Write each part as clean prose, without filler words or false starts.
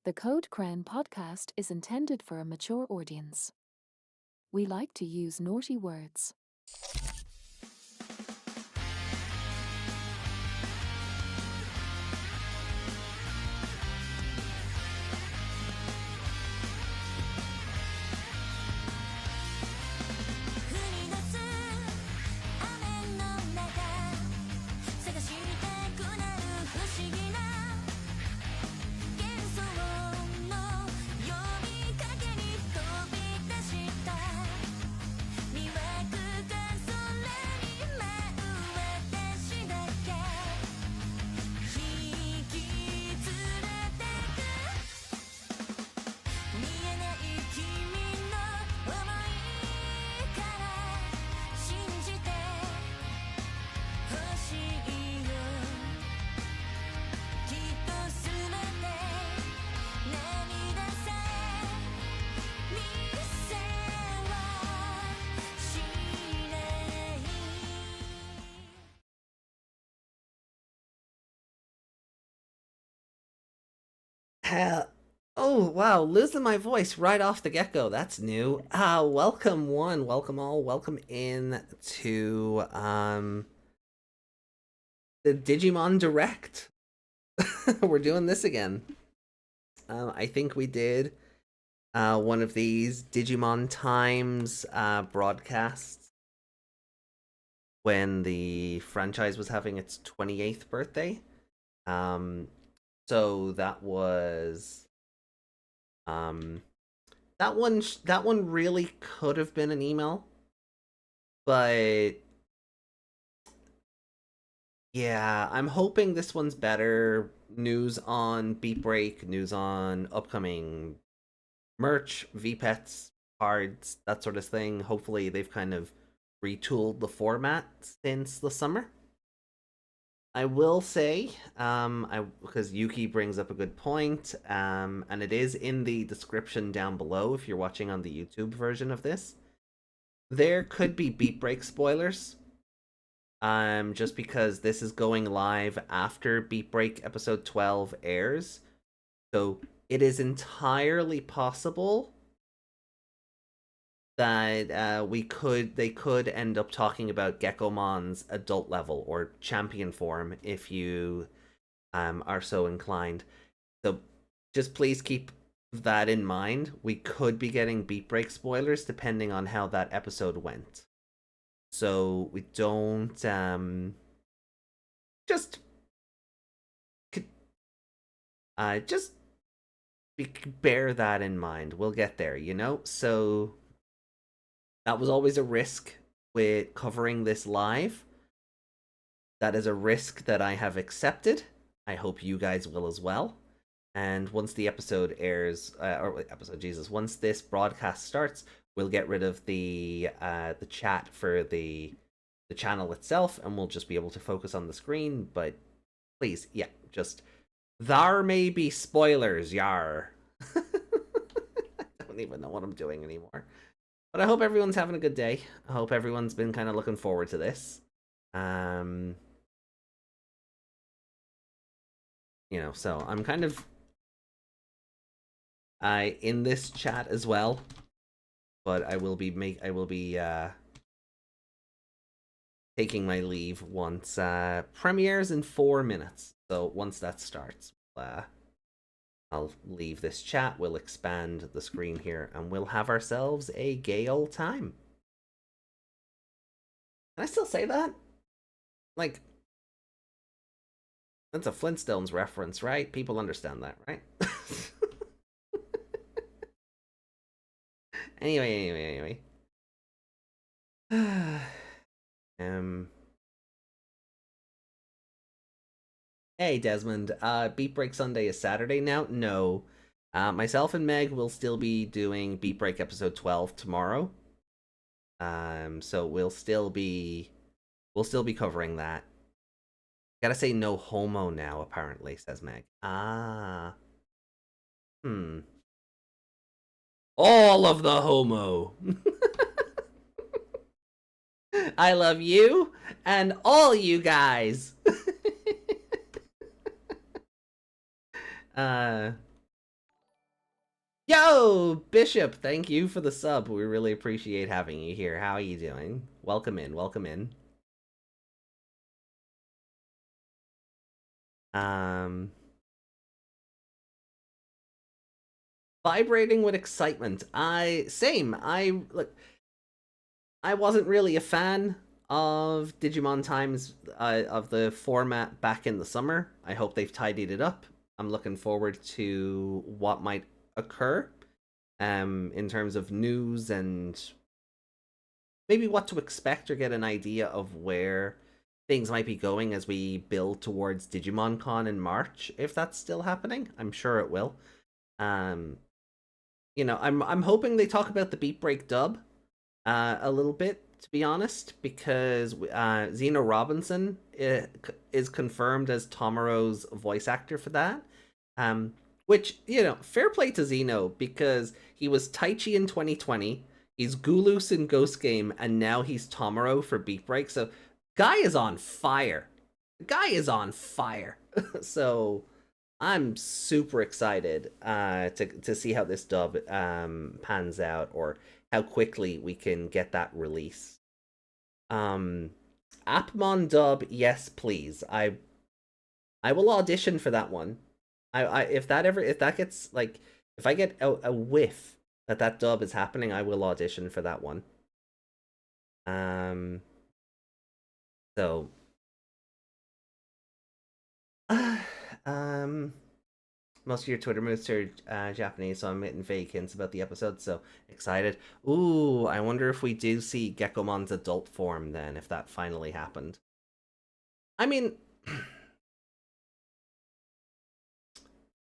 The Code Cran podcast is intended for a mature audience. We like to use naughty words. Oh wow, losing my voice right off the get-go. That's new. Welcome welcome all, welcome in to the Digimon Direct. We're doing this again. I think we did one of these Digimon Times broadcasts when the franchise was having its 28th birthday. So that was that one really could have been an email, but yeah, I'm hoping this one's better. News on Beatbreak, news on upcoming merch, VPETs, cards, that sort of thing. Hopefully they've kind of retooled the format since the summer. I will say, because Yuki brings up a good point, and it is in the description down below if you're watching on the YouTube version of this. There could be Beatbreak spoilers, just because this is going live after Beatbreak episode 12 airs, so it is entirely possible that they could end up talking about Geckomon's adult level or champion form if you are so inclined. So just please keep that in mind. We could be getting Beatbreak spoilers depending on how that episode went. So we don't just bear that in mind. We'll get there, you know? So that was always a risk with covering this live. That is a risk that I have accepted. I hope you guys will as well. And once the episode airs, once this broadcast starts, we'll get rid of the chat for the channel itself, and we'll just be able to focus on the screen. But please, yeah, just there may be spoilers, yar. I don't even know what I'm doing anymore. But I hope everyone's having a good day. I hope everyone's been kind of looking forward to this. You know, so I'm kind of in this chat as well, but I will be taking my leave once premieres in 4 minutes. So once that starts, I'll leave this chat, we'll expand the screen here, and we'll have ourselves a gay old time. Can I still say that? Like, that's a Flintstones reference, right? People understand that, right? Anyway. Hey, Desmond. Beatbreak Sunday is Saturday now? No. Myself and Meg will still be doing Beatbreak episode 12 tomorrow. So we'll still be covering that. Gotta say no homo now, apparently, says Meg. All of the homo. I love you and all you guys. Yo, Bishop, thank you for the sub. We really appreciate having you here. How are you doing? Welcome in, welcome in. Vibrating with excitement. I wasn't really a fan of Digimon Times of the format back in the summer. I hope they've tidied it up. I'm looking forward to what might occur in terms of news and maybe what to expect or get an idea of where things might be going as we build towards Digimon Con in March, if that's still happening. I'm sure it will. You know, I'm hoping they talk about the Beatbreak dub a little bit, to be honest, because Zeno Robinson is confirmed as Tomoro's voice actor for that. Which, you know, fair play to Zeno, because he was Taichi in 2020, he's Goulus in Ghost Game, and now he's Tomoro for Beatbreak. So, guy is on fire. Guy is on fire. So, I'm super excited to see how this dub pans out, or how quickly we can get that release. Appmon dub, yes, please. I will audition for that one. If that gets, like, if I get a whiff that dub is happening, I will audition for that one. So most of your Twitter moves are Japanese, so I'm getting vague hints about the episode, so excited. Ooh, I wonder if we do see Geckomon's adult form then, if that finally happened. I mean,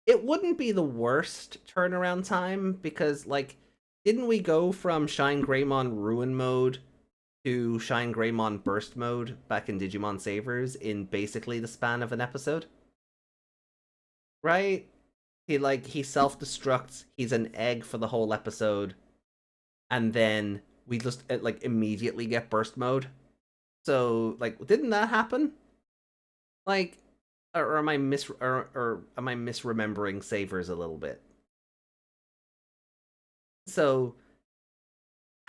it wouldn't be the worst turnaround time, because, like, didn't we go from Shine Greymon Ruin mode to Shine Greymon Burst mode back in Digimon Savers in basically the span of an episode? Right? He self-destructs, he's an egg for the whole episode, and then we just, like, immediately get burst mode. So, like, didn't that happen? Like, or am I misremembering Savers a little bit? So,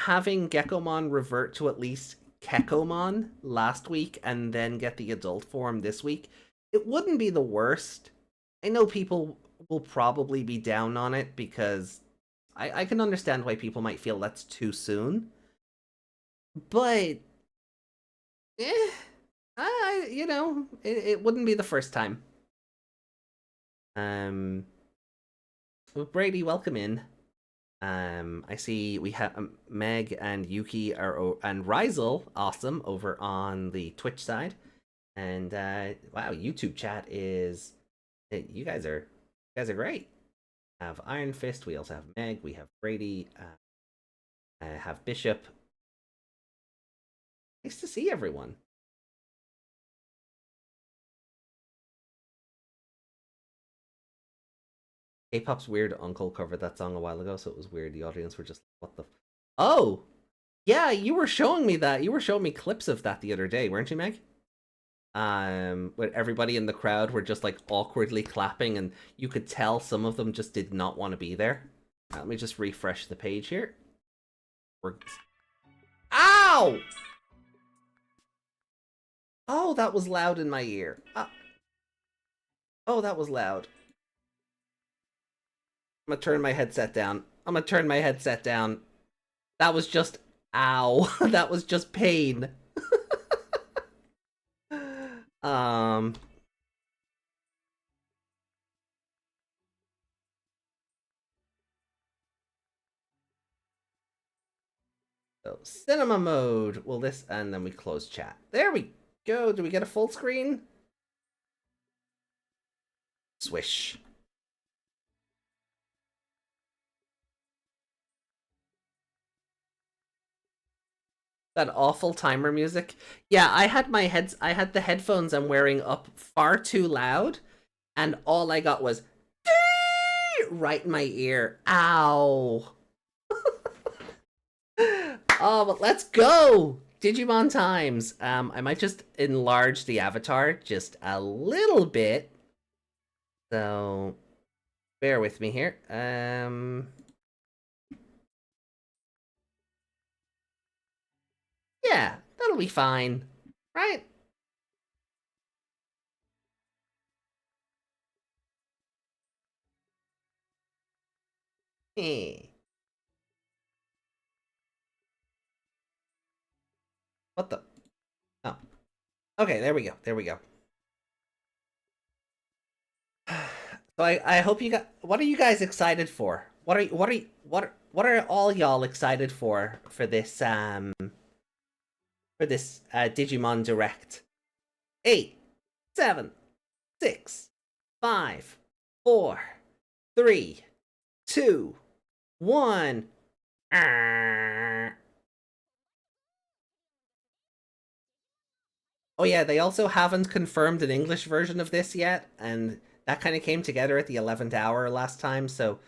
having Geckomon revert to at least Kekomon last week and then get the adult form this week, it wouldn't be the worst. I know people will probably be down on it, because I can understand why people might feel that's too soon. But, you know, it wouldn't be the first time. Brady, welcome in. I see we have Meg and Yuki and Rizel, awesome, over on the Twitch side. And wow, YouTube chat is, you guys are great. We have Iron Fist, we also have Meg, we have Brady, have Bishop. Nice to see everyone. K-pop's weird uncle covered that song a while ago, so it was weird. The audience were just, what the? Oh, yeah, you were showing me that. You were showing me clips of that the other day, weren't you, Meg? Where everybody in the crowd were just, like, awkwardly clapping, and you could tell some of them just did not want to be there. Let me just refresh the page here. Ow! Oh, that was loud in my ear. Oh, that was loud. I'm gonna turn my headset down. That was just, ow. That was just pain. So, cinema mode. Will this, and then we close chat. There we go. Do we get a full screen? Swish. That awful timer music. Yeah, I had the headphones I'm wearing up far too loud, and all I got was right in my ear. Ow. Oh, but let's go! Digimon times. I might just enlarge the avatar just a little bit. So, Bear with me here. Yeah, that'll be fine, right? What the? Oh. Okay, there we go. There we go. So I hope you got. What are you guys excited for? What are all y'all excited for this Digimon Direct? 8, 7, 6, 5, 4, 3, 2, 1. Oh yeah, they also haven't confirmed an English version of this yet, and that kind of came together at the 11th hour last time, so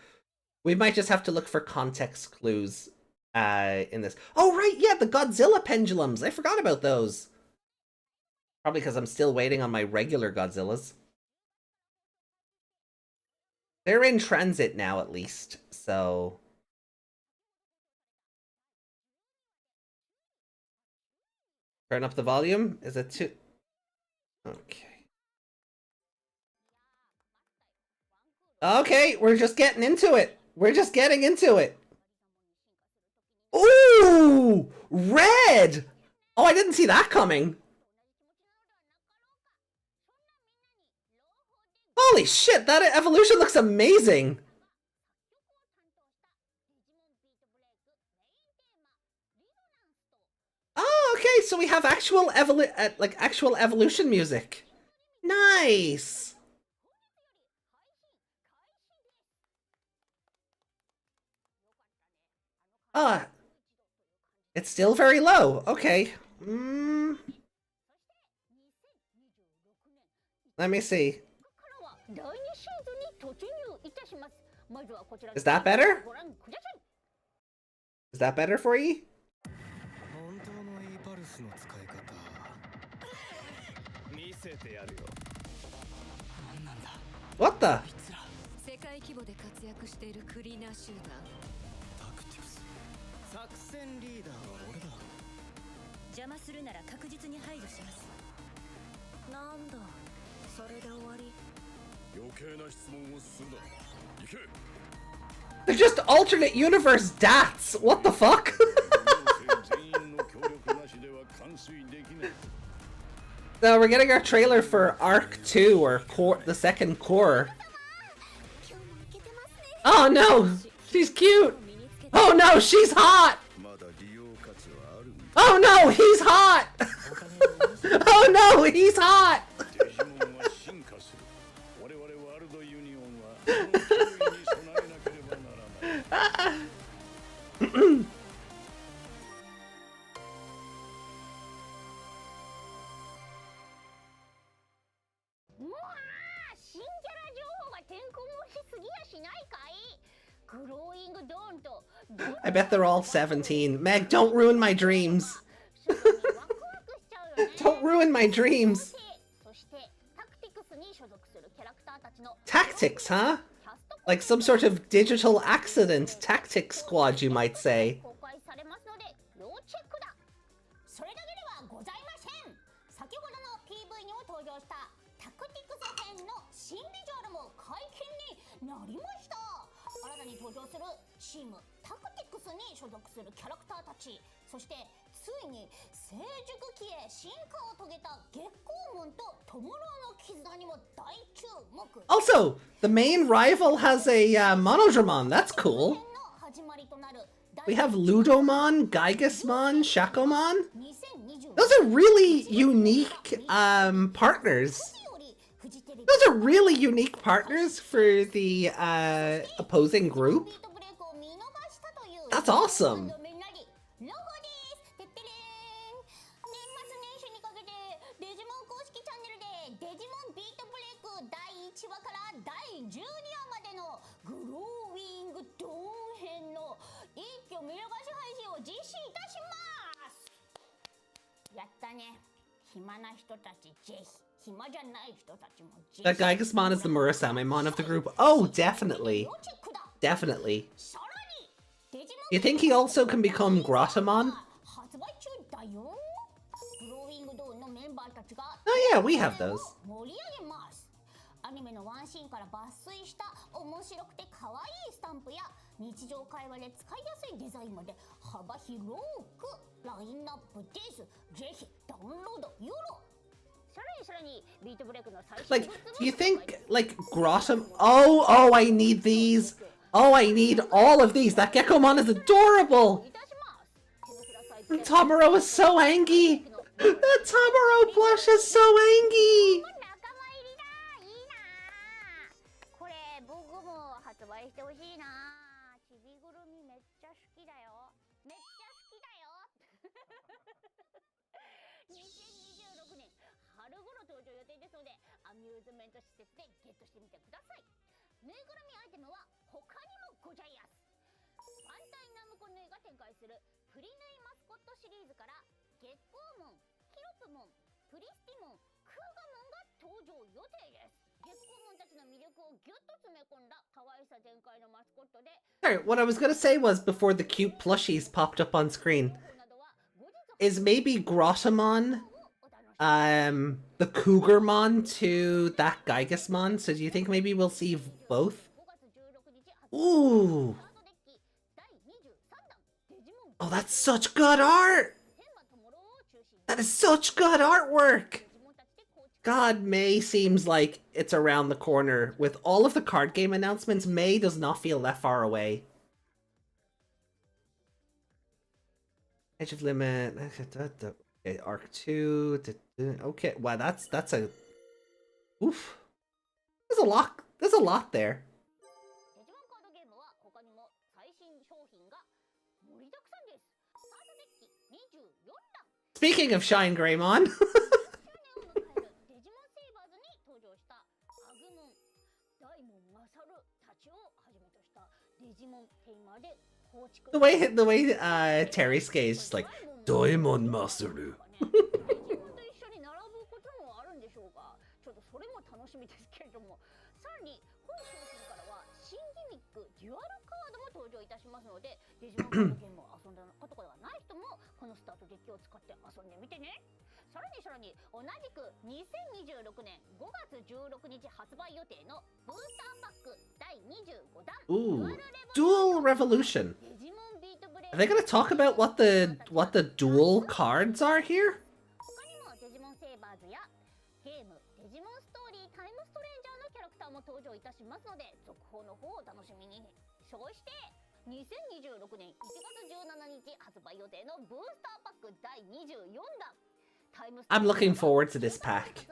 we might just have to look for context clues in this. Oh right, yeah, the Godzilla pendulums. I forgot about those. Probably because I'm still waiting on my regular Godzillas. They're in transit now, at least, so... Turn up the volume? Is it too... Okay. Okay, we're just getting into it. We're just getting into it. Ooh! Red! Oh, I didn't see that coming. Holy shit, that evolution looks amazing. Oh, okay, so we have actual evolution music. Nice. It's still very low. Okay. Let me see. Is that better? Is that better for you? What the? They're just alternate universe DATs. What the fuck? So we're getting our trailer for Arc 2, or core, the second core. Oh no! She's cute! Oh no, she's hot! Oh no, he's hot! Oh no, he's hot! I bet they're all 17. Meg, don't ruin my dreams. Don't ruin my dreams. Tactics, huh? Like some sort of digital accident tactics squad, you might say. Also, the main rival has a Monodramon. That's cool. We have Ludomon, Gigasmon, Shakomon. Those are really unique partners. Those are really unique partners for the opposing group. That's awesome. That Geigesmon is the Murasamemon of the group. Oh, definitely. Definitely. You think he also can become Grottamon? Oh yeah, we have those. アニメのワンシーンから抜粋した面白くて可愛いスタンプや日常会話で使いやすいデザインまで幅広くラインナップです。ぜひダウンロードよろ。さらにビートブレイクの最新 Like, do you think, like, Grottam... Oh, I need these. Oh, I need all of these. That Gekomon is adorable. And Tomoro is so angry. That Tomoro plush is so angry. 発売してほしいな。ちびぐるみめっちゃ好きだよ。めっちゃ好きだよ。2026年春頃登場予定ですので、アミューズメント施設でゲットしてみてください。ぬいぐるみアイテムは他にもございます。ファンタイナムコヌイが展開するプリヌイマスコットシリーズから月光モン、キロプモン、プリスティモン、クーガモンが登場予定です。 Alright, what I was gonna say was, before the cute plushies popped up on screen, is maybe Grottamon, the Cougarmon to that Geigesmon, so do you think maybe we'll see both? Ooh! Oh, that's such good art! That is such good artwork! God, May seems like it's around the corner. With all of the card game announcements, May does not feel that far away. Edge of Limit. Okay, Arc 2. Okay, wow, that's a... Oof. There's a lot there. Speaking of Shine Greymon... The way Terry Skay is just like Doemon Masaru. Ooh, Dual Revolution. Are they gonna talk about what the dual cards are here? I'm looking forward to this pack.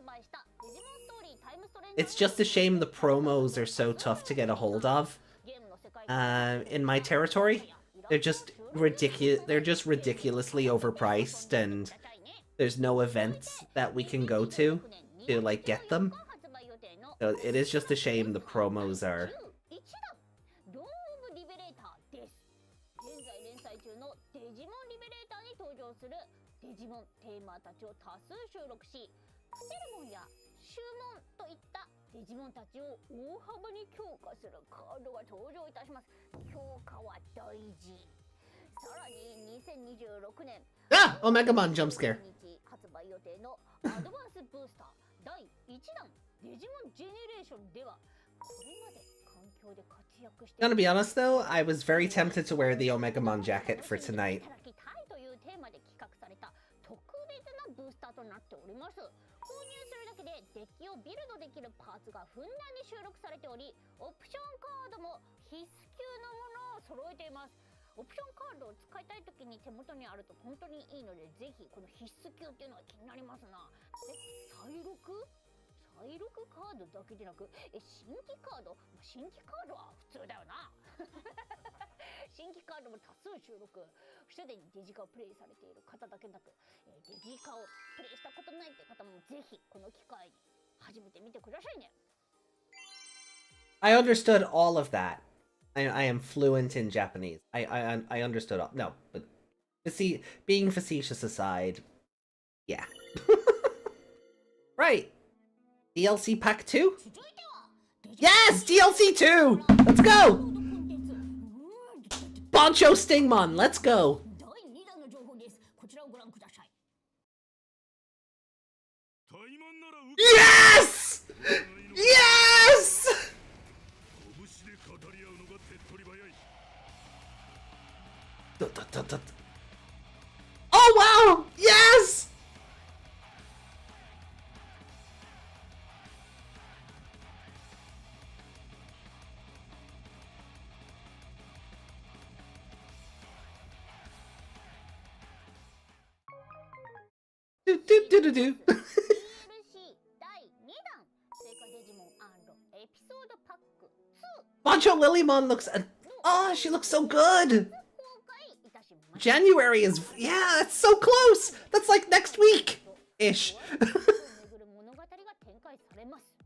It's just a shame the promos are so tough to get a hold of. In my territory, they're just ridiculous. They're just ridiculously overpriced, and there's no events that we can go to like get them. So it is just a shame the promos are. Ah! Omegamon jump scare. Gonna be honest though, I was very tempted to wear the Omegamon jacket for tonight. I understood all of that. I am fluent in Japanese. I understood all. No, but being facetious aside, yeah. Right. DLC Pack 2? Yes! DLC 2! Let's go! Bancho Stingmon, let's go! Yes! Yes! Oh wow! Yes! Do do do do do. DLC 第2弾追加デジモン&エピソードパック Bancho Lilymon looks... Oh, she looks so good! 2公開いたしました January is... Yeah, it's so close! That's like next week-ish. 巡る物語が展開されます。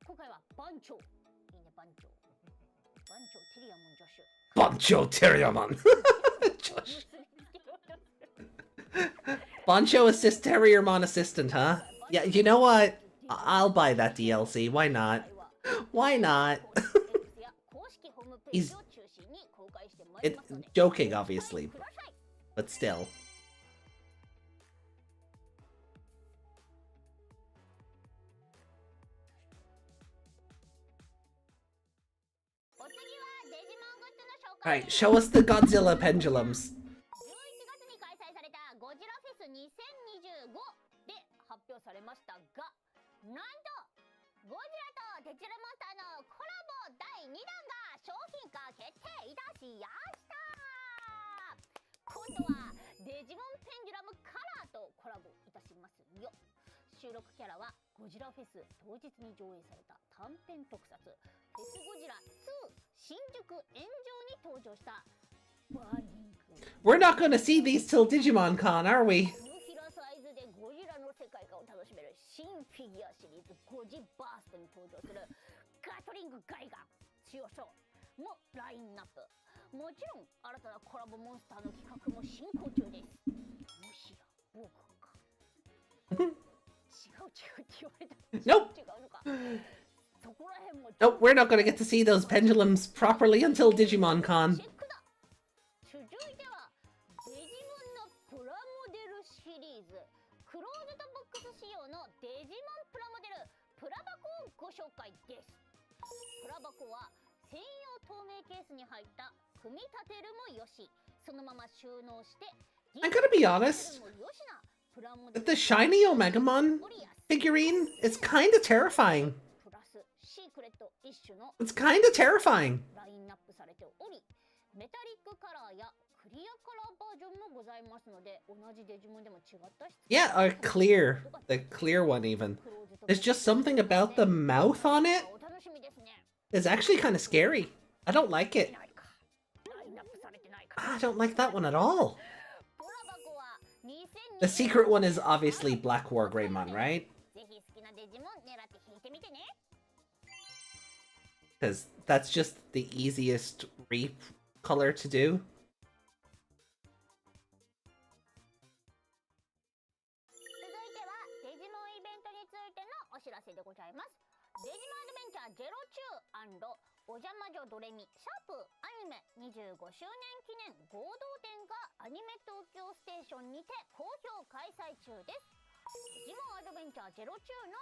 今回は番長いいね番長Bancho Terriermon Josh. Bancho Assist Terriermon Assistant, huh? Yeah, you know what? I'll buy that DLC. Why not? Why not? He's... joking, obviously. But still. Alright, show us the Godzilla pendulums. 11月に開催されたゴジラフェス2025で発表されましたが、なんとゴジラとテチレモンスターのコラボ第2弾が商品化決定いたしやした。今度はデジモンペンデュラムカラーとコラボいたしますよ。収録キャラはゴジラフェス当日に上映された短編特撮フェスゴジラ2新宿炎上に登場したバーニング。 We're not gonna see these till Digimon Con, are we? 手のひらサイズでゴジラの世界観を楽しめる新フィギュアシリーズゴジバーストに登場するガトリングガイガン強そうもラインナップ。もちろん新たなコラボモンスターの企画も進行中です。もしや僕か違うって言われた。 Nope. 違うのか。そこら辺も Nope, we're not gonna get to see those pendulums properly until Digimon Con. チェックだ。続いてはデジモンのプラモデルシリーズクローズドボックス仕様のデジモンプラモデルプラ箱をご紹介です。プラ箱は専用透明ケースに入った組み立てるもよし、そのまま収納して I gotta be honest, the shiny Omegamon figurine is kinda terrifying. プラスシークレット一種の It's kinda terrifying. ラインナップされており、メタリックカラーやクリアカラーバージョンもございますので、同じデジモンでも違った質 Yeah, clear. The clear one even. There's just something about the mouth on it. お楽しみですね。 It's actually kinda scary. I don't like it. ないか。ラインナップされてないか。 I don't like that one at all. プラ箱は The secret one is obviously Black War Greymon, right? ぜひ好きなデジモン狙って引いてみてね。 Because that's just the easiest reap color to do. 続いてはデジモンイベントについてのお知らせでございます。デジモンアドベンチャーゼロ中&お邪魔女ドレミシャープアニメ25周年記念合同展がアニメ東京ステーションにて好評開催中です。デジモンアドベンチャーゼロ中の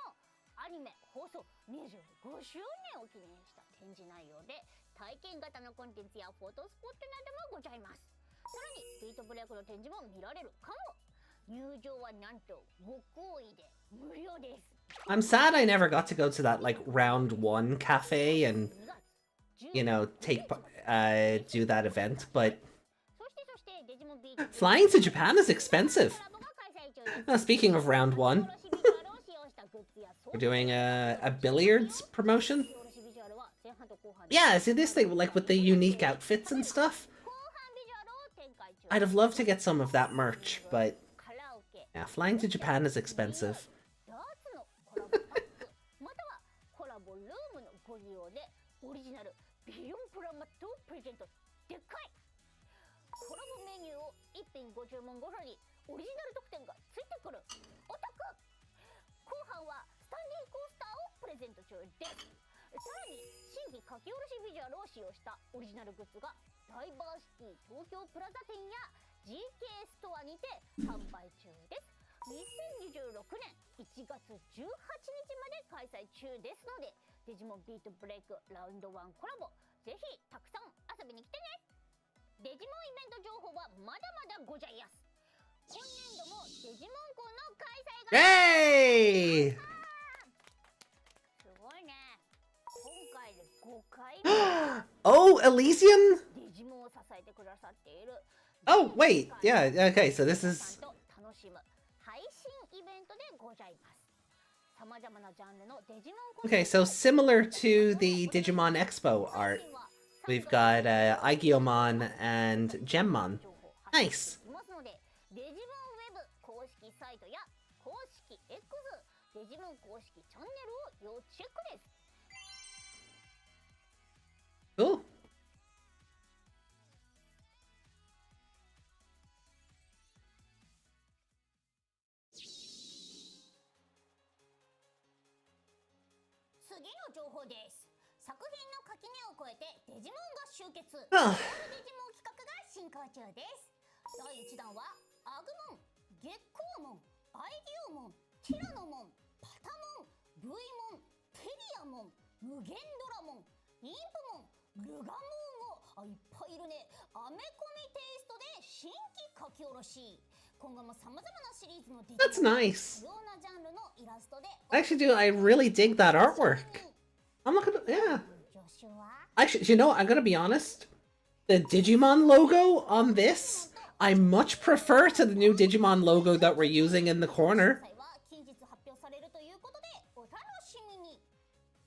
アニメ放送25周年を記念した展示内容で体験型のコンテンツやフォトスポットなどもございます。さらにビートブレイクの展示も見られるかも。入場はなんとご好意で無料です。 I'm sad I never got to go to that like round one cafe and, you know, do that event, but flying to Japan is expensive. Speaking of round one, we're doing a billiards promotion. Yeah, see this thing like with the unique outfits and stuff. I'd have loved to get some of that merch, but yeah, flying to Japan is expensive. またはコラボルームのご利用でオリジナルビヨンプラマットをプレゼント。でっかいコラボメニューを1品ご注文ごとにオリジナル特典がついてくるお得。後半はスタンディーコースターをレゼント中です。さらに新規書き下ろしビジュアルを使用したオリジナルグッズがダイバーシティ東京プラザ店や GK ストアにて販売中です。2026年1月18日まで開催中ですので、デジモンビートブレイクラウンド1コラボぜひたくさん遊びに来てね。デジモンイベント情報はまだまだございやす。今年度もデジモンコンの開催がHey! すごいね。今回で5回目 Oh, Elysian? デジモンを支えてくださっている Oh, wait. Yeah, okay, so this さ is... んと楽しむ配信イベントでございます。様々なジャンルのデジモンコン Okay, so similar to the Digimon Expo art, we've got Aigyomon and Gemmon. Nice. デジモンウェブ公式サイトや公式 X デジモン公式チャンネルを要チェックです。 Cool. 次の情報です。作品の垣根を越えてデジモンが集結。ああデジモン企画が進行中です。第1弾はアグモン、月光モン、アイディオモン、ティラノモン、パタモン、ルイモン、テリアモン、無限ドラモン、インプモン、ルガモンをいっぱいいるね。アメコミテイストで新規書き下ろし。今後も様々なシリーズのデジモン That's nice. 多様なジャンルのイラストで Actually, dude, I really dig that artwork. I'm not gonna... Yeah. 助手は Actually, you know, I'm gonna be honest. The Digimon logo on this, I much prefer to the new Digimon logo that we're using in the corner. 詳細は近日発表されるということでお楽しみに。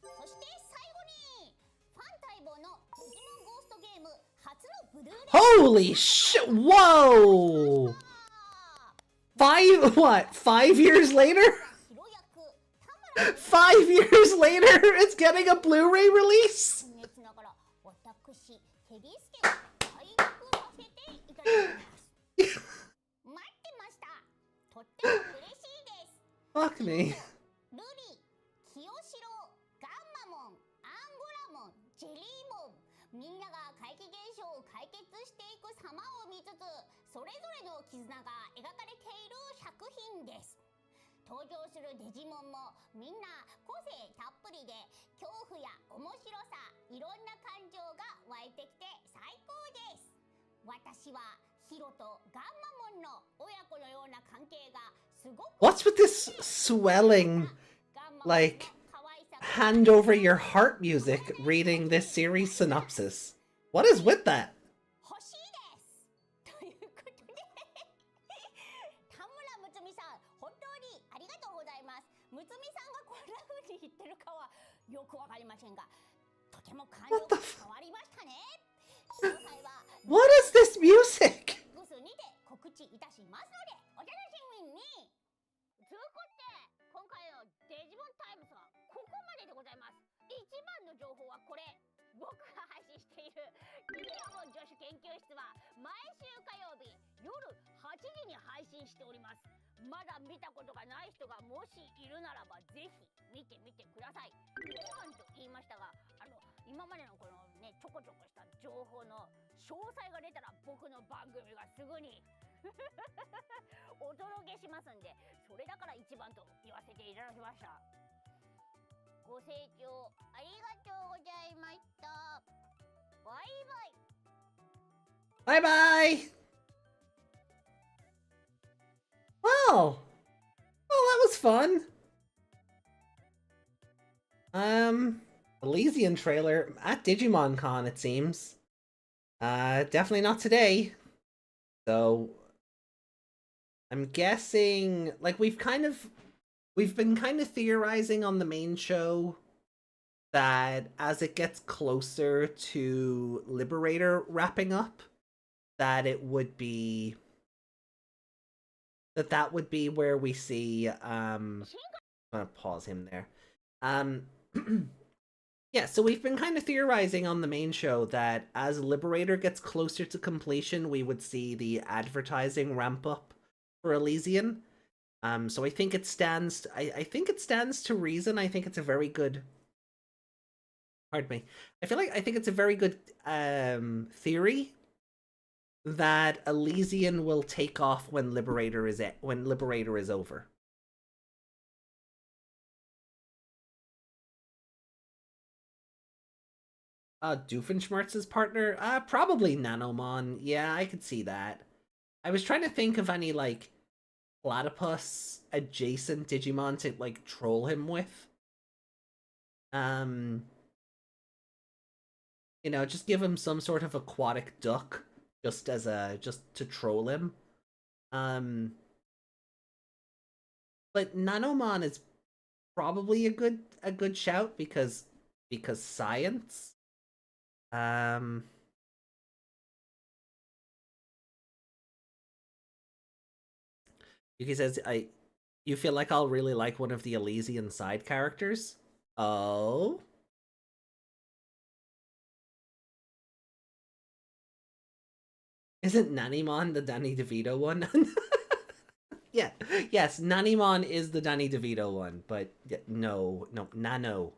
そして最後にファン待望のデジモンゴーストゲーム初のブルーレイ Holy shit! Whoa! 5 years later? 広役田村 5 years later, it's getting a Blu-ray release? 僭越ながら私ヘビスケを開幕させていただきます待ってました。とっても嬉しいです。 Fuck me. ルリ、清志郎、ガンマモン、アンゴラモン、ジェリーモン、みんなが怪奇現象を解決していく様を見つつ、それぞれの絆が描かれている作品です。登場するデジモンもみんな個性たっぷりで、恐怖や面白さ、いろんな感情が湧いてきて最高です。私はヒロとガンマモンの親子のような関係がすごく What's with this swelling, like, hand over your heart music reading this series synopsis? What is with that? 欲しいですということで田村むつみさん、本当にありがとうございます。むつみさんがこんな風に言ってるかはよくわかりませんが、とても感情が変わりましたね。詳細は What is this music? X にて告知いたしますのでお楽しみに。ということで今回のデジモンタイムズはここまででございます。一番の情報はこれ。僕が配信しているデジモン女子研究室は毎週火曜日夜8時に配信しております。まだ見たことがない人がもしいるならばぜひ見てみてください。一番と言いましたが、今までのこのねちょこちょこした情報の詳細が出たら僕の番組がすぐにお届けしますんで、それだから一番と言わせていただきました。ご清聴ありがとうございました。バイバイ。 Bye bye! Well, that was fun. Elysian trailer at Digimon Con, it seems. Definitely not today. So, I'm guessing, like, we've been kind of theorizing on the main show that as it gets closer to Liberator wrapping up, that it would be that would be where we see I'm gonna pause him there. Yeah, so we've been kind of theorizing on the main show that as Liberator gets closer to completion, we would see the advertising ramp up for Elysian. So I think it stands. I think it stands to reason. I think it's a very good. Pardon me. I think it's a very good theory that Elysian will take off when Liberator is over. Doofenshmirtz's partner? Probably Nanomon. Yeah, I could see that. I was trying to think of any, like, platypus adjacent Digimon to, like, troll him with. You know, just give him some sort of aquatic duck just to troll him. But Nanomon is probably a good shout because science. Yuki says, you feel like I'll really like one of the Elysian side characters? Oh? Isn't Nanimon the Danny DeVito one? Yeah, yes, Nanimon is the Danny DeVito one, but no, Nano.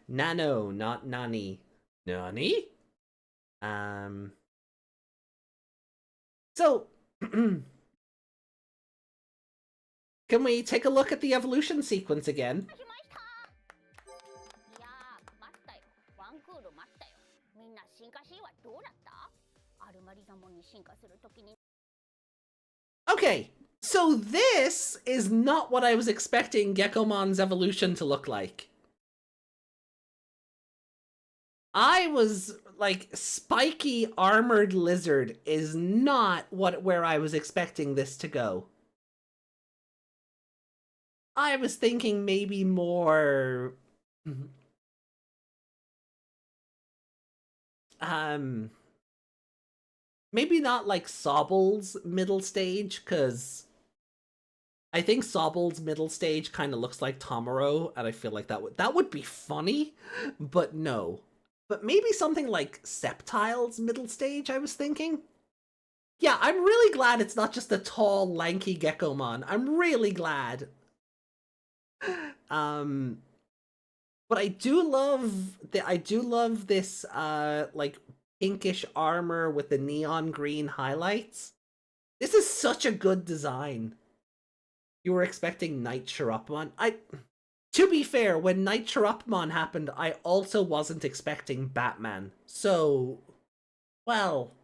Nano, not Nani. Nani? So, can we take a look at the evolution sequence again? Okay, so this is not what I was expecting Geckomon's evolution to look like. I was like, spiky armored lizard is not where I was expecting this to go. I was thinking maybe more maybe not like Sobble's middle stage, because I think Sobble's middle stage kind of looks like Tomoro, and I feel like that would be funny, but no. But maybe something like Sceptile's middle stage, I was thinking. Yeah, I'm really glad it's not just a tall, lanky Geckomon. I'm really glad. But I do love this like pinkish armor with the neon green highlights. This is such a good design. You were expecting Night Sharapmon? To be fair, when Night Sharapmon happened, I also wasn't expecting Batman. So, well,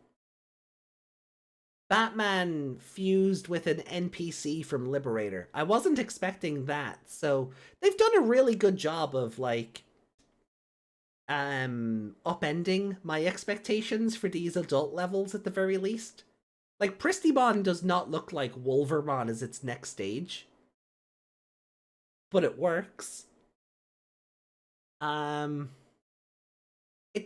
Batman fused with an NPC from Liberator. I wasn't expecting that. So, they've done a really good job of, like, upending my expectations for these adult levels at the very least. Like, Pristymon does not look like Wolvermon as its next stage, but it works. It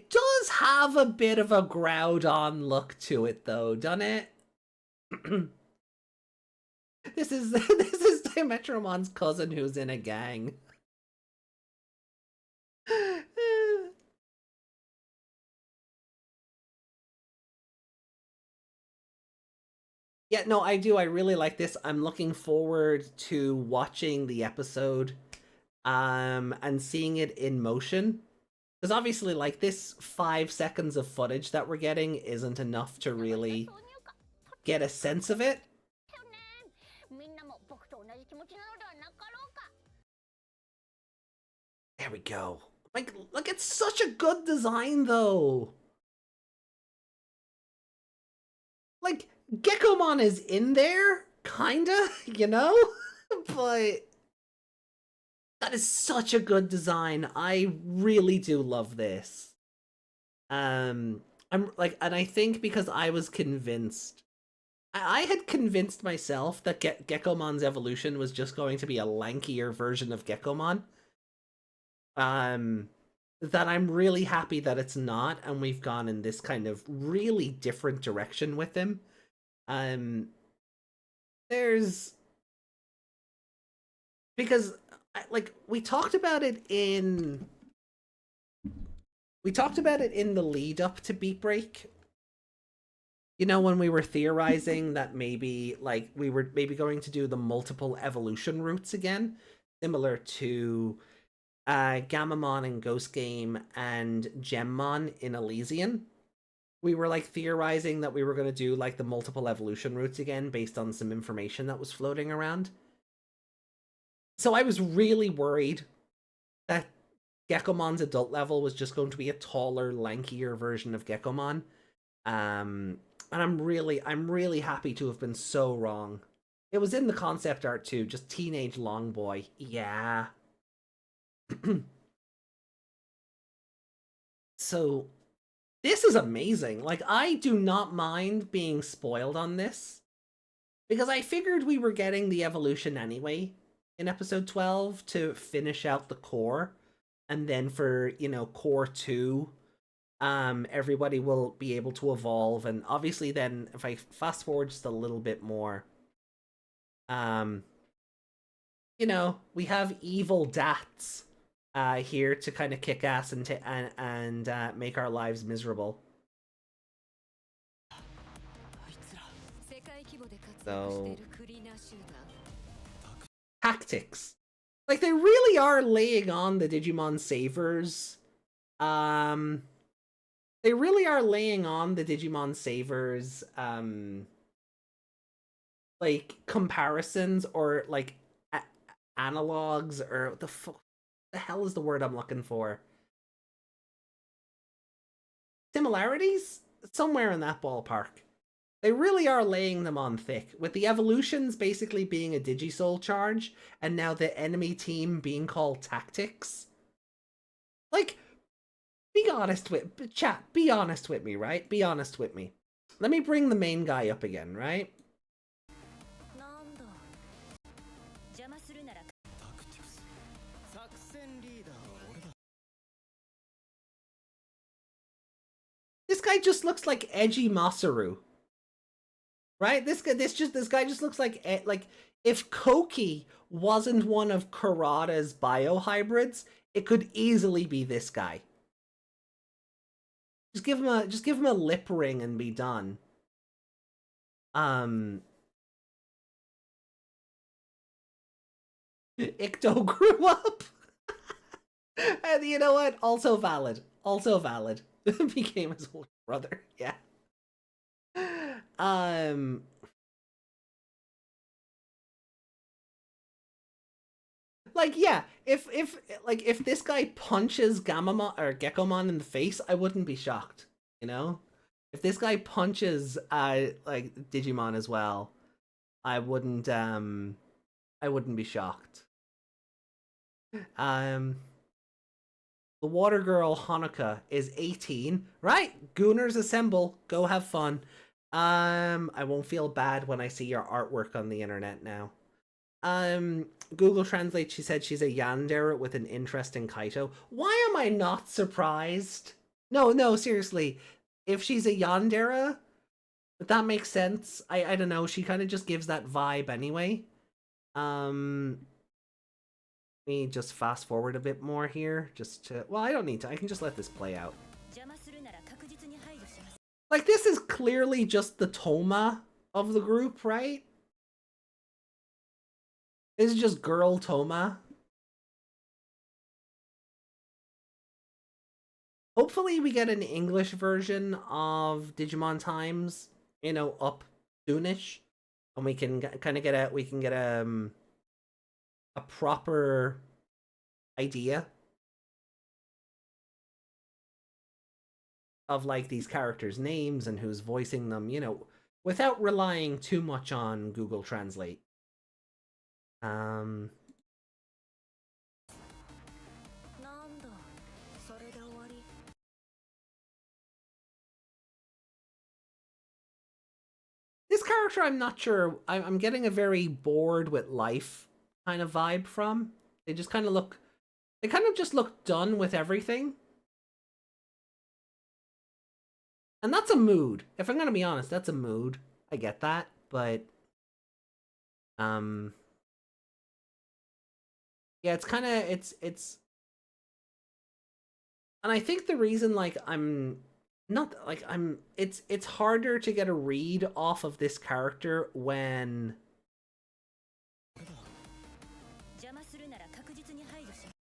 does have a bit of a Groudon look to it, though, doesn't it? This is Dimetromon's cousin who's in a gang. Yeah, no, I do. I really like this. I'm looking forward to watching the episode and seeing it in motion. Because obviously, like, this 5 seconds of footage that we're getting isn't enough to really get a sense of it. There we go. Like, look, it's such a good design, though. Like, Geckomon is in there, kinda, you know? But that is such a good design. I really do love this. I'm like, and I think because I was convinced, I had convinced myself that Geckomon's evolution was just going to be a lankier version of Geckomon. That I'm really happy that it's not, and we've gone in this kind of really different direction with him. There's, because like we talked about it in the lead up to Beatbreak. You know, when we were theorizing that maybe, like, we were maybe going to do the multiple evolution routes again, similar to Gamamon in Ghost Game and Gemmon in Elysian. We were, like, theorizing that we were going to do, like, the multiple evolution routes again based on some information that was floating around. So I was really worried that Geckomon's adult level was just going to be a taller, lankier version of Geckomon. And I'm really happy to have been so wrong. It was in the concept art too, just teenage long boy. Yeah. So this is amazing. Like, I do not mind being spoiled on this, because I figured we were getting the evolution anyway in episode 12 to finish out the core, and then for, you know, core 2, everybody will be able to evolve. And obviously then if I fast forward just a little bit more, you know, we have evil Dats here to kind of kick ass and make our lives miserable. So tactics, like, they really are laying on the Digimon Savers. They really are laying on the Digimon Savers, like, comparisons, or, like, analogs, or the hell is the word I'm looking for? Similarities? Somewhere in that ballpark. They really are laying them on thick, with the evolutions basically being a Digisoul charge, and now the enemy team being called Tactics. Like, be honest with chat. Be honest with me, right? Be honest with me. Let me bring the main guy up again, right? This guy just looks like edgy Masaru, right? This guy just looks like if Koki wasn't one of Kurata's biohybrids, it could easily be this guy. Just give him a lip ring and be done. Ikto grew up. And you know what? Also valid. Also valid. Became his older brother. Yeah. Like, yeah, if this guy punches Gamamon or Geckomon in the face, I wouldn't be shocked, you know? If this guy punches like Digimon as well, I wouldn't be shocked. The water girl Hanukkah is 18. Right, Gooners assemble, go have fun. I won't feel bad when I see your artwork on the internet now. Google Translate, she said she's a yandere with an interesting kaito. Why am I not surprised? No, seriously. If she's a yandere, that makes sense. I don't know, she kind of just gives that vibe anyway. Let me just fast forward a bit more here, just to... Well, I don't need to. I can just let this play out. Like, this is clearly just the Toma of the group, right? This is just girl Toma. Hopefully we get an English version of Digimon Times, you know, up soonish, and we can kind of get a proper idea of, like, these characters' names and who's voicing them, you know, without relying too much on Google Translate. This character, I'm not sure. I'm getting a very bored with life kind of vibe from. They just kind of look... They kind of just look done with everything. And that's a mood. If I'm gonna be honest, that's a mood. I get that, but... Yeah, it's kind of... It's... And I think the reason, like, I'm not like it's harder to get a read off of this character when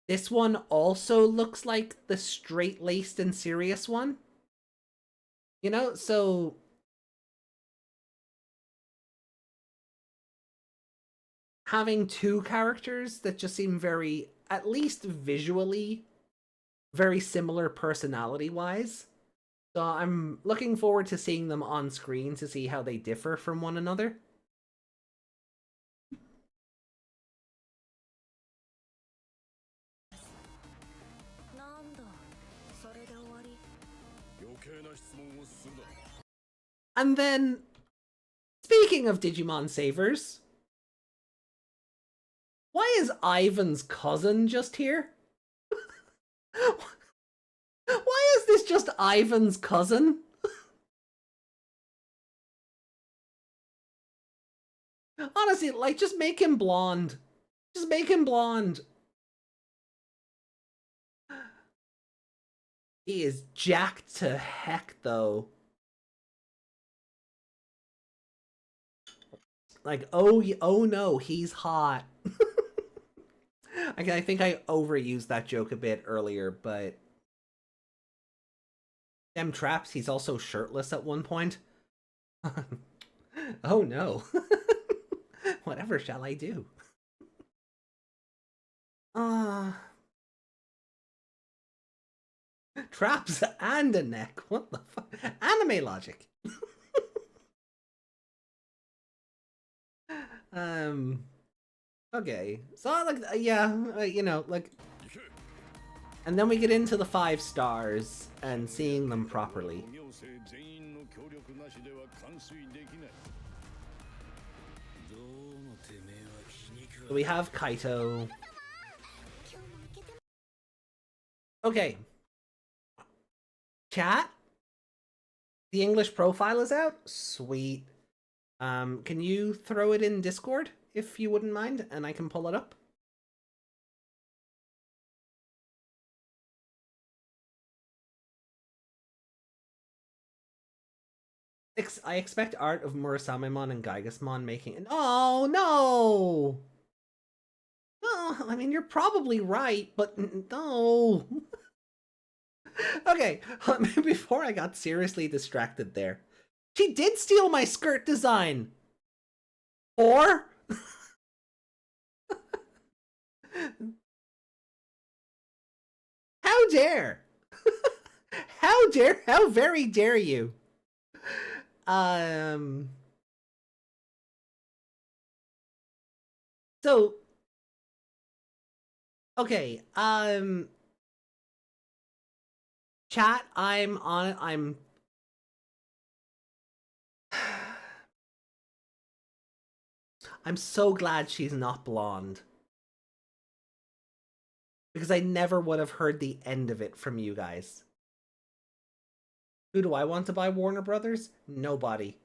this one also looks like the straight-laced and serious one. You know, so having two characters that just seem very, at least visually, very similar personality-wise. So I'm looking forward to seeing them on screen to see how they differ from one another. And then, speaking of Digimon Savers, why is Ivan's cousin just here? Why is this just Ivan's cousin? Honestly, like, just make him blonde. Just make him blonde. He is jacked to heck, though. Like, oh no, he's hot. I think I overused that joke a bit earlier, but them traps, he's also shirtless at one point. Oh no. Whatever shall I do? Traps and a neck. What the fuck? Anime logic. Okay. So like, yeah, you know, like, and then we get into the 5 stars and seeing them properly. So we have Kaito. Okay. Chat? The English profile is out? Sweet. Can you throw it in Discord, if you wouldn't mind, and I can pull it up? I expect art of Murasamemon and Gygasmon making... Oh, no! No, I mean, you're probably right, but no. Okay, before I got seriously distracted there. She did steal my skirt design! Or... How dare! How very dare you! So... Okay, chat, I'm so glad she's not blonde. Because I never would have heard the end of it from you guys. Who do I want to buy Warner Brothers? Nobody.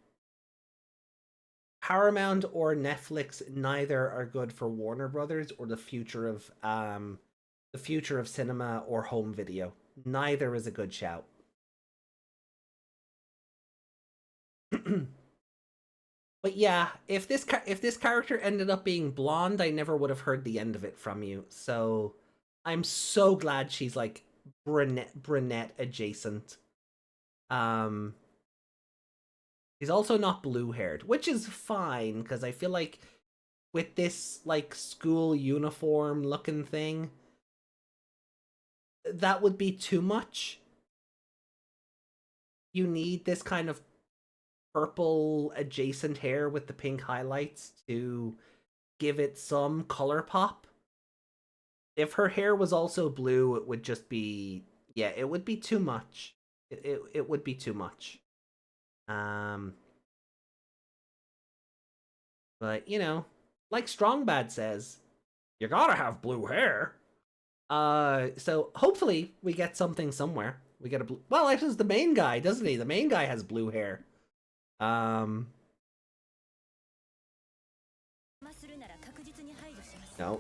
Paramount or Netflix, neither are good for Warner Brothers or the future of cinema or home video. Neither is a good shout. But yeah, if this character ended up being blonde, I never would have heard the end of it from you. So I'm so glad she's like brunette adjacent. He's also not blue-haired, which is fine, because I feel like with this, like, school uniform looking thing, that would be too much. You need this kind of purple adjacent hair with the pink highlights to give it some color pop. If her hair was also blue, it would just be... Yeah, it would be too much. It would be too much. But, you know, like Strongbad says, you gotta have blue hair. So hopefully we get something somewhere. We get a blue... Well, actually, the main guy, doesn't he? The main guy has blue hair. No,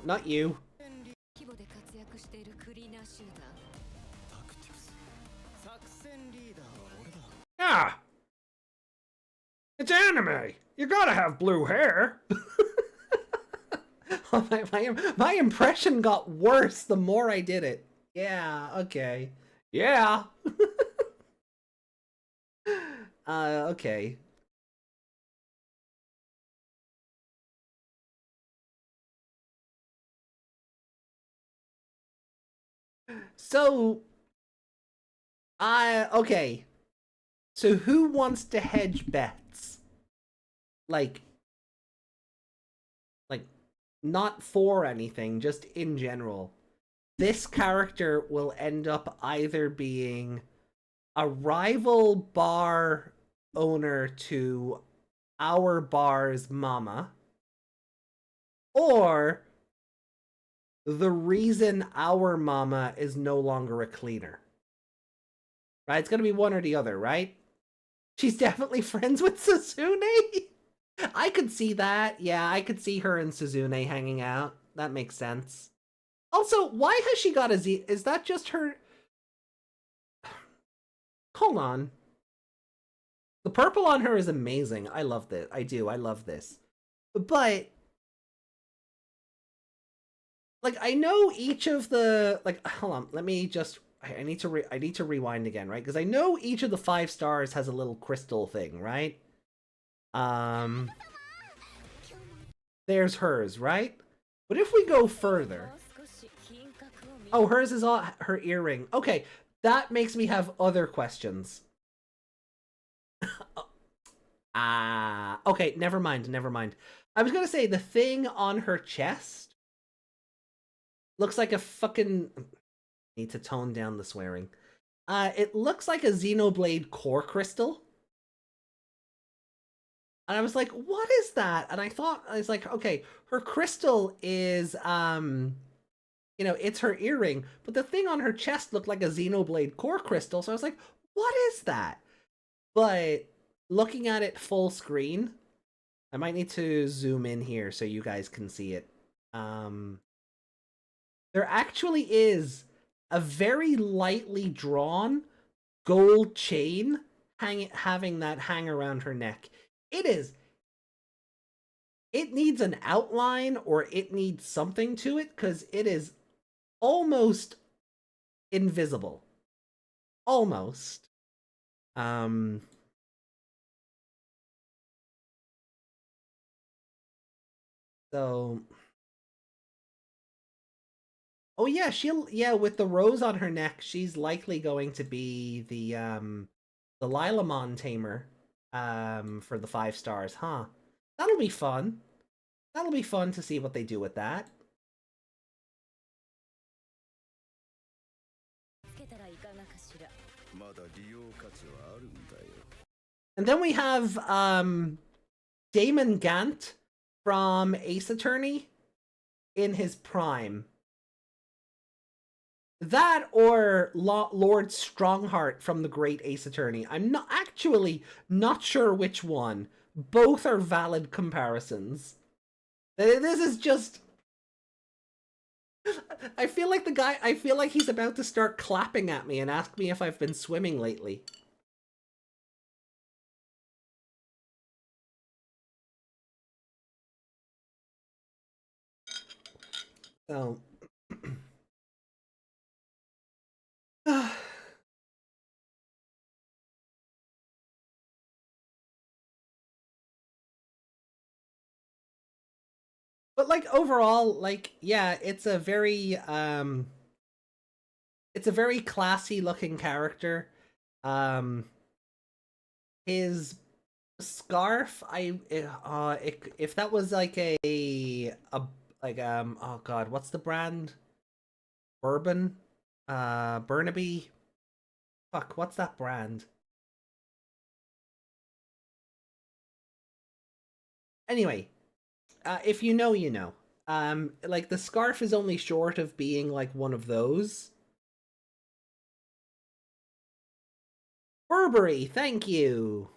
not you. It's anime. You gotta have blue hair. Oh, my impression got worse the more I did it. Yeah, okay. Yeah. Okay. So, okay. So who wants to hedge bets? Like, not for anything, just in general. This character will end up either being a rival bar owner to our bar's mama, or the reason our mama is no longer a cleaner. Right? It's gonna be one or the other, right? She's definitely friends with Suzune. I could see that. Yeah, I could see her and Suzune hanging out. That makes sense. Also, why has she got a Z? Is that just her? Hold on. The purple on her is amazing. I love this. I do. I love this. But like, I know each of the hold on. Let me just. I need to rewind again, right? Because I know each of the 5 stars has a little crystal thing, right? There's hers, right? But if we go further, oh, hers is all her earring. Okay, that makes me have other questions. Okay, never mind. I was gonna say the thing on her chest looks like a fucking. Need to tone down the swearing. It looks like a Xenoblade core crystal. And I was like, what is that? And I was like, okay, her crystal is, it's her earring, but the thing on her chest looked like a Xenoblade core crystal. So I was like, what is that? But looking at it full screen, I might need to zoom in here so you guys can see it. There actually is a very lightly drawn gold chain having that hang around her neck. It needs an outline or it needs something to it because it is almost invisible. Almost. So. Oh yeah, with the rose on her neck, she's likely going to be the Lilamon tamer for the 5 stars, huh? That'll be fun. That'll be fun to see what they do with that. And then we have Damon Gant from Ace Attorney in his prime. That or Lord Strongheart from the Great Ace Attorney. I'm not sure which one. Both are valid comparisons. This is just. I feel like he's about to start clapping at me and ask me if I've been swimming lately. So. But like overall, like yeah, it's a very classy looking character. His scarf, if that was like oh god, what's the brand? Bourbon? Burnaby? Fuck, what's that brand? Anyway, if you know, you know. Like the scarf is only short of being like one of those. Burberry, thank you.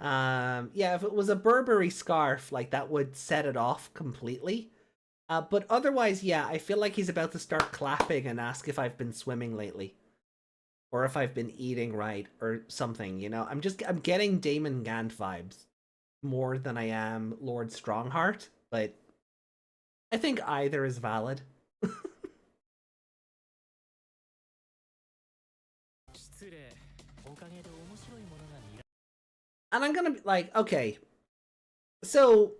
Yeah, if it was a Burberry scarf, like that would set it off completely. But otherwise, yeah, I feel like he's about to start clapping and ask if I've been swimming lately. or if I've been eating right or something, you know. I'm getting Damon Gant vibes more than I am Lord Strongheart, but I think either is valid. And I'm gonna be like, okay, so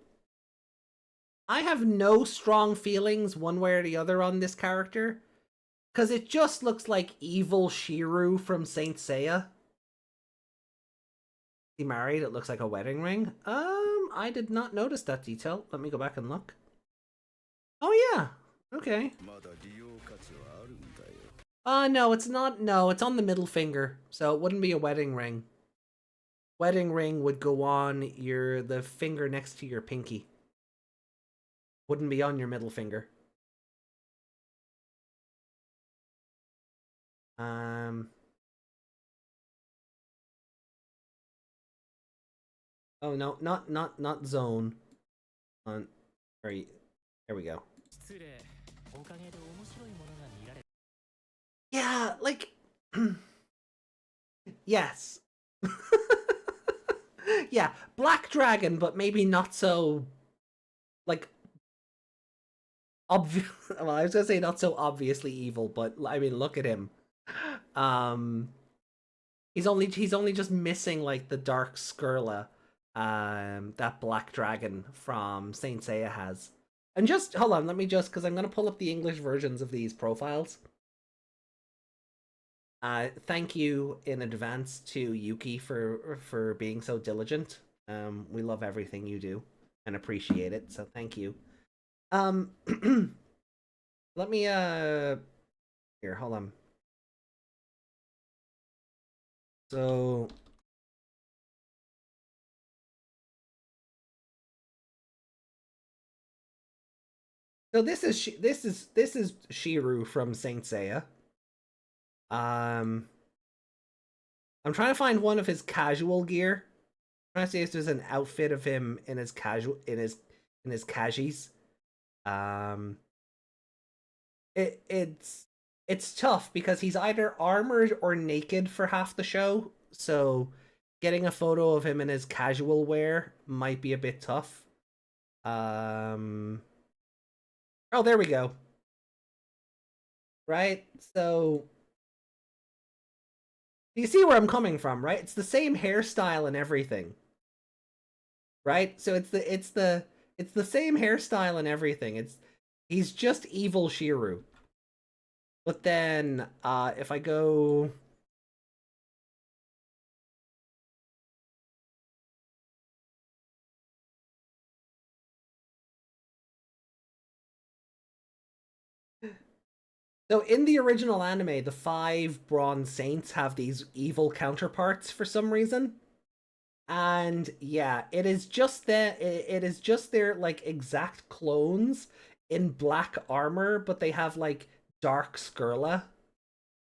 I have no strong feelings one way or the other on this character, because it just looks like evil Shiru from Saint Seiya. He married, it looks like a wedding ring. I did not notice that detail. Let me go back and look. Oh yeah, okay. No, it's not. No, it's on the middle finger, so it wouldn't be a wedding ring. Wedding ring would go on the finger next to your pinky. Wouldn't be on your middle finger. Oh no, not zone. On, there we go. Yeah, like, yes. Yeah, Black Dragon, but maybe not so, like, obvious. Well, I was gonna say not so obviously evil, but I mean, look at him. He's only just missing like the dark Skurla, that Black Dragon from Saint Seiya has. And just hold on, let me just, because I'm gonna pull up the English versions of these profiles. Thank you in advance to Yuki for being so diligent. We love everything you do and appreciate it, so thank you. Let me here, hold on. So this is Shiru from Saint Seiya. I'm trying to find one of his casual gear. I'm trying to see if there's an outfit of him in his casual in his kajis. It's tough because he's either armored or naked for half the show, so getting a photo of him in his casual wear might be a bit tough. Oh, there we go. Right? So you see where I'm coming from, right? It's the same hairstyle and everything. Right? So it's the same hairstyle and everything. He's just evil Shiru. But then if I go So in the original anime, the 5 Bronze Saints have these evil counterparts for some reason. And yeah, it is just their like exact clones in black armor, but they have like dark Skurla.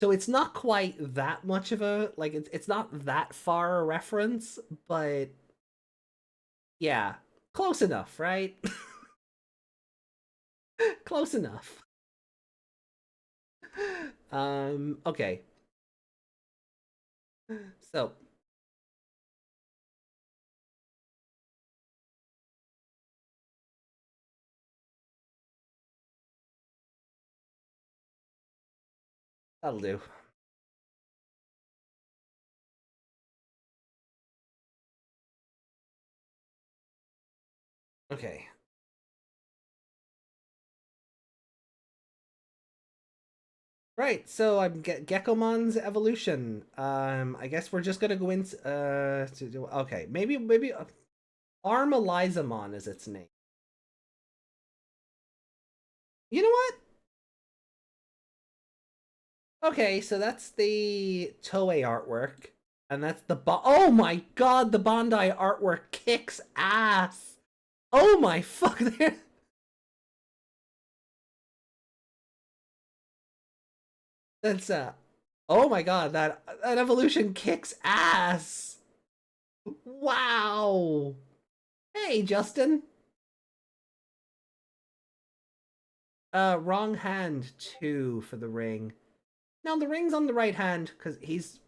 So it's not quite that much of a like it's not that far a reference, but yeah, close enough, right? Close enough. Okay. So that'll do. Okay. Right, so I'm Geckomon's evolution. I guess we're just gonna go into to do okay. Maybe Armalizamon is its name. You know what? Okay, so that's the Toei artwork, and that's the oh my god, the Bandai artwork kicks ass. Oh my fuck, there. That's oh my god, that evolution kicks ass. Wow. Hey, Justin. Wrong hand 2 for the ring. No, the ring's on the right hand because he's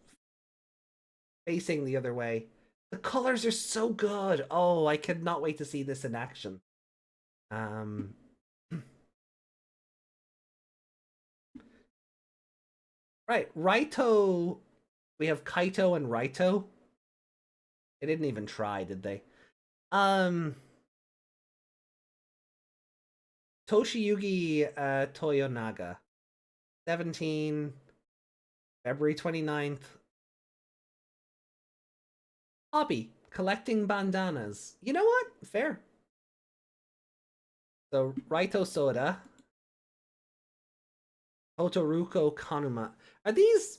facing the other way. The colors are so good. Oh, I could not wait to see this in action. Right, Raito. We have Kaito and Raito. They didn't even try, did they? Toshiyuki Toyonaga. 17 February 29th. Hobby, collecting bandanas. You know what? Fair. So, Raito Soda. Totoruko Kanuma. Are these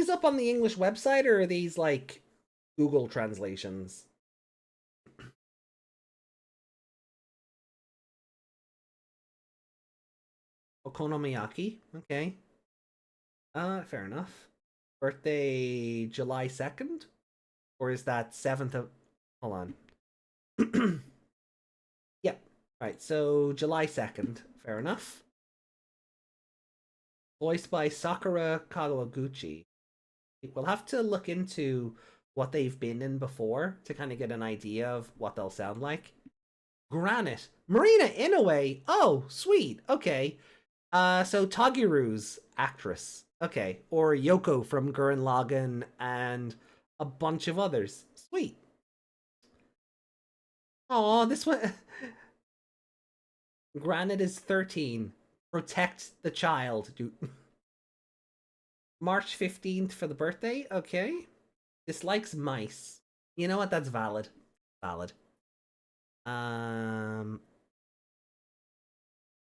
up on the English website, or are these like Google translations? Okonomiyaki. Okay. Fair enough. Birthday July 2nd? Or is that 7th of... Hold on. Yep. Right, so July 2nd. Fair enough. Voiced by Sakura Kawaguchi. We'll have to look into what they've been in before to kind of get an idea of what they'll sound like. Granite. Marina Inoue. Oh, sweet. Okay. So Tagiru's actress. Okay. Or Yoko from Gurren Lagann and a bunch of others. Sweet. Oh, this one. Granite is 13. Protect the child. Dude. March 15th for the birthday. Okay. Dislikes mice. You know what? That's valid. Valid.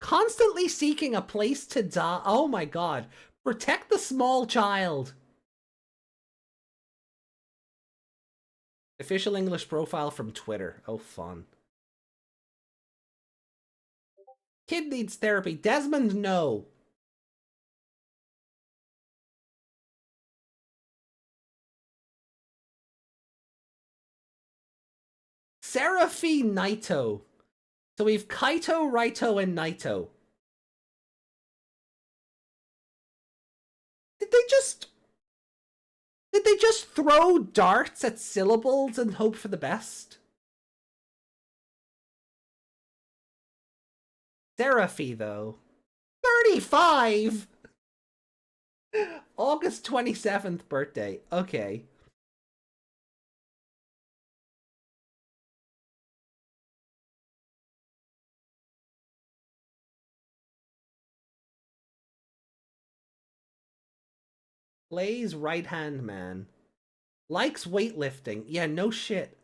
Constantly seeking a place to die. Oh my god. Protect the small child. Official English profile from Twitter. Oh, fun. Kid needs therapy. Desmond, no. Seraphine Naito. So we've Kaito, Raito, and Naito. Did they just throw darts at syllables and hope for the best? Seraphy, though. 35! August 27th birthday. Okay. Plays right-hand man. Likes weightlifting. Yeah, no shit.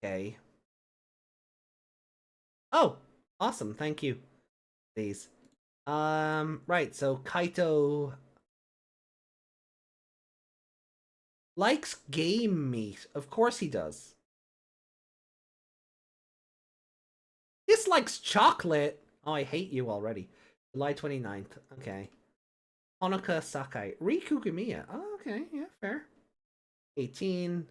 Okay. Oh, awesome. Thank you. Please. Right, so Kaito likes game meat. Of course he does. Dislikes chocolate. Oh, I hate you already. July 29th. Okay. Honoka Sakai. Riku Gumiya. Oh, okay. Yeah, fair. 18.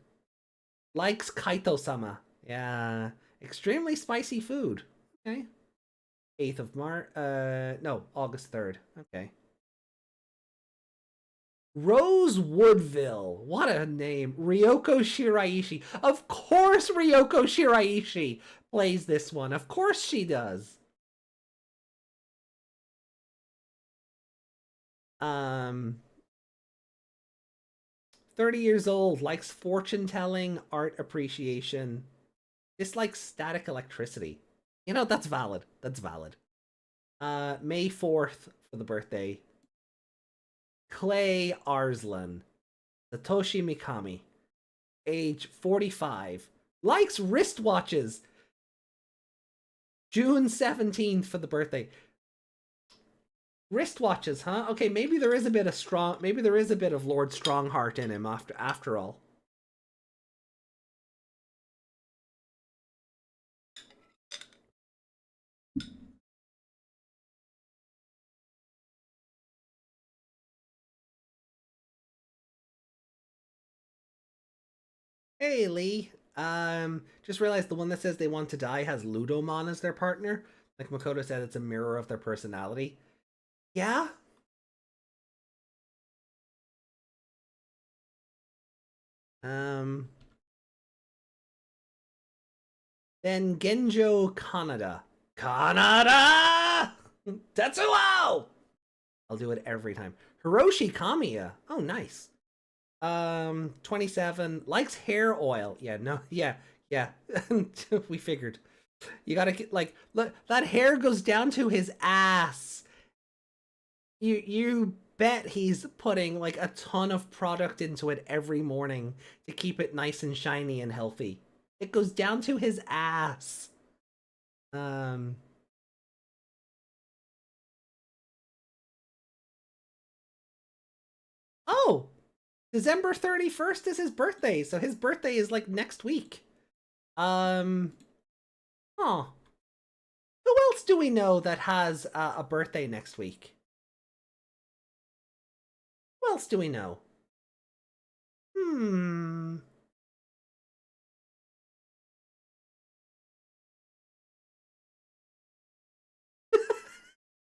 Likes Kaito-sama. Yeah. Extremely spicy food. Okay. 8th of March. No, August 3rd. Okay. Rose Woodville. What a name. Ryoko Shiraishi. Of course Ryoko Shiraishi plays this one. Of course she does. 30 years old, likes fortune telling, art appreciation, dislikes static electricity. You know, that's valid. That's valid. May 4th for the birthday. Clay Arslan. Satoshi Mikami. Age 45. Likes wristwatches. June 17th for the birthday. Wristwatches, huh? Okay, maybe there is a bit of Lord Strongheart in him after all. Hey Lee. Just realized the one that says they want to die has Ludomon as their partner. Like Makoto said, it's a mirror of their personality. Yeah. Then Genjo Kanada. Kanada! Tetsuo! I'll do it every time. Hiroshi Kamiya. Oh, nice. 27. Likes hair oil. Yeah, no, yeah. We figured. You gotta get, like, look, that hair goes down to his ass. You bet he's putting, like, a ton of product into it every morning to keep it nice and shiny and healthy. It goes down to his ass. Oh, December 31st is his birthday, so his birthday is like next week. Huh. Who else do we know that has a birthday next week? Who else do we know?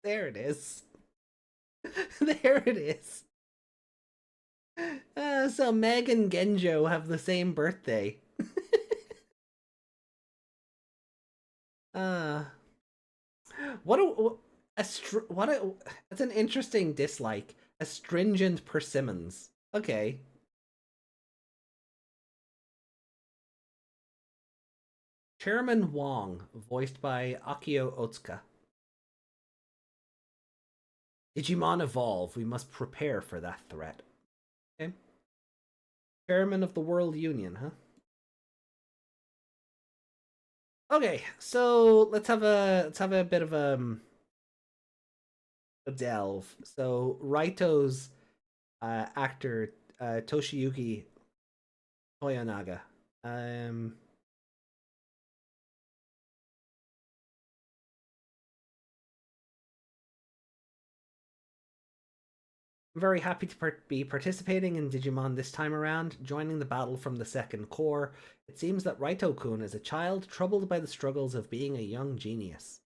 There it is. There it is. So Meg and Genjo have the same birthday. That's an interesting dislike. Astringent persimmons. Okay. Chairman Wong, voiced by Akio Otsuka. Digimon evolve. We must prepare for that threat. Okay. Chairman of the World Union, huh? Okay, so let's have a bit of a delve. So Raito's actor Toshiyuki Toyonaga. I'm very happy to be participating in Digimon this time around, joining the battle from the second core. It seems that Raito-kun is a child troubled by the struggles of being a young genius.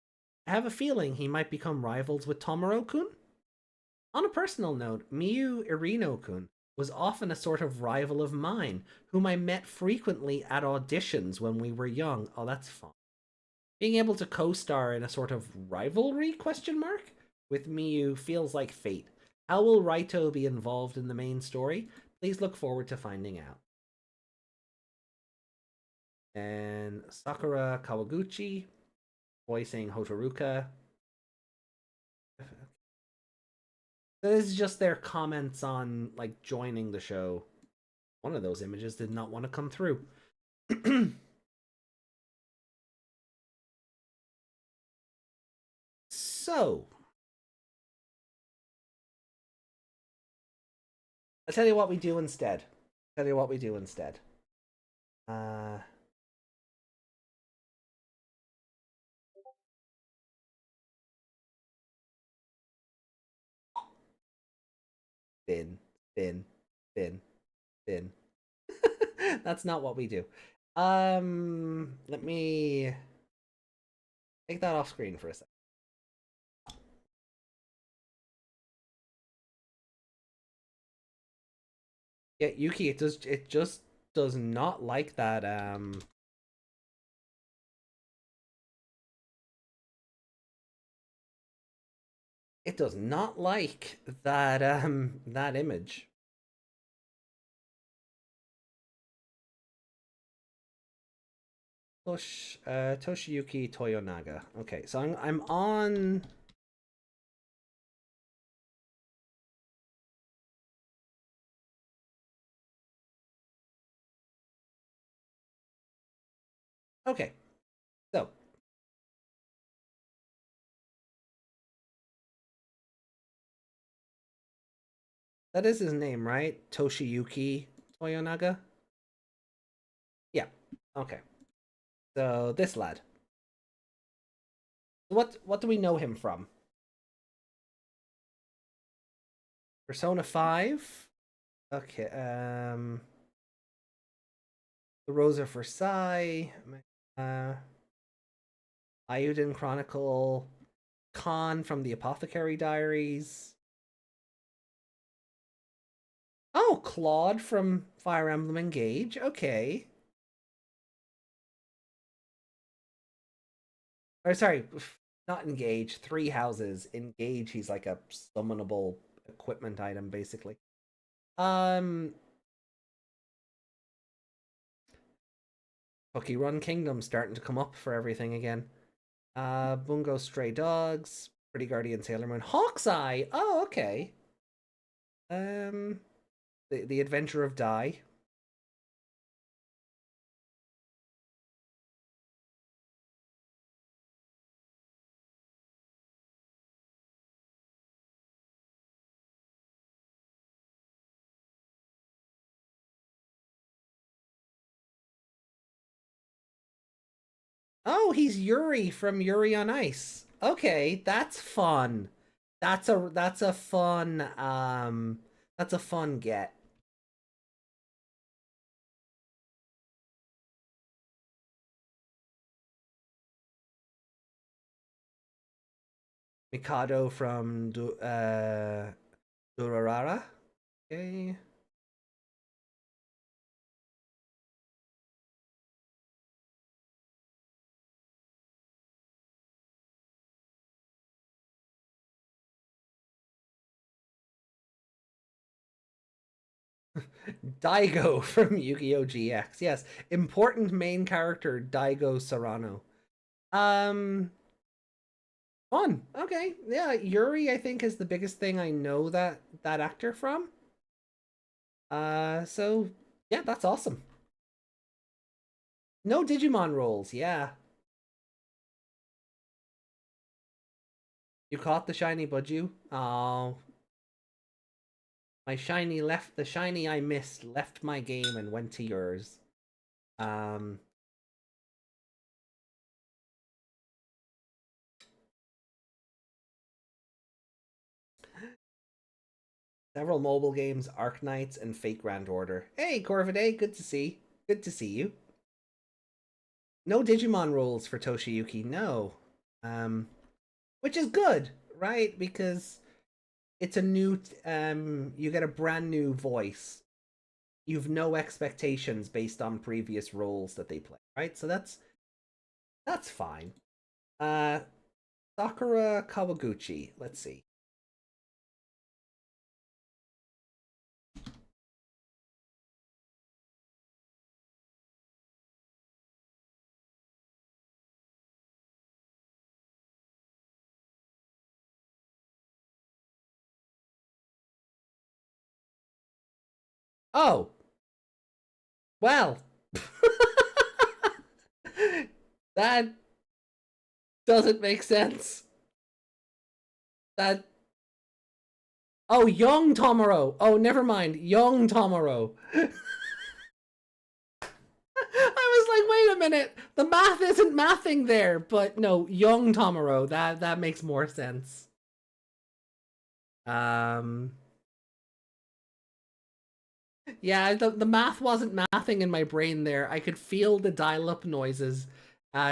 I have a feeling he might become rivals with Tomoro-kun? On a personal note, Miyu Irino-kun was often a sort of rival of mine, whom I met frequently at auditions when we were young. Oh, that's fun. Being able to co-star in a sort of rivalry, with Miyu feels like fate. How will Raito be involved in the main story? Please look forward to finding out. And Sakura Kawaguchi, voicing Hotaruka. So this is just their comments on, like, joining the show. One of those images did not want to come through. So, I'll tell you what we do instead. Bin. That's not what we do. Let me take that off screen for a second. Yeah, Yuki, it just does not like that it does not like that that image. Toshiyuki Toyonaga. Okay, so I'm on. Okay, so that is his name, right? Toshiyuki Toyonaga. Yeah. Okay. So this lad. What do we know him from? Persona 5. Okay. The Rose of Versailles. Ayuden Chronicle, Khan from the Apothecary Diaries. Oh, Claude from Fire Emblem Engage. Okay. Or sorry, not Engage. Three Houses. Engage. He's like a summonable equipment item, basically. Pokey Run Kingdom starting to come up for everything again. Bungo Stray Dogs, Pretty Guardian Sailor Moon, Hawkeye. Oh, okay. The Adventure of Dai. Oh, he's Yuri from Yuri on Ice. Okay, that's fun. That's a fun get. Mikado from Durarara. Okay. Daigo from Yu-Gi-Oh! GX. Yes, important main character Daigo Serrano. Fun. Okay, yeah. Yuri, I think, is the biggest thing I know that actor from. So yeah, that's awesome. No Digimon rolls. Yeah. You caught the shiny Budju? Oh. My shiny left, the shiny I missed left my game and went to yours. Several mobile games, Arknights and Fate Grand Order. Hey, Corvidae, good to see. Good to see you. No Digimon rolls for Toshiyuki, no. Which is good, right? Because it's a new you get a brand new voice. You've no expectations based on previous roles that they play, right? So that's fine. Sakura Kawaguchi, let's see. Oh. Well. That doesn't make sense. That. Oh, young Tomoro. Oh, never mind. Young Tomoro. I was like, wait a minute. The math isn't mathing there, but no, young Tomoro. That makes more sense. Yeah, the math wasn't mathing in my brain there. I could feel the dial-up noises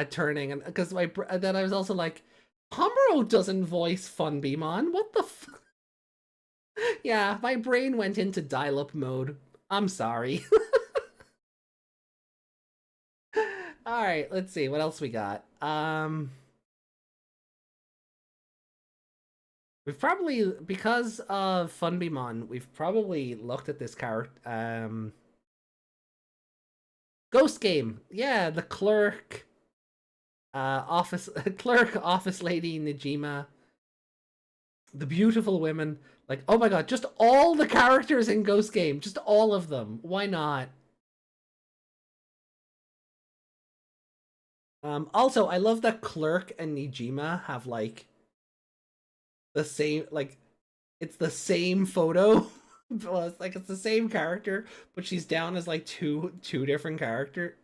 turning, and because then I was also like, Tomoro doesn't voice Funbimon. What the Yeah, my brain went into dial-up mode. I'm sorry. Alright, let's see. What else we got? We've probably, because of Funbimon, we've probably looked at this character. Ghost Game. Yeah, the clerk. Office lady Najima. The beautiful women. Like, oh my god, just all the characters in Ghost Game. Just all of them. Why not? Also, I love that Clerk and Nijima have, like, the same, like, it's the same photo. Well, it's like, it's the same character, but she's down as, like, two different characters.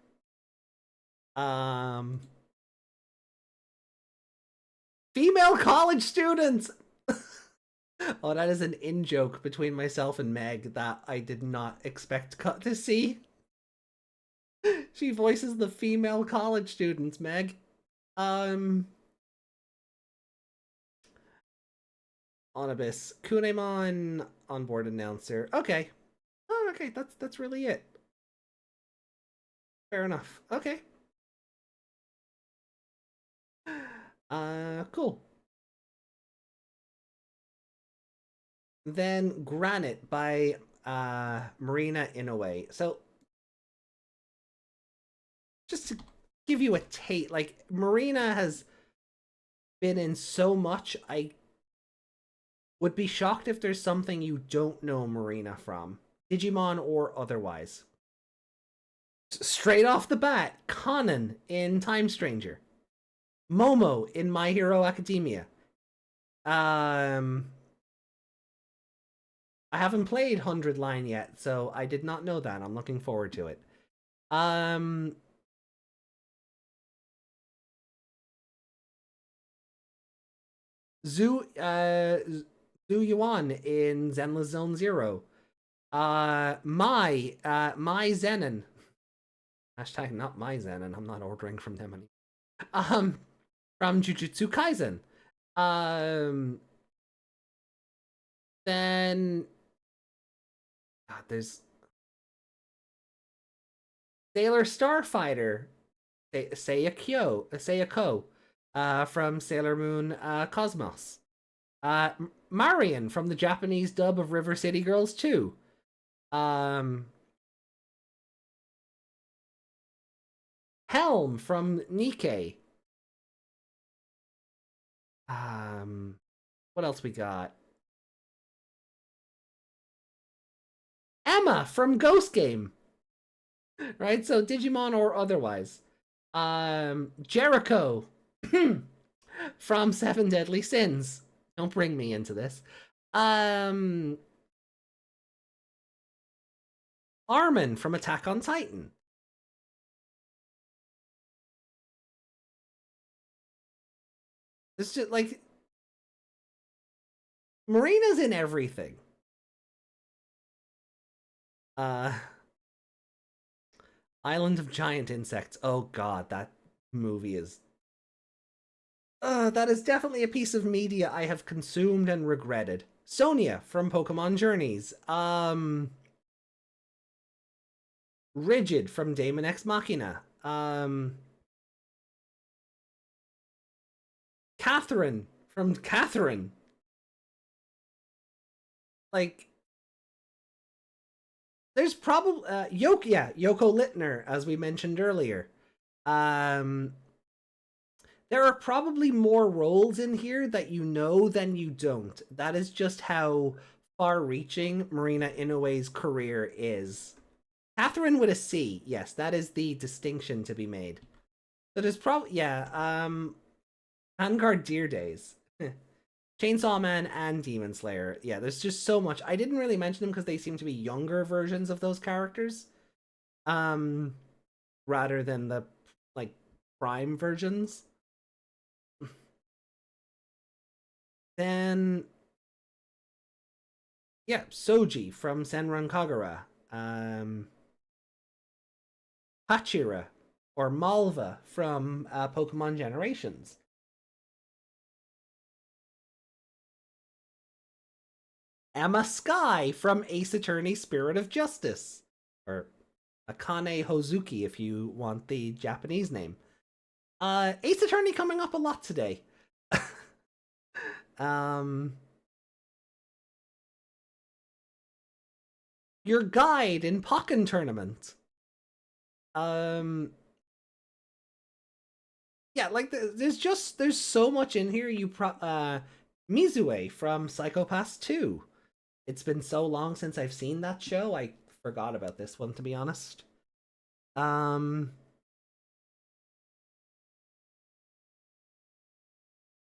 Female college students! Oh, that is an in-joke between myself and Meg that I did not expect to see. She voices the female college students, Meg. Onibus, Kunemon onboard announcer. Okay. Oh, okay, that's really it. Fair enough. Okay. Cool. Then Granite by Marina Inoue. So just to give you a taste, like Marina has been in so much, I would be shocked if there's something you don't know Marina from, Digimon or otherwise. Straight off the bat, Conan in Time Stranger, Momo in My Hero Academia. I haven't played 100 Line yet, so I did not know that. I'm looking forward to it. Zhu Yuan in Zenless Zone Zero. My Zenon. Hashtag not my Zenon. I'm not ordering from them anymore. From Jujutsu Kaisen. Then there's Sailor Starfighter, Sayako, from Sailor Moon Cosmos. Marion from the Japanese dub of River City Girls 2. Helm from Nikkei. What else we got? Emma from Ghost Game. Right, so Digimon or otherwise. Jericho from Seven Deadly Sins. Don't bring me into this. Armin from Attack on Titan. It's just like Marina's in everything. Island of Giant Insects. Oh god, that movie is that is definitely a piece of media I have consumed and regretted. Sonia from Pokemon Journeys. Rigid from Daemon X Machina. Catherine from Catherine. Like, there's probably Yoko Littner, as we mentioned earlier. There are probably more roles in here that you know than you don't. That is just how far-reaching Marina Inoue's career is. Catherine with a C, yes, that is the distinction to be made. So there's probably Vanguard Deer Days, Chainsaw Man, and Demon Slayer. Yeah, there's just so much. I didn't really mention them because they seem to be younger versions of those characters, rather than the like prime versions. Then, yeah, Soji from Senran Kagura. Hachira, or Malva from Pokemon Generations. Emma Sky from Ace Attorney Spirit of Justice. Or Akane Hozuki if you want the Japanese name. Ace Attorney coming up a lot today. Your guide in Pokken Tournament. Yeah, like there's so much in here. Mizue from Psycho-Pass 2. It's been so long since I've seen that show, I forgot about this one, to be honest. But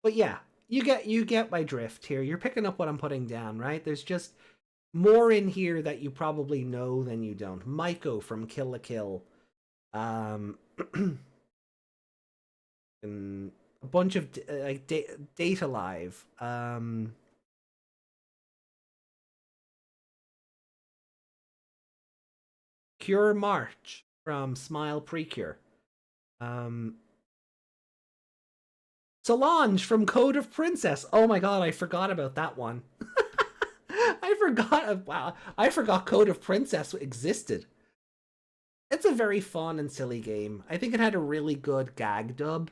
yeah, you get my drift here. You're picking up what I'm putting down, right? There's just more in here that you probably know than you don't. Maiko from Kill la Kill. And a bunch of Data Live. Cure March from Smile Precure. Solange from Code of Princess. Oh my god, I forgot about that one. I forgot Code of Princess existed. It's a very fun and silly game. I think it had a really good gag dub,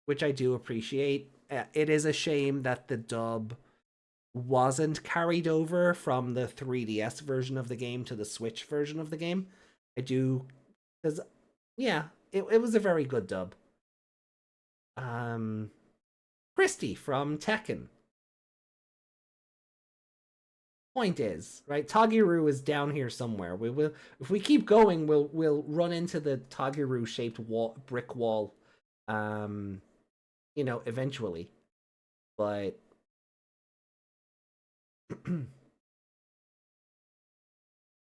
which I do appreciate. It is a shame that the dub wasn't carried over from the 3DS version of the game to the Switch version of the game. I do, because yeah, it was a very good dub. Christy from Tekken. Point is, right, Tagiru is down here somewhere. We will, if we keep going, we'll run into the Tagiru shaped brick wall, eventually. But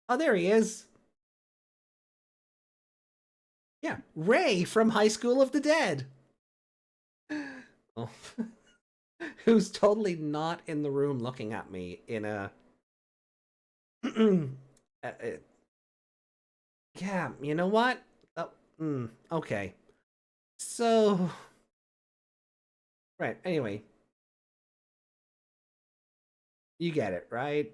oh, there he is. Yeah, Ray from High School of the Dead. Oh. Who's totally not in the room looking at me in a yeah, you know what? Okay. So right, anyway. You get it, right?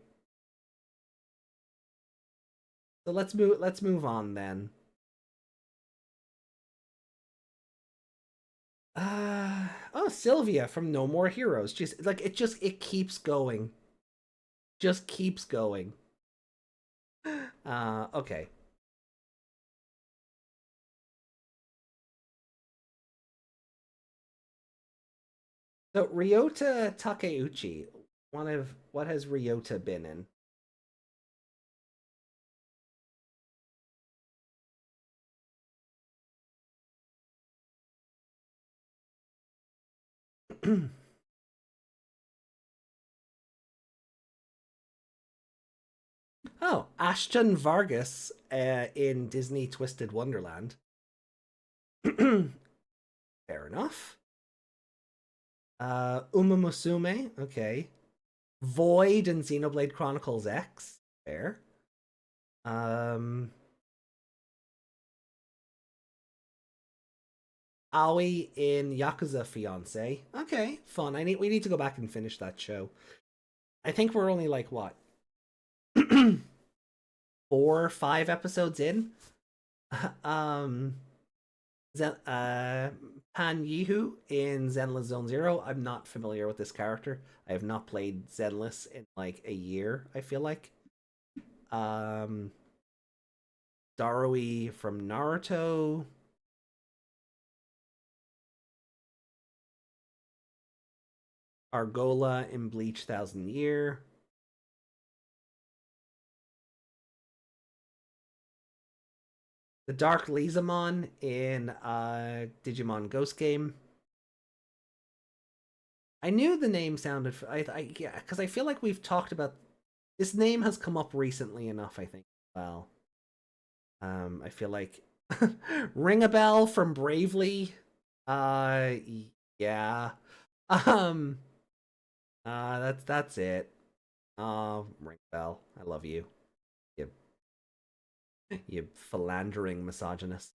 So let's move on then. Oh, Sylvia from No More Heroes. Just like it keeps going. Just keeps going. Okay. So Ryota Takeuchi, what has Ryota been in? Oh, Ashton Vargas in Disney Twisted Wonderland. Fair enough. Uma Musume, okay. Void in Xenoblade Chronicles X, fair. Aoi in Yakuza Fiance. Okay, fun. We need to go back and finish that show. I think we're only like what? 4 or 5 episodes in. Pan Yihu in Zenless Zone Zero. I'm not familiar with this character. I have not played Zenless in like a year, I feel like. Darui from Naruto. Argola in Bleach Thousand Year. The Dark Lizamon in Digimon Ghost Game. I knew the name sounded. Yeah, because I feel like we've talked about this name has come up recently enough. I think. Well, I feel like Ring a Bell from Bravely. Yeah. That's it. Ring a Bell. I love you. You philandering misogynist.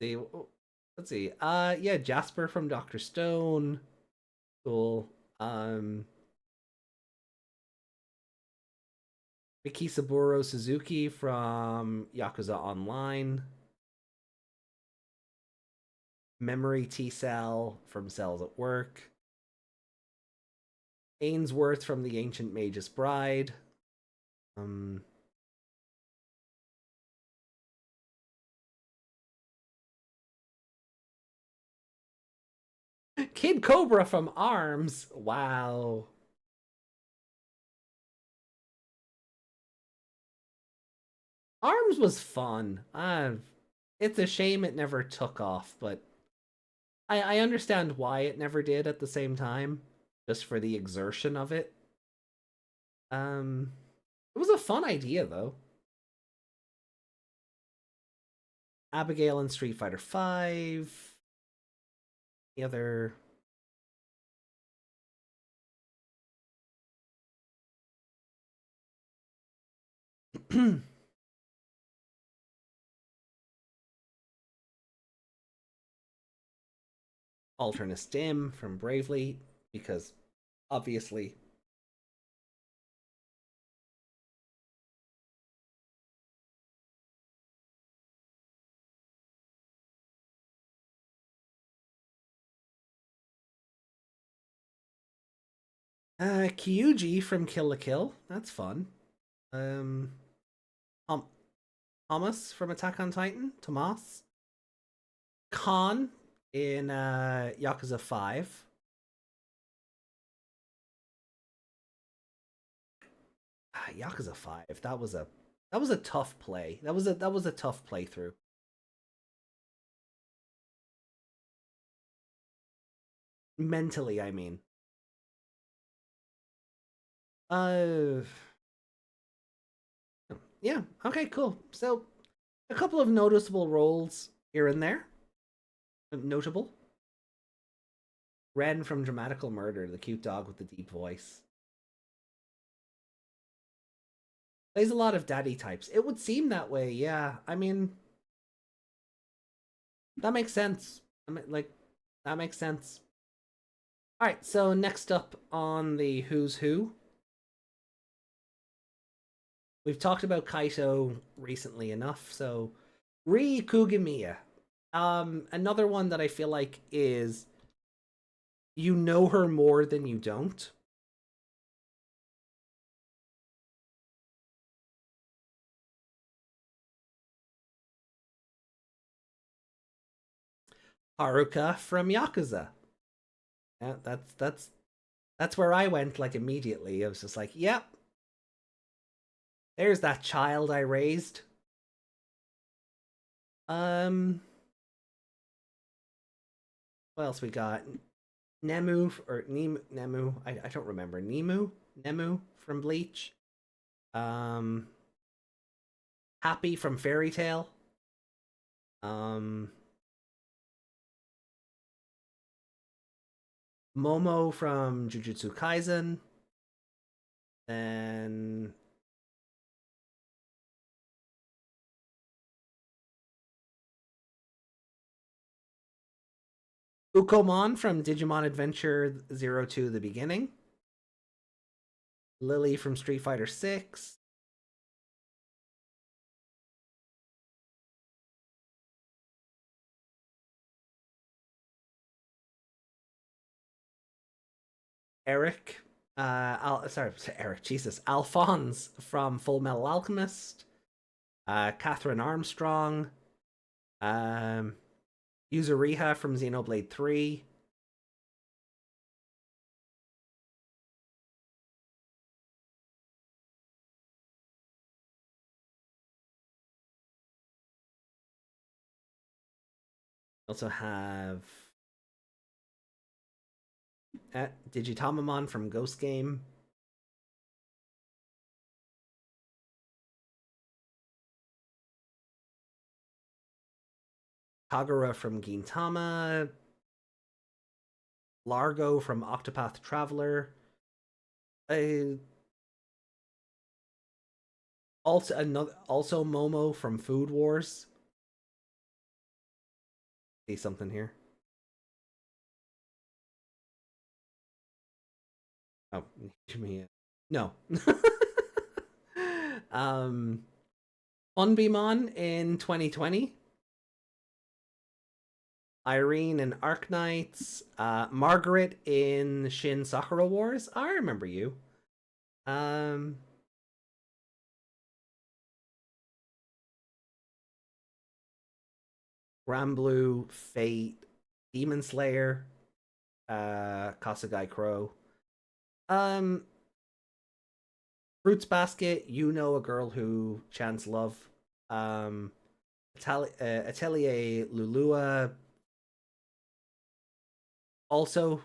See, let's see. Yeah, Jasper from Dr. Stone. Cool. Mikisaburo Suzuki from Yakuza Online. Memory T-Cell from Cells at Work. Ainsworth from The Ancient Mage's Bride. Kid Cobra from ARMS. Wow. ARMS was fun. It's a shame it never took off, but I understand why it never did at the same time, just for the exertion of it. It was a fun idea though. Abigail in Street Fighter 5. The other Alternate Stim from Bravely, because obviously. Kyuji from Kill la Kill. That's fun. Um, Thomas from Attack on Titan. Tomas. Khan in Yakuza 5. Yakuza 5. That was a tough play. That was a tough playthrough. Mentally, I mean. Yeah, okay, cool. So a couple of noticeable roles here and there. Notable. Ren from Dramatical Murder, the cute dog with the deep voice. Plays a lot of daddy types. It would seem that way, yeah. I mean, that makes sense. I mean, like, that makes sense. Alright, so next up on the Who's Who. We've talked about Kaito recently enough, so Ri Kugimiya. Another one that I feel like is, you know her more than you don't. Haruka from Yakuza. Yeah, that's where I went, like, immediately. I was just like, yep. There's that child I raised. What else we got? Nemu or Nemu. I don't remember. Nemu from Bleach. Happy from Fairy Tail. Momo from Jujutsu Kaisen. Then Ukomon from Digimon Adventure 02 The Beginning. Lily from Street Fighter 6. Eric. Eric, Jesus. Alphonse from Full Metal Alchemist. Catherine Armstrong. Yuzuriha from Xenoblade 3. Also have Digitamamon from Ghost Game. Kagura from Gintama. Largo from Octopath Traveler. Also Momo from Food Wars. See something here. Oh, no. Onbimon in 2020. Irene in Arknights. Margaret in Shin Sakura Wars. I remember you. Granblue, Fate, Demon Slayer, Kasagai Crow. Fruits Basket, you know a girl who chants love. Atelier Lulua. Also,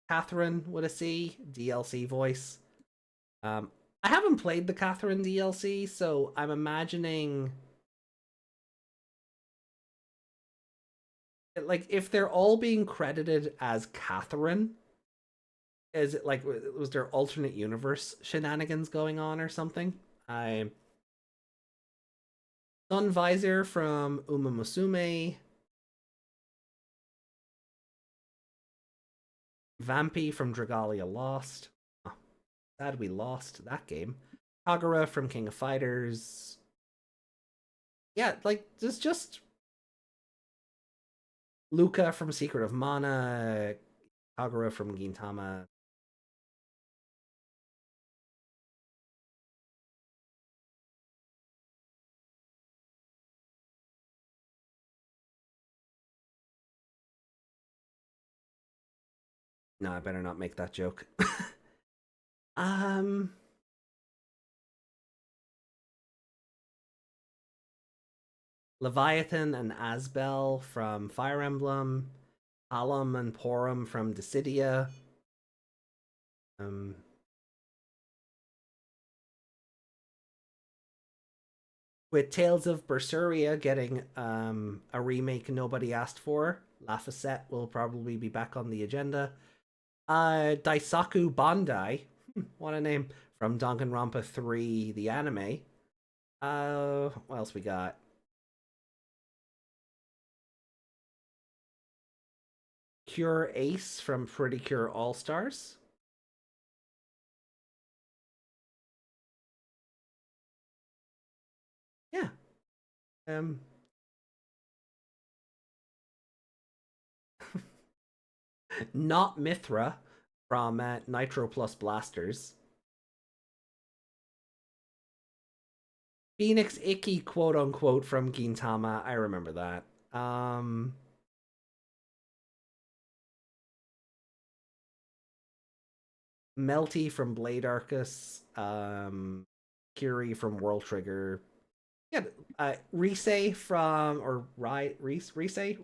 Catherine with a C, DLC voice. I haven't played the Catherine DLC, so I'm imagining, like, if they're all being credited as Catherine, is it like, was there alternate universe shenanigans going on or something? Sun Visor from Uma Musume. Vampy from Dragalia Lost. Oh, sad we lost that game. Kagura from King of Fighters. Yeah, like, there's just Luca from Secret of Mana, Kagura from Gintama. No, I better not make that joke. Leviathan and Asbel from Fire Emblem. Alum and Porum from Dissidia. With Tales of Berseria getting a remake nobody asked for, Lafayette will probably be back on the agenda. Daisaku Bandai, what a name, from Danganronpa 3, the anime. What else we got? Cure Ace from Pretty Cure All Stars. Yeah. Not Mithra from Nitro Plus Blasters. Phoenix Icky, quote unquote, from Gintama. I remember that. Melty from Blade Arcus. Kiri from World Trigger. Yeah, Rise from, or Rise?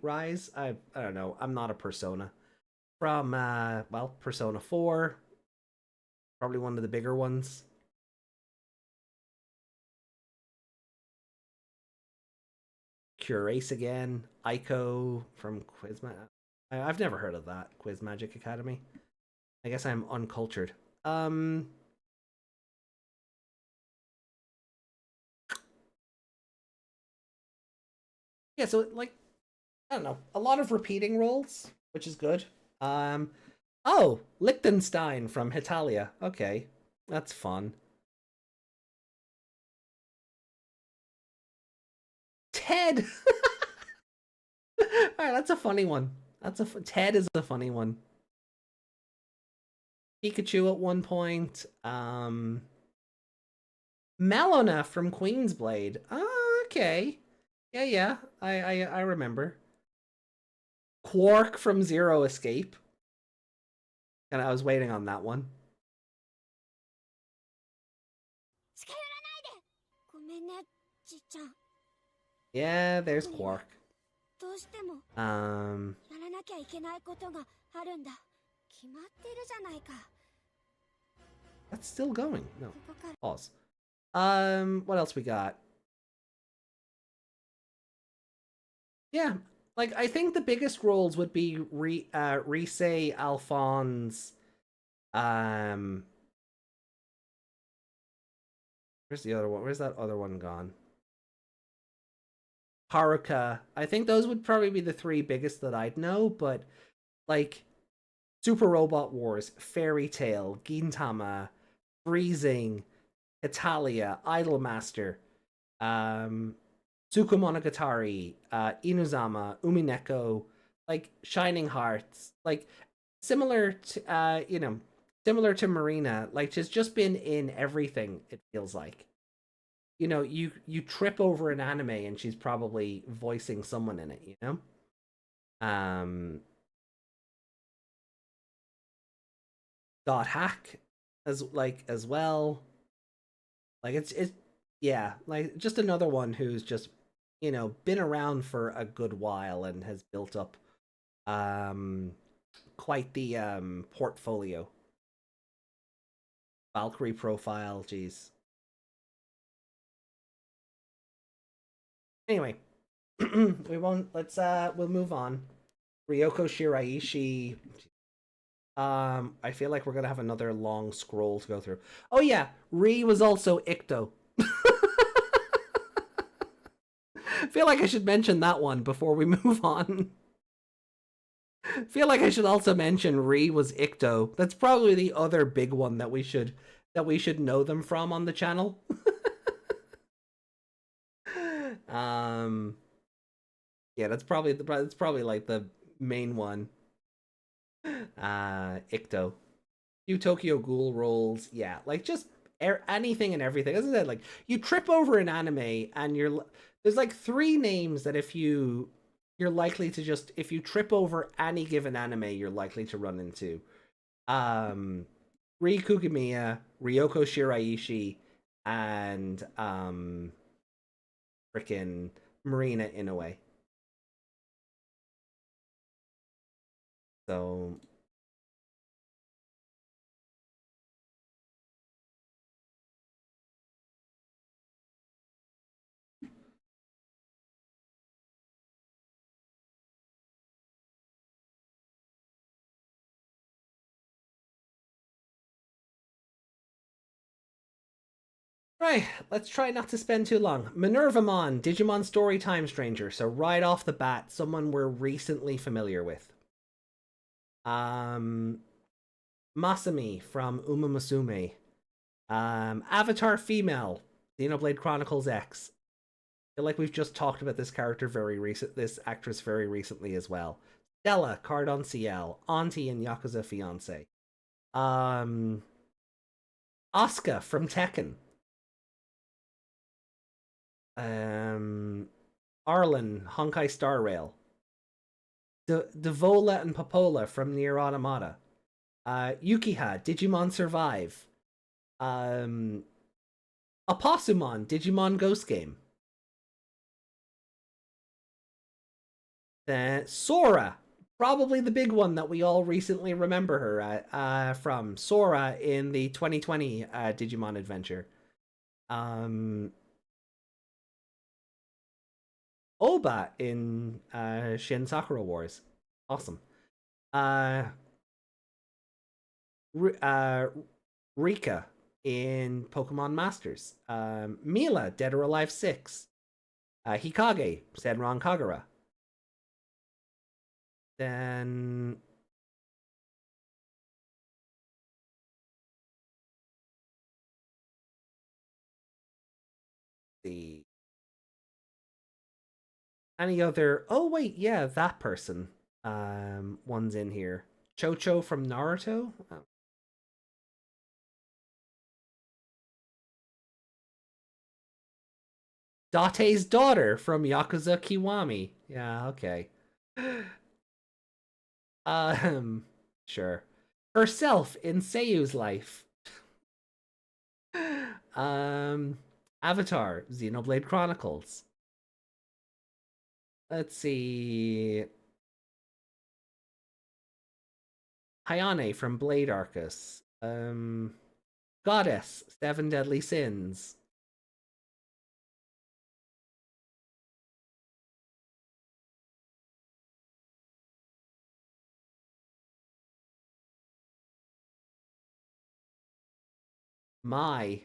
Rise? I don't know. I'm not a Persona. From, well, Persona 4. Probably one of the bigger ones. Cure Ace again. Aiko from I've never heard of that. Quiz Magic Academy. I guess I'm uncultured. Yeah, so like, I don't know, a lot of repeating roles, which is good. Oh, Liechtenstein from Hitalia. Okay, that's fun. Ted. All right, that's a funny one. Ted is a funny one. Pikachu at one point. Melona from Queensblade. Oh, okay. Yeah. I remember. Quark from Zero Escape. And I was waiting on that one. Yeah, there's Quark. That's still going. No. Pause. What else we got? Yeah, like, I think the biggest roles would be Rise, Alphonse, where's the other one? Where's that other one gone? Haruka. I think those would probably be the three biggest that I'd know, but like Super Robot Wars, Fairy Tail, Gintama, Freezing, Italia, Idolmaster, Tsukumonogatari, Inuzama, Umineko, like Shining Hearts, like similar to similar to Marina, like she's just been in everything, it feels like. You trip over an anime and she's probably voicing someone in it, Dot Hack as well. Like it's yeah, like just another one who's just been around for a good while and has built up quite the portfolio. Valkyrie profile, geez. Anyway, we'll move on. Ryoko Shiraishi. I feel like we're gonna have another long scroll to go through. Oh yeah, Ri was also Icto. Feel like I should mention that one before we move on. Feel like I should also mention Ri was Icto. That's probably the other big one that we should know them from on the channel. Yeah, that's probably like the main one. Icto. Few Tokyo Ghoul rolls, yeah, like just anything and everything. As I said, like you trip over an anime and there's like 3 names that if you're likely to just, if you trip over any given anime, you're likely to run into. Ri Kugamiya, Ryoko Shiraishi, and freaking Marina Inoue. So right, let's try not to spend too long. Minervamon, Digimon Story Time Stranger. So right off the bat, someone we're recently familiar with. Masami from Uma Musume. Avatar Female, Xenoblade Chronicles X. I feel like we've just talked about this this actress very recently as well. Stella, Cardon CL, Auntie in Yakuza Fiance. Asuka from Tekken. Arlen, Honkai Star Rail. Devola and Popola from Nier Automata. Yukiha, Digimon Survive. Opossumon, Digimon Ghost Game. Sora, probably the big one that we all recently remember her from. Sora in the 2020 Digimon Adventure. Oba in Shin Sakura Wars. Awesome. Rika in Pokemon Masters. Mila, Dead or Alive 6. Hikage, Senran Kagura. Then the any other, oh wait, yeah, that person one's in here. Chocho from Naruto. Oh. Date's daughter from Yakuza Kiwami. Yeah, okay. Sure. Herself in Seiyu's life. Avatar, Xenoblade Chronicles. Let's see. Hayane from Blade Arcus. Goddess, Seven Deadly Sins. Mai.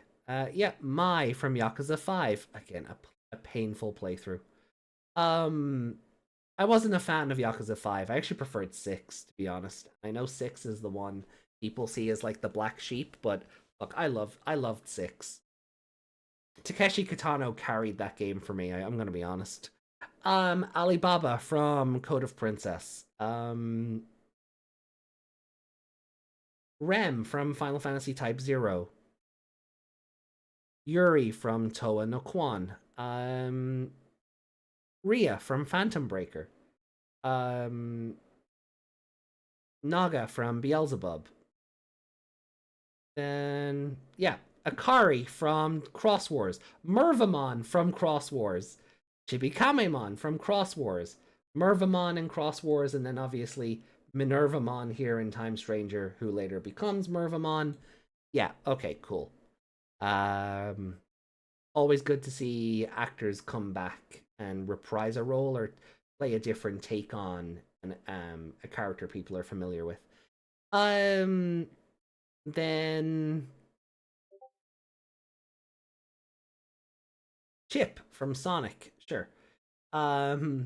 Yeah, Mai from Yakuza 5. Again, a painful playthrough. I wasn't a fan of Yakuza 5. I actually preferred 6, to be honest. I know 6 is the one people see as like the black sheep, but look, I loved 6. Takeshi Kitano carried that game for me, I'm gonna be honest. Alibaba from Code of Princess. Rem from Final Fantasy Type 0. Yuri from Toa no Kwan. Ria from Phantom Breaker. Naga from Beelzebub. Then, yeah, Akari from Cross Wars. Mervamon from Cross Wars. Chibikamemon from Cross Wars. Mervamon in Cross Wars, and then obviously Minervamon here in Time Stranger, who later becomes Mervamon. Yeah, okay, cool. Always good to see actors come back and reprise a role or play a different take on a character people are familiar with. Then Chip from Sonic, sure. Asuka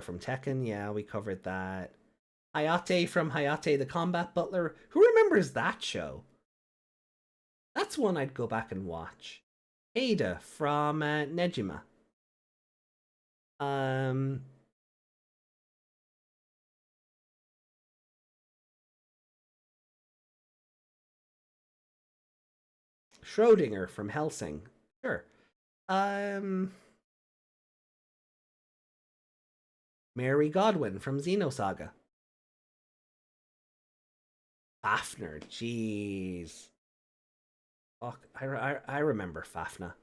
from Tekken, yeah, we covered that. Hayate from Hayate the Combat Butler. Who remembers that show? That's one I'd go back and watch. Ada from Nejima. Schrodinger from Helsing. Sure. Mary Godwin from Xenosaga. Fafner, jeez. Fuck, I remember Fafner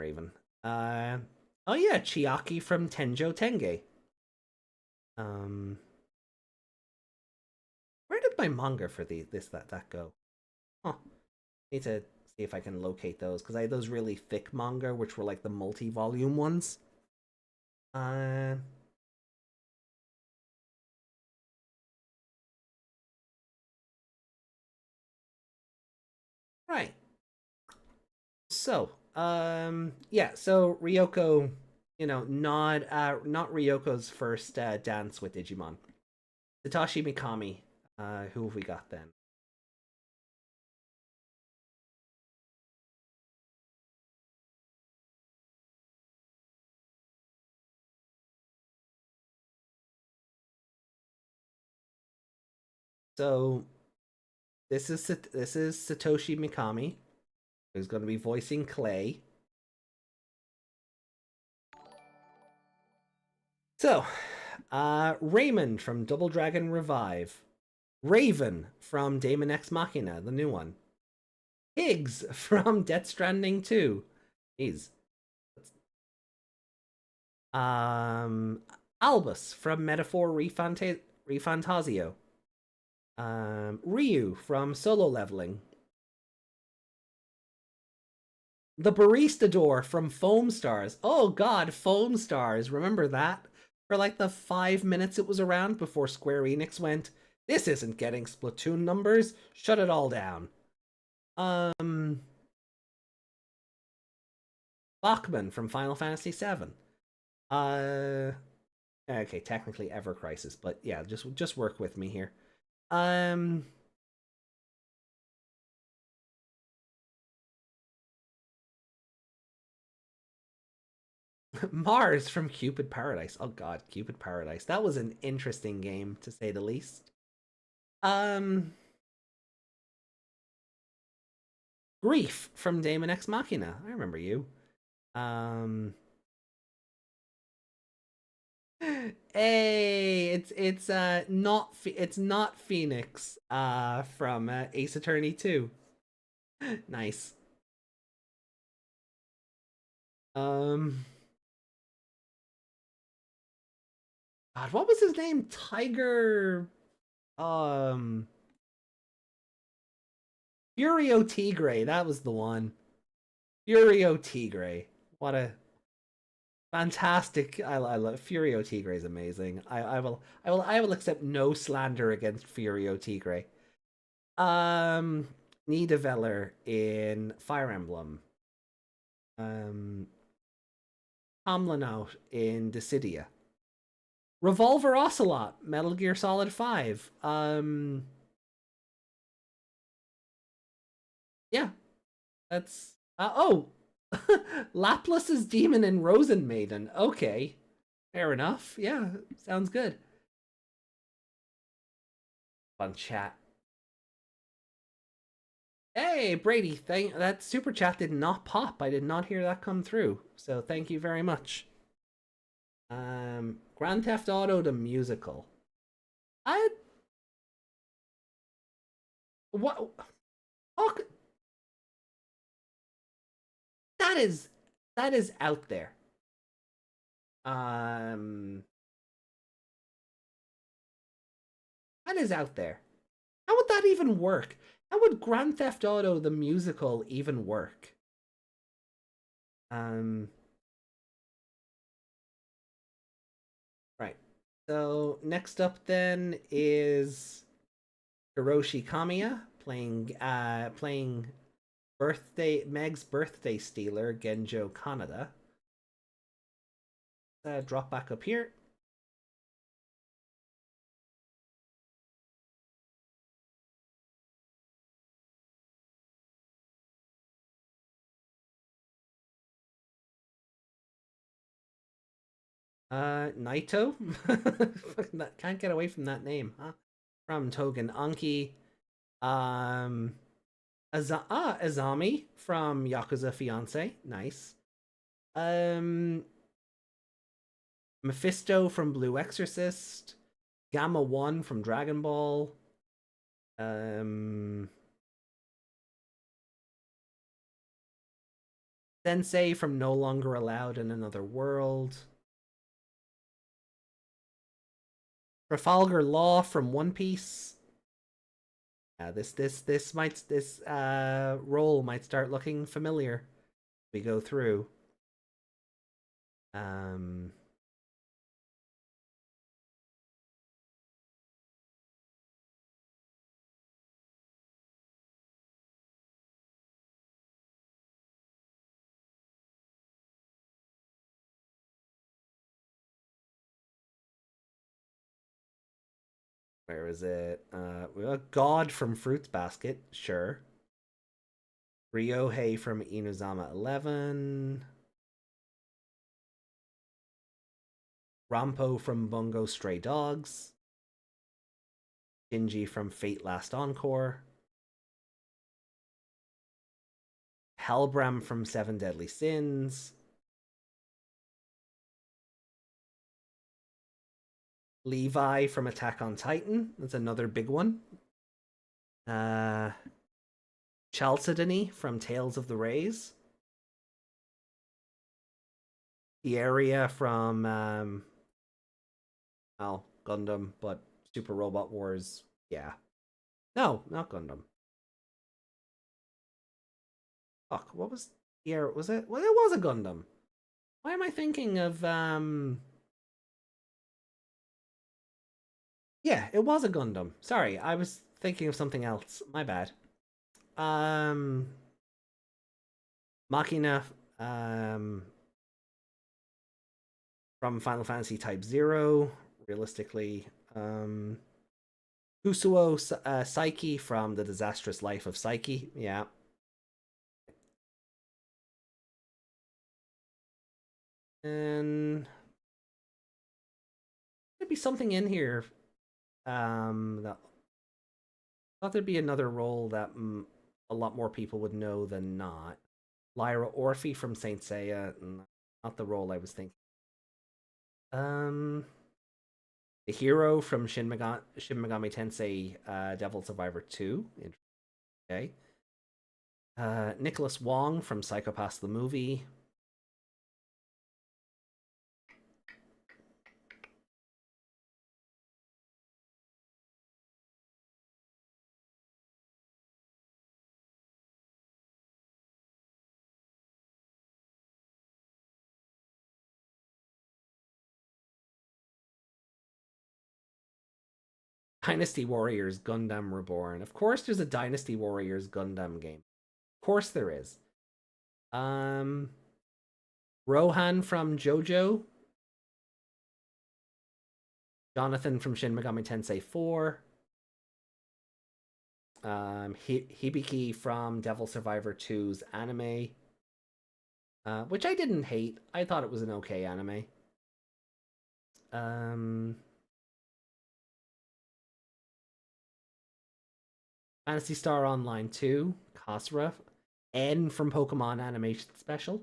even. Oh yeah, Chiaki from Tenjo Tenge. Where did my manga for that go? Huh. Need to see if I can locate those, because I had those really thick manga, which were like the multi-volume ones. Right. So, yeah, so Ryoko, not Ryoko's first dance with Digimon. Satoshi Mikami, who have we got then? So, this is Satoshi Mikami, who's going to be voicing Clay. So, Raymond from Double Dragon Revive. Raven from Daemon X Machina, the new one. Higgs from Death Stranding 2. Jeez. Albus from Metaphor Refantasio. Ryu from Solo Leveling. The Barista Door from Foam Stars. Oh god, Foam Stars. Remember that? For like the 5 minutes it was around before Square Enix went, this isn't getting Splatoon numbers. Shut it all down. Bachman from Final Fantasy VII. Okay, technically Ever Crisis, but yeah, just work with me here. Mars from Cupid Paradise. Oh god, Cupid Paradise. That was an interesting game, to say the least. Grief from Daemon X Machina. I remember you. Hey, it's not Phoenix from Ace Attorney 2. Nice. God, what was his name? Tiger Furio Tigre, that was the one. Furio Tigre. What a fantastic! I love Furio Tigre is amazing. I will accept no slander against Furio Tigre. Nidavellir in Fire Emblem. Tomlinout in Dissidia. Revolver Ocelot, Metal Gear Solid 5. Yeah. That's Laplace's Demon and Rosen Maiden. Okay. Fair enough. Yeah, sounds good. Fun chat. Hey, Brady, that super chat did not pop. I did not hear that come through. So thank you very much. Grand Theft Auto the musical. What? Oh, that is out there. That is out there. How would that even work? How would Grand Theft Auto the musical even work? Right. So next up then is Hiroshi Kamiya playing Meg's birthday stealer, Genjo Kanada. Drop back up here. Naito? Can't get away from that name, huh? From Togen Anki. Azami from Yakuza Fiance. Nice. Mephisto from Blue Exorcist. Gamma 1 from Dragon Ball. Sensei from No Longer Allowed in Another World. Trafalgar Law from One Piece. Yeah, this role might start looking familiar. We go through. Where is it? We got God from Fruits Basket, sure. Ryohei from Inuzama 11. Rampo from Bungo Stray Dogs. Shinji from Fate Last Encore. Halbram from Seven Deadly Sins. Levi from Attack on Titan. That's another big one. Chalcedony from Tales of the Rays. The area from Gundam, but Super Robot Wars. Yeah. No, not Gundam. Fuck, what was the area? Was it? Well, it was a Gundam. Why am I thinking of Yeah, it was a Gundam. Sorry, I was thinking of something else. My bad. Machina from Final Fantasy Type 0, realistically. Kusuo Psyche from The Disastrous Life of Psyche, yeah. And there'd be something in here. That thought there'd be another role that a lot more people would know than not. Lyra Orphe from Saint Seiya, not the role I was thinking. The hero from Shin Megami Tensei Devil Survivor 2. Okay. Nicholas Wong from Psychopaths the movie. Dynasty Warriors Gundam Reborn. Of course there's a Dynasty Warriors Gundam game. Of course there is. Rohan from JoJo. Jonathan from Shin Megami Tensei 4. Hibiki from Devil Survivor 2's anime. Which I didn't hate. I thought it was an okay anime. Phantasy Star Online 2, Kasra, N from Pokemon Animation Special.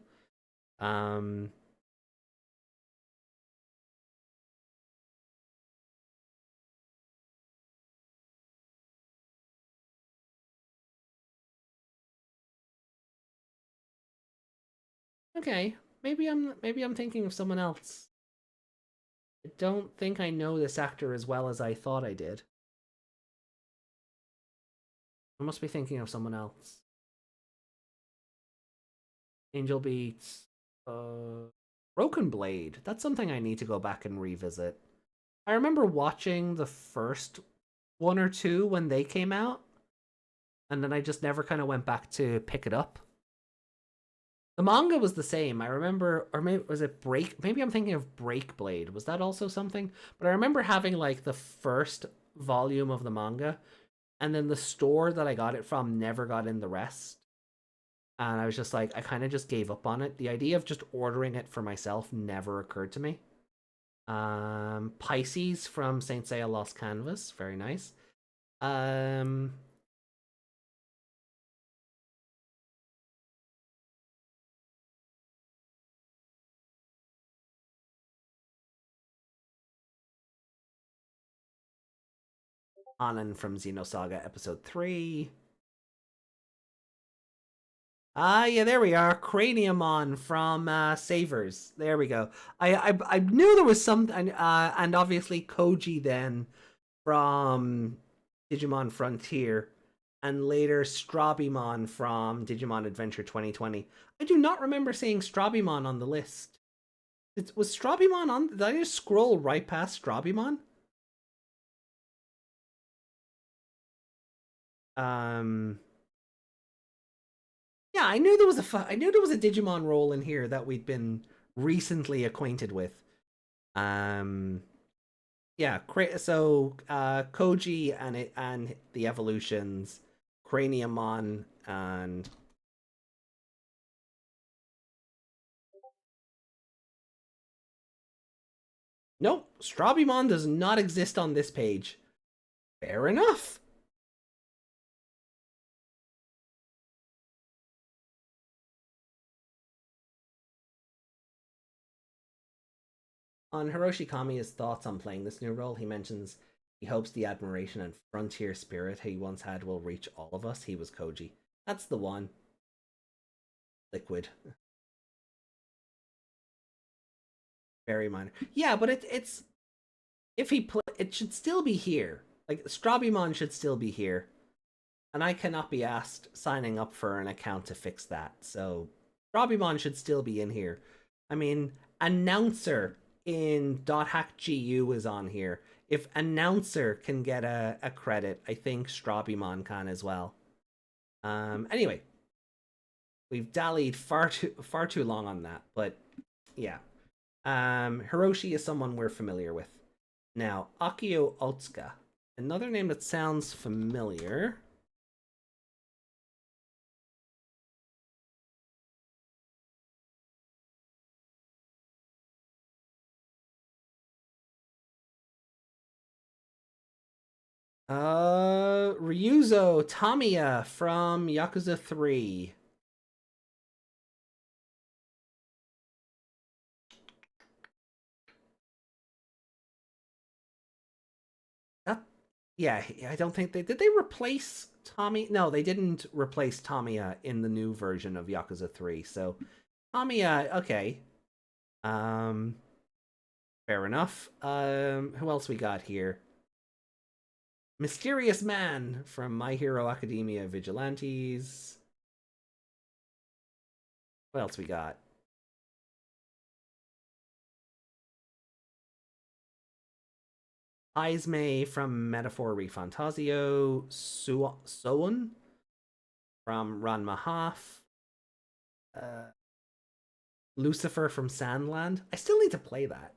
Okay, maybe I'm thinking of someone else. I don't think I know this actor as well as I thought I did. I must be thinking of someone else. Angel Beats. Broken Blade. That's something I need to go back and revisit. I remember watching the first one or two when they came out. and then I just never kind of went back to pick it up. The manga was the same. I remember, or maybe was it Break? Maybe I'm thinking of Break Blade. Was that also something? But I remember having like the first volume of the manga, and then the store that I got it from never got in the rest. And I was just like, I kind of just gave up on it. The idea of just ordering it for myself never occurred to me. Pisces from Saint Seiya Lost Canvas, very nice. Anan from Xenosaga Episode 3. Yeah, there we are. Craniumon from Savers. There we go. I knew there was something, and obviously Koji then from Digimon Frontier, and later Strabimon from Digimon Adventure 2020. I do not remember seeing Strabimon on the list. Was Strabimon on? Did I just scroll right past Strabimon? Yeah, I knew there was I knew there was a Digimon role in here that we'd been recently acquainted with. Yeah, so Koji and the evolutions, Craniumon, and nope, Strabimon does not exist on this page. Fair enough. On Hiroshi Kamiya's thoughts on playing this new role, he mentions he hopes the admiration and frontier spirit he once had will reach all of us. He was Koji. That's the one. Liquid. Very minor. Yeah, but it's if he it should still be here. Like Strabimon should still be here, and I cannot be asked signing up for an account to fix that. So Strabimon should still be in here. I mean, announcer in .hack.gu is on here. If announcer can get a credit, I think Strabimon can as well. Anyway, we've dallied far too long on that, but yeah. Hiroshi is someone we're familiar with. Now, Akio Otsuka, another name that sounds familiar. Ryuzo Tamiya from Yakuza 3. Yeah, I don't think did they replace Tommy? No, they didn't replace Tamiya in the new version of Yakuza 3. So Tamiya, okay. Fair enough. Who else we got here? Mysterious Man from My Hero Academia Vigilantes. What else we got? Izme from Metaphor Refantasio. Soon from Ranma Half. Lucifer from Sandland. I still need to play that.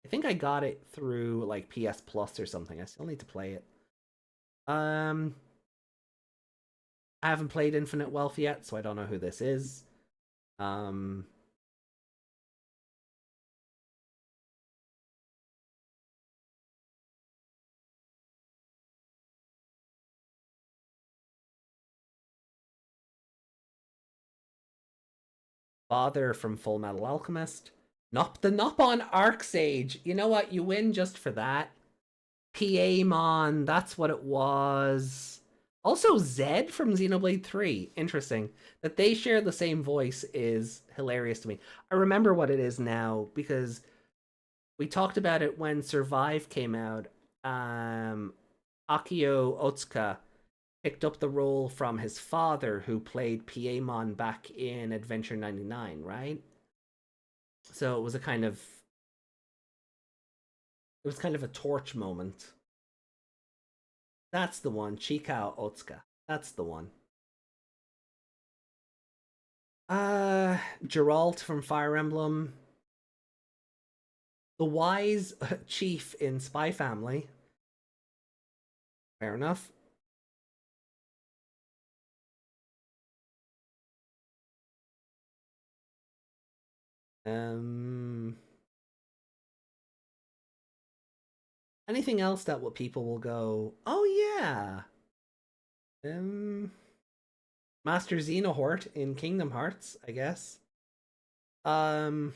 I think I got it through like PS Plus or something. I still need to play it. I haven't played Infinite Wealth yet, so I don't know who this is. Father from Full Metal Alchemist. The Nopon Arc Sage. You know what? You win just for that. Piemon, that's what it was. Also, Zed from Xenoblade 3. Interesting. That they share the same voice is hilarious to me. I remember what it is now because we talked about it when Survive came out. Akio Otsuka picked up the role from his father who played Piemon back in Adventure 99, right? So it was kind of a torch moment. That's the one, Chikao Otsuka. That's the one. Geralt from Fire Emblem. The wise chief in Spy Family. Fair enough. Anything else that what people will go, oh yeah. Master Xenohort in Kingdom Hearts, I guess. All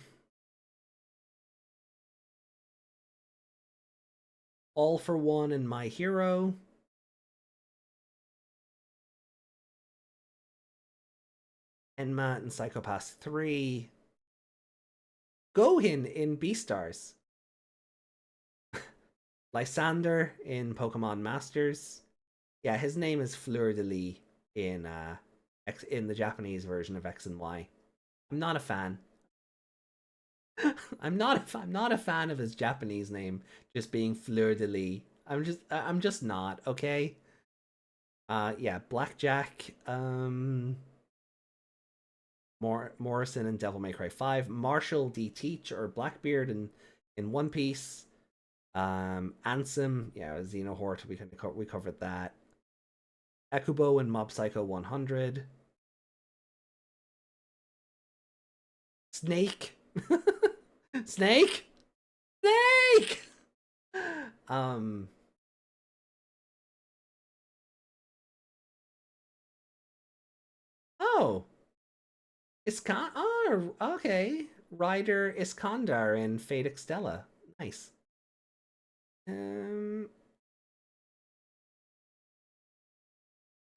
for One and My Hero. Enma and Psychopass 3. Gohin in Beastars. Lysander in Pokemon Masters. Yeah, his name is Fleur de Lis in the Japanese version of X and Y. I'm not a fan. I'm not a fan of his Japanese name just being Fleur de Lis. I'm just not, okay? Yeah, Blackjack, Morrison and Devil May Cry 5, Marshall D. Teach or Blackbeard in One Piece. Ansem, yeah, Xenohort, we covered that. Ekubo and Mob Psycho 100. Snake. Snake. Snake. Oh. Oh, okay. Ryder Iskandar in Fate Extella. Nice.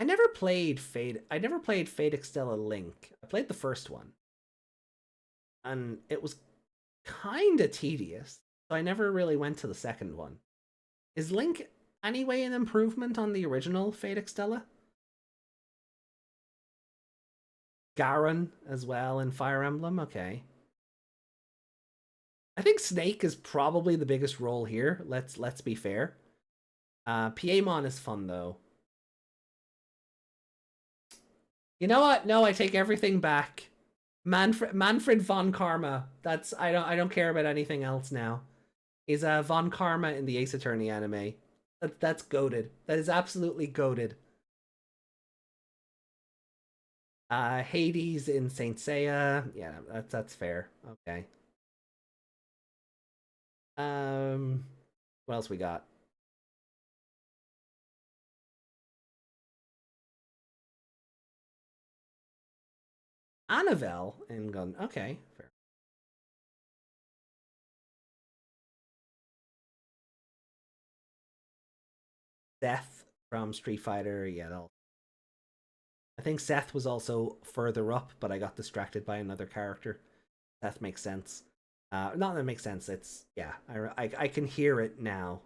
I never played Fate Extella Link. I played the first one. And it was kinda tedious. So I never really went to the second one. Is Link anyway an improvement on the original Fate Extella? Garon as well in Fire Emblem? Okay. I think Snake is probably the biggest role here. Let's be fair. Piemon is fun though. You know what? No, I take everything back. Manfred von Karma. I don't care about anything else now. Is von Karma in the Ace Attorney anime. That's goated. That is absolutely goated. Hades in Saint Seiya. Yeah, that's fair. Okay. What else we got? Annabelle in Gun. Okay, fair. Seth from Street Fighter. Yeah, I think Seth was also further up, but I got distracted by another character. Seth makes sense. Not that it makes sense. It's yeah. I can hear it now.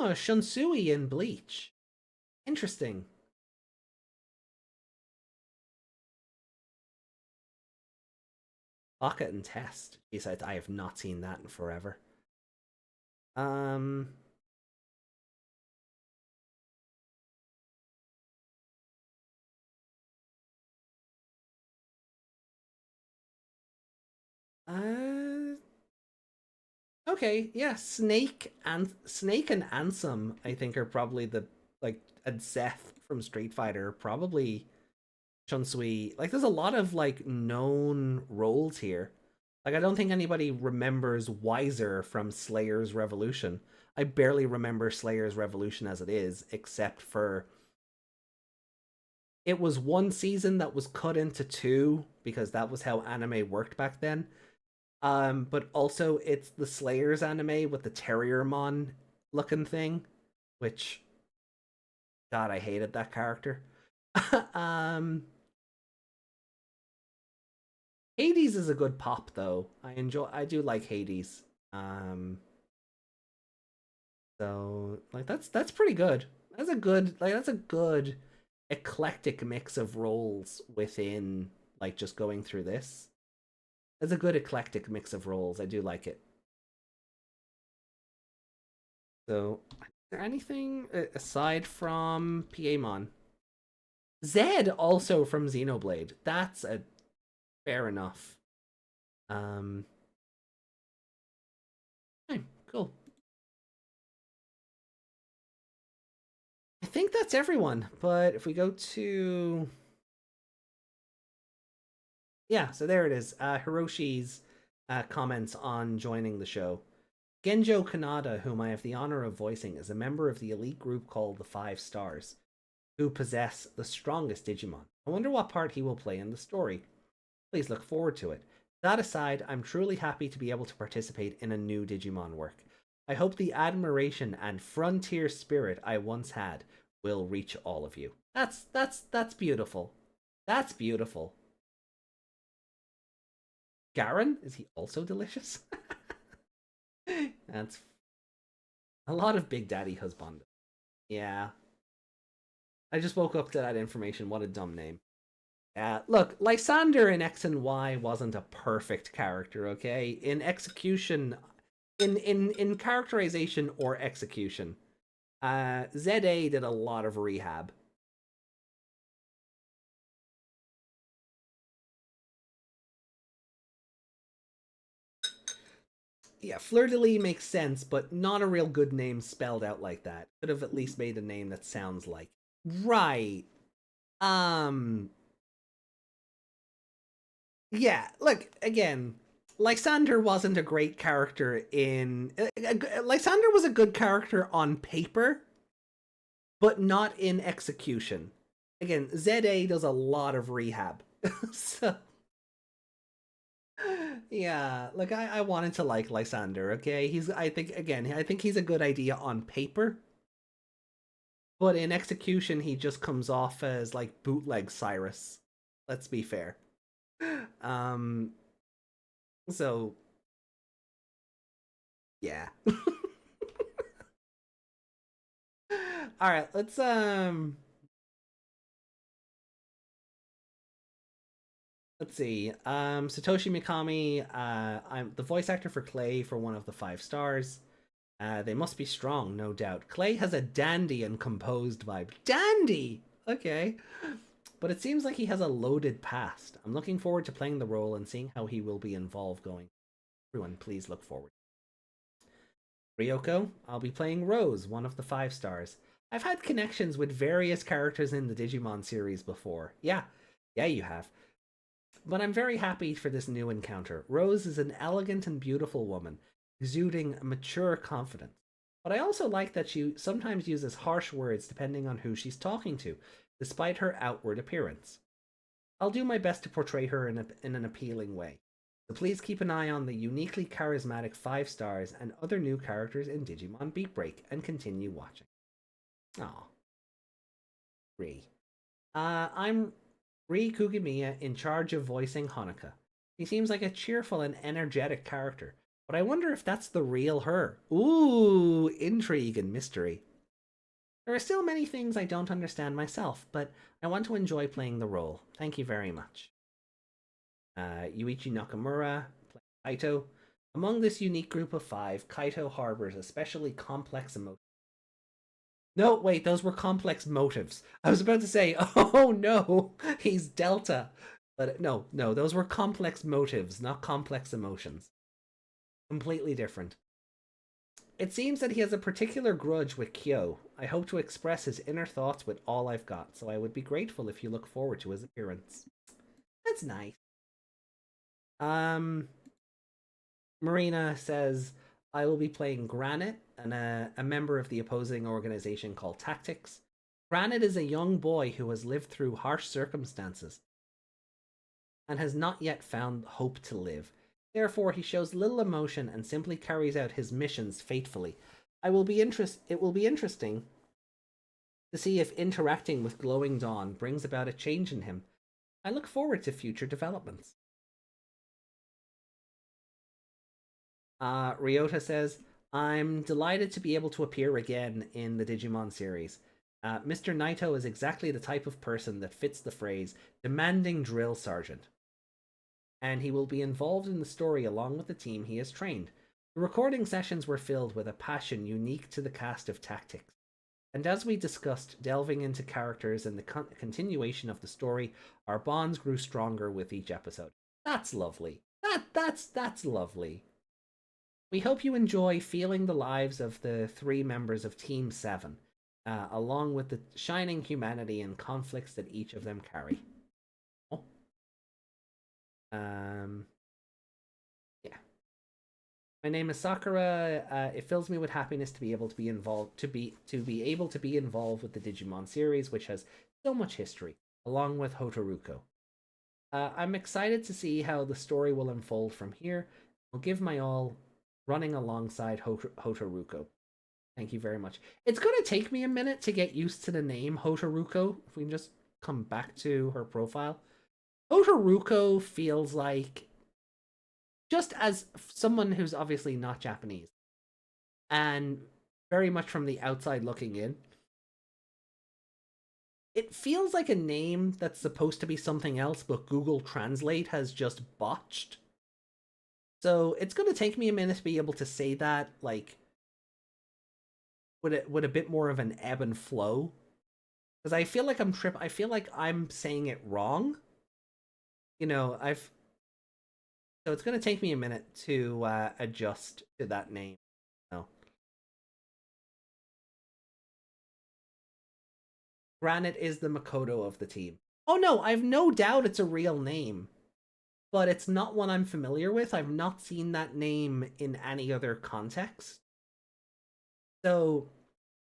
Oh, Shunsui in Bleach. Interesting. Pocket and Test. Jeez, I have not seen that in forever. Okay, yeah, Snake and Ansem, I think, are probably the and Seth from Street Fighter, probably Chunsui. Like, there's a lot of known roles here. Like, I don't think anybody remembers Wiser from Slayer's Revolution. I barely remember Slayer's Revolution as it is, except for it was one season that was cut into two because that was how anime worked back then. But also it's the Slayers anime with the Terriermon looking thing, which God, I hated that character. Hades is a good pop though. I do like Hades. So that's pretty good. That's a good eclectic mix of roles within just going through this. It's a good eclectic mix of roles. I do like it. So, is there anything aside from Piemon? Zed also from Xenoblade. That's a fair enough. Okay, cool. I think that's everyone. But if we go to, yeah, so there it is. Hiroshi's comments on joining the show. Genjo Kanada, whom I have the honor of voicing, is a member of the elite group called the Five Stars, who possess the strongest Digimon. I wonder what part he will play in the story. Please look forward to it. That aside, I'm truly happy to be able to participate in a new Digimon work. I hope the admiration and frontier spirit I once had will reach all of you. That's beautiful. That's beautiful. Garen, is he also delicious? That's a lot of Big Daddy husband. Yeah. I just woke up to that information. What a dumb name. Look, Lysander in X and Y wasn't a perfect character, okay? In execution, in characterization or execution, ZA did a lot of rehab. Yeah, Fleur de Lis makes sense, but not a real good name spelled out like that. Could have at least made a name that sounds like. Right. Yeah, look, again, Lysander wasn't a great character in... Lysander was a good character on paper, but not in execution. Again, ZA does a lot of rehab. So... Yeah, like I wanted to like Lysander, okay? I think he's a good idea on paper. But in execution, he just comes off as like bootleg Cyrus. Let's be fair. So yeah. All right, let's see. Satoshi Mikami, I'm the voice actor for Clay for one of the 5 stars. They must be strong, no doubt. Clay has a dandy and composed vibe. Dandy! Okay. But it seems like he has a loaded past. I'm looking forward to playing the role and seeing how he will be involved going. Everyone, please look forward. Ryoko, I'll be playing Rose, one of the 5 stars. I've had connections with various characters in the Digimon series before. Yeah, you have. But I'm very happy for this new encounter. Rose is an elegant and beautiful woman, exuding mature confidence. But I also like that she sometimes uses harsh words depending on who she's talking to, despite her outward appearance. I'll do my best to portray her in an appealing way. So please keep an eye on the uniquely charismatic 5 stars and other new characters in Digimon Beatbreak and continue watching. Aw. I'm Ri Kugimiya in charge of voicing Honoka. He seems like a cheerful and energetic character, but I wonder if that's the real her. Ooh, intrigue and mystery. There are still many things I don't understand myself, but I want to enjoy playing the role. Thank you very much. Yuichi Nakamura, playing Kaito. Among this unique group of 5, Kaito harbors especially complex emotions. No, wait, those were complex motives. I was about to say, oh no, he's Delta. But no, those were complex motives, not complex emotions. Completely different. It seems that he has a particular grudge with Kyo. I hope to express his inner thoughts with all I've got, so I would be grateful if you look forward to his appearance. That's nice. Marina says, I will be playing Granite, and a member of the opposing organization called Tactics. Granite is a young boy who has lived through harsh circumstances and has not yet found hope to live. Therefore, he shows little emotion and simply carries out his missions faithfully. It will be interesting to see if interacting with Glowing Dawn brings about a change in him. I look forward to future developments. Ryota says, I'm delighted to be able to appear again in the Digimon series. Mr. Naito is exactly the type of person that fits the phrase demanding drill sergeant. and he will be involved in the story along with the team he has trained. The recording sessions were filled with a passion unique to the cast of Tactics. And as we discussed, delving into characters and the continuation of the story, our bonds grew stronger with each episode. That's lovely. That's lovely. We hope you enjoy feeling the lives of the 3 members of Team 7, along with the shining humanity and conflicts that each of them carry. Oh. Yeah. My name is Sakura. It fills me with happiness to be able to be involved, to be able to be involved with the Digimon series, which has so much history, along with Hotaruko. I'm excited to see how the story will unfold from here. I'll give my all, running alongside Hotaruko. Thank you very much. It's going to take me a minute to get used to the name Hotaruko. If we can just come back to her profile. Hotaruko feels like, just as someone who's obviously not Japanese and very much from the outside looking in, it feels like a name that's supposed to be something else, but Google Translate has just botched. So it's going to take me a minute to be able to say that, like, with a bit more of an ebb and flow, because I feel like I feel like I'm saying it wrong. You know, so it's going to take me a minute to adjust to that name. No. Granite is the Makoto of the team. Oh no, I've no doubt it's a real name, but it's not one I'm familiar with. I've not seen that name in any other context. So,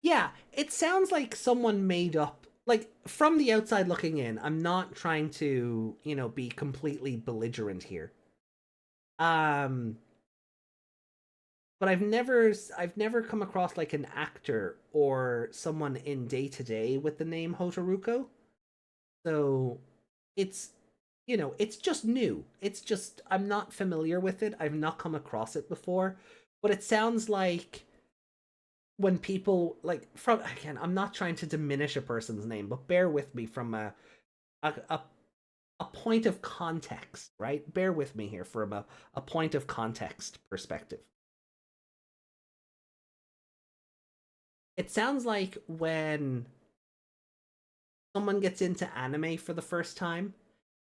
yeah, it sounds like someone made up, like, from the outside looking in. I'm not trying to, you know, be completely belligerent here. But I've never come across like an actor or someone in day-to-day with the name Hotaruko. So it's, you know, it's just new. It's just, I'm not familiar with it. I've not come across it before. But it sounds like when people, like, from, again, I'm not trying to diminish a person's name, but bear with me from a point of context, right? Bear with me here from a point of context perspective. It sounds like when someone gets into anime for the first time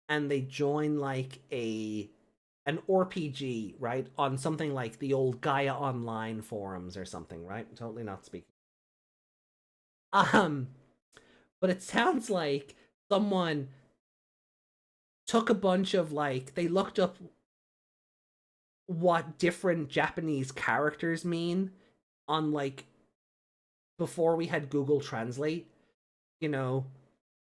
and they join like an RPG, right, on something like the old Gaia Online forums or something, right? Totally not speaking. But it sounds like someone took a bunch of, like, they looked up what different Japanese characters mean on, like, before we had Google Translate. You know,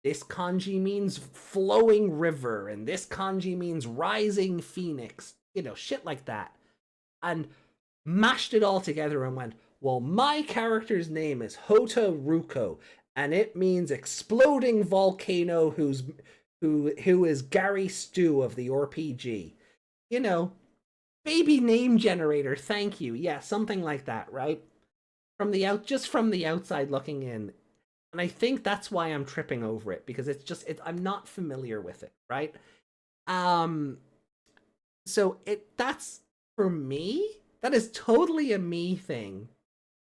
this kanji means flowing river, and this kanji means rising phoenix, you know, shit like that. And mashed it all together and went, well, my character's name is Hotaruko, and it means exploding volcano who is Gary Stu of the RPG. You know, baby name generator, thank you. Yeah, something like that, right? Just from the outside looking in. And I think that's why I'm tripping over it, because it's just, I'm not familiar with it, right? So that's, for me, that is totally a me thing.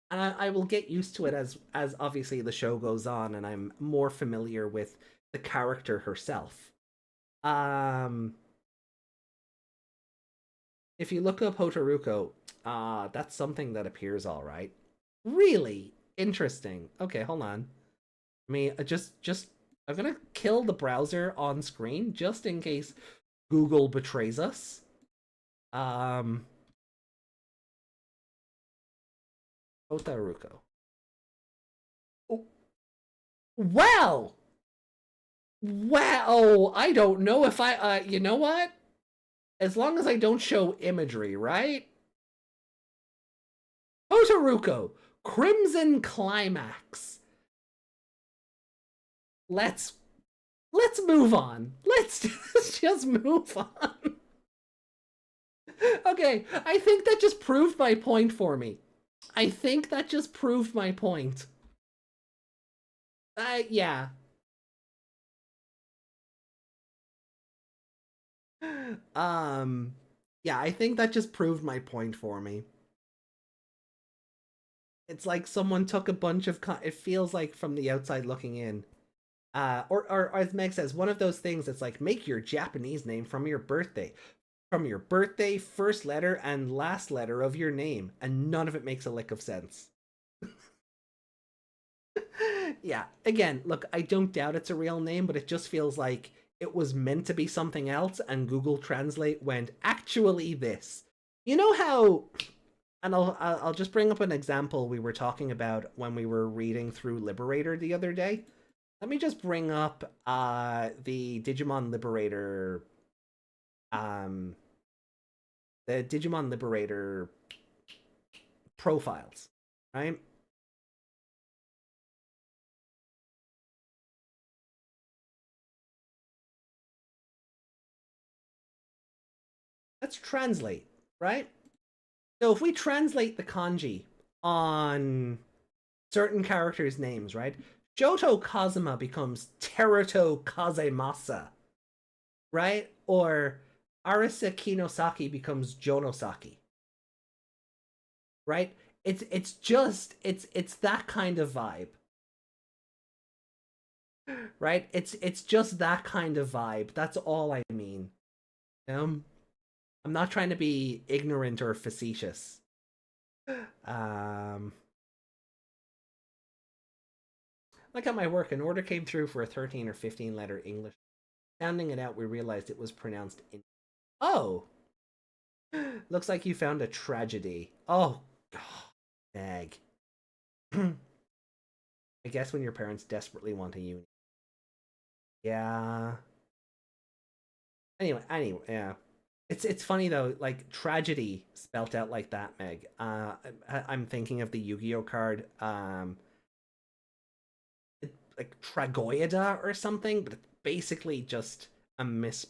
And I will get used to it as obviously the show goes on and I'm more familiar with the character herself. If you look up Hotaruko, that's something that appears all right. Really interesting. Okay, hold on. I mean, just I'm gonna kill the browser on screen just in case Google betrays us. Hotaruko. Oh. Well, I don't know if I, you know what? As long as I don't show imagery, right? Hotaruko, Crimson Climax. Let's move on. Let's just move on. Okay, I think that just proved my point for me. I think that just proved my point. Yeah. Yeah, I think that just proved my point for me. It's like someone took a bunch of it feels like from the outside looking in. Or as Meg says, one of those things that's like make your Japanese name from your birthday. From your birthday, first letter, and last letter of your name, and none of it makes a lick of sense. Yeah, again, look, I don't doubt it's a real name, but it just feels like it was meant to be something else, and Google Translate went, actually this. You know how, and I'll just bring up an example we were talking about when we were reading through Liberator the other day. Let me just bring up the Digimon Liberator, the Digimon Liberator profiles, right? Let's translate, right? So if we translate the kanji on certain characters' names, right? Shoto Kazuma becomes Teruto Kazemasa, right? Or Arisa Kinosaki becomes Jonosaki, right? It's that kind of vibe, right? It's just that kind of vibe. That's all I mean. I'm not trying to be ignorant or facetious. Um, like at my work, an order came through for a 13 or 15 letter English. Sounding it out, we realized it was pronounced in. Oh! Looks like you found a tragedy. Oh, God. Meg. I guess when your parents desperately want a union. Yeah. Anyway, yeah. It's funny though, like tragedy spelt out like that, Meg. I'm thinking of the Yu-Gi-Oh card, like Tragoyeda or something, but it's basically just a miss.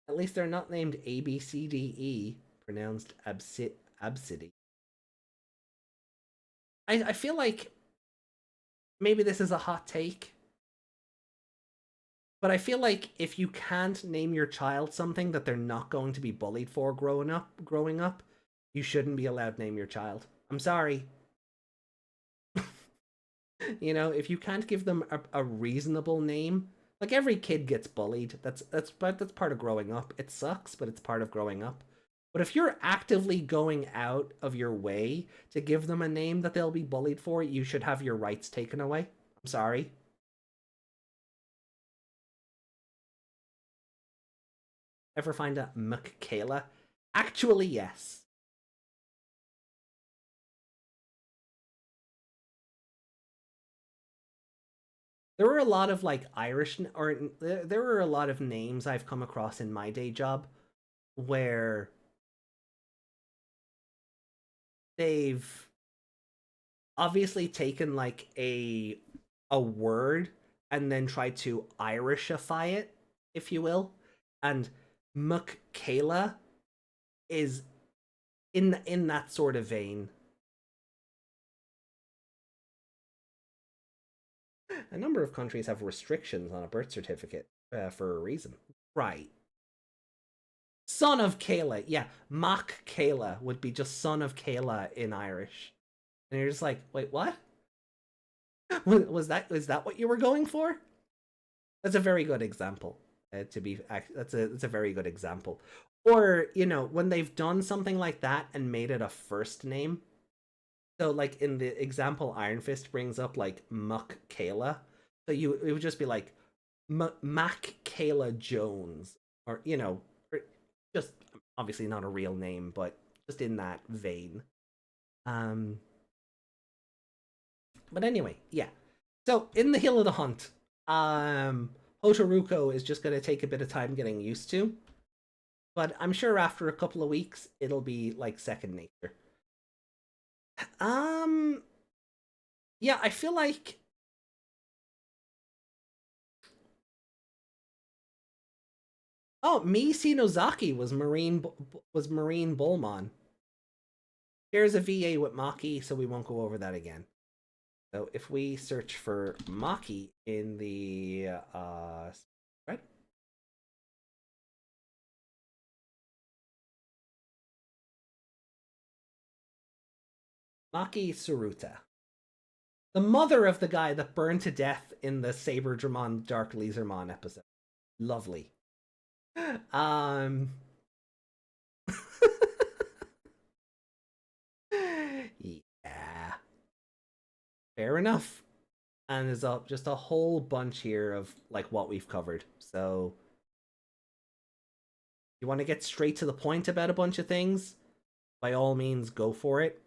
At least they're not named A B C D E, pronounced Absidy. I feel like maybe this is a hot take, but I feel like if you can't name your child something that they're not going to be bullied for growing up, you shouldn't be allowed to name your child. I'm sorry. You know, if you can't give them a reasonable name, like every kid gets bullied. That's part of growing up. It sucks, but it's part of growing up. But if you're actively going out of your way to give them a name that they'll be bullied for, you should have your rights taken away. I'm sorry. Ever find a Michaela? Actually, yes. There were a lot of like Irish, or there were a lot of names I've come across in my day job where they've obviously taken like a word and then tried to Irishify it, if you will. And Michaela is in that sort of vein. A number of countries have restrictions on a birth certificate for a reason. Right. Son of Kayla. Yeah, Mac Kayla would be just son of Kayla in Irish. And you're just like, wait, what? Was that what you were going for? That's a very good example. That's a very good example. Or when they've done something like that and made it a first name. So like in the example Iron Fist brings up, like Muck Kayla. So it would just be like Mac Kayla Jones, or or just obviously not a real name, but just in that vein. Um, but anyway, yeah. So in the Hill of the Hunt, Hotaruko is just going to take a bit of time getting used to, but I'm sure after a couple of weeks it'll be like second nature. Um, yeah, I feel like Misi Nozaki was Marine Bullmon. Here's a VA with Maki, so we won't go over that again. So if we search for Maki in the spread, Maki Tsuruta. The mother of the guy that burned to death in the Saber Dramon Dark Lasermon episode. Lovely. Yeah. Fair enough. And there's just a whole bunch here of like what we've covered. So you want to get straight to the point about a bunch of things? By all means, go for it.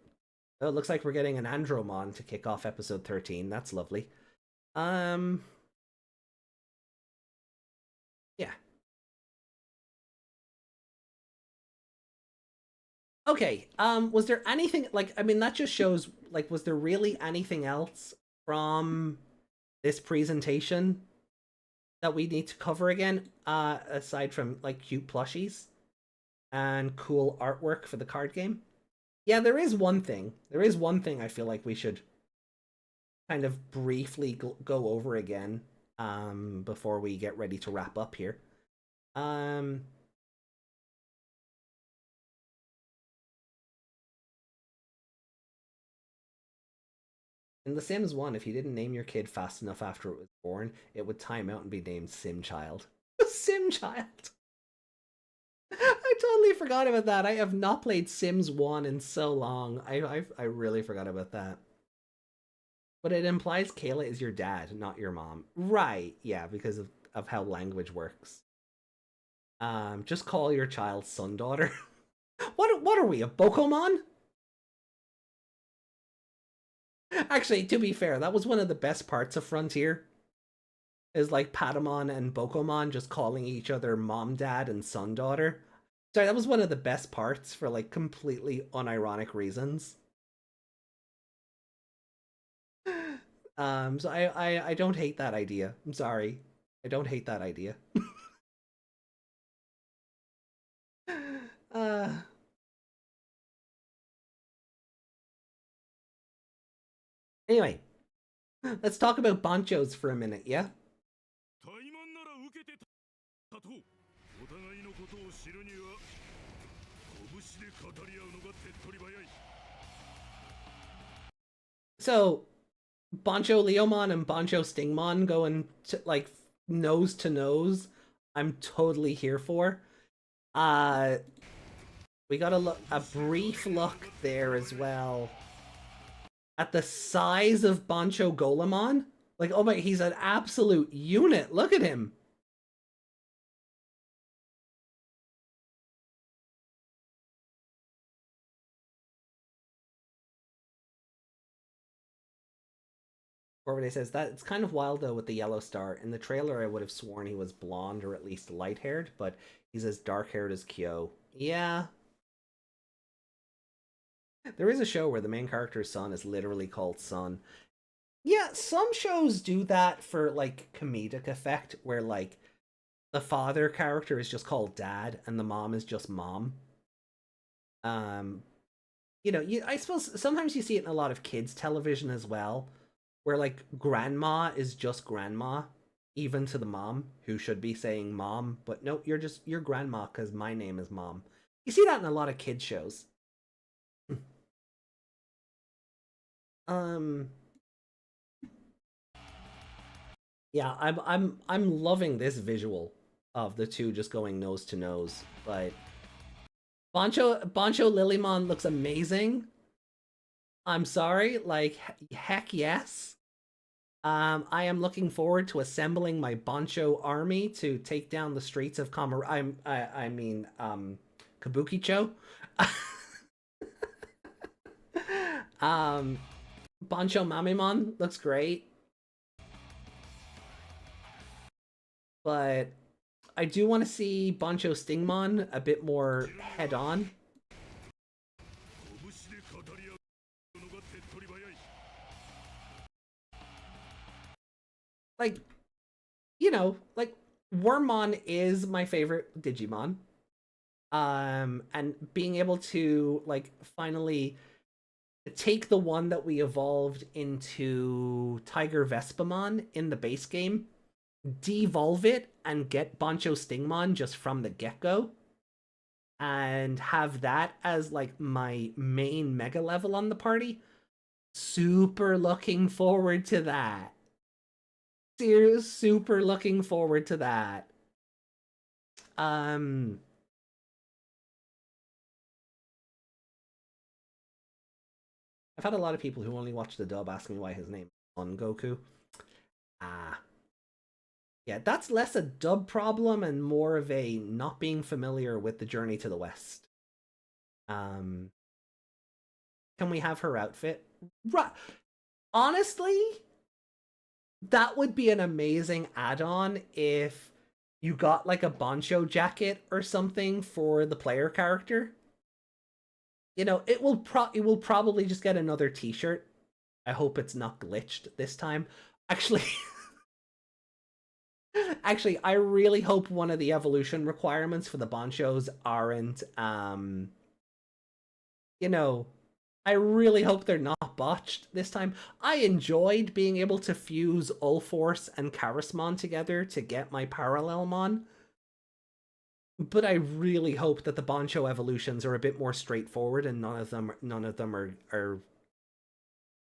Oh, it looks like we're getting an Andromon to kick off episode 13. That's lovely. Yeah. Okay, was there anything, like, I mean, that just shows, like, was there really anything else from this presentation that we need to cover again, aside from, like, cute plushies and cool artwork for the card game? Yeah, there is one thing. There is one thing I feel like we should kind of briefly go over again, before we get ready to wrap up here. In The Sims 1, if you didn't name your kid fast enough after it was born, it would time out and be named Simchild. Simchild! I totally forgot about that. I have not played Sims 1 in so long. I really forgot about that. But it implies Kayla is your dad, not your mom. Right, yeah, because of how language works. Just call your child son daughter. What are we, a Bokomon? Actually, to be fair, that was one of the best parts of Frontier. Is like Patamon and Bokomon just calling each other mom, dad, and son, daughter. Sorry, that was one of the best parts for like completely unironic reasons. So I don't hate that idea. I'm sorry. I don't hate that idea. Anyway, let's talk about Banchos for a minute, yeah? So, Bancho Leomon and Bancho Stingmon going to, like, nose to nose, I'm totally here for. We got a brief look there as well at the size of Bancho Golemon. Like, oh my, he's an absolute unit. Look at him. Corviday says that it's kind of wild though with the yellow star. In the trailer, I would have sworn he was blonde or at least light-haired, but he's as dark-haired as Kyo. Yeah. There is a show where the main character's son is literally called Son. Yeah, some shows do that for like comedic effect, where like the father character is just called Dad and the mom is just Mom. You know, I suppose sometimes you see it in a lot of kids' television as well, where like grandma is just grandma, even to the mom who should be saying mom, but no, you're grandma because my name is Mom. You see that in a lot of kids shows. Yeah, I'm loving this visual of the two just going nose to nose, but Bancho Lilymon looks amazing. I'm sorry, like heck yes. I am looking forward to assembling my Bancho army to take down the streets of Kabukicho. Bancho Mamimon looks great. But I do want to see Bancho Stingmon a bit more head-on. Like, you know, like, Wormmon is my favorite Digimon. And being able to, like, finally take the one that we evolved into Tiger Vespamon in the base game, devolve it, and get Bancho Stingmon just from the get-go, and have that as like my main mega level on the party. Super looking forward to that. Super looking forward to that. I've had a lot of people who only watch the dub ask me why his name is Son Goku. Ah. Yeah, that's less a dub problem and more of a not being familiar with the Journey to the West. Can we have her outfit? Honestly, that would be an amazing add-on if you got like a Bancho jacket or something for the player character. You know, it will probably just get another t-shirt. I hope it's not glitched this time. Actually, I really hope one of the evolution requirements for the Banchos aren't you know, I really hope they're not botched this time. I enjoyed being able to fuse Ulforce and Charismon together to get my Parallelmon. But I really hope that the Bancho evolutions are a bit more straightforward and none of them are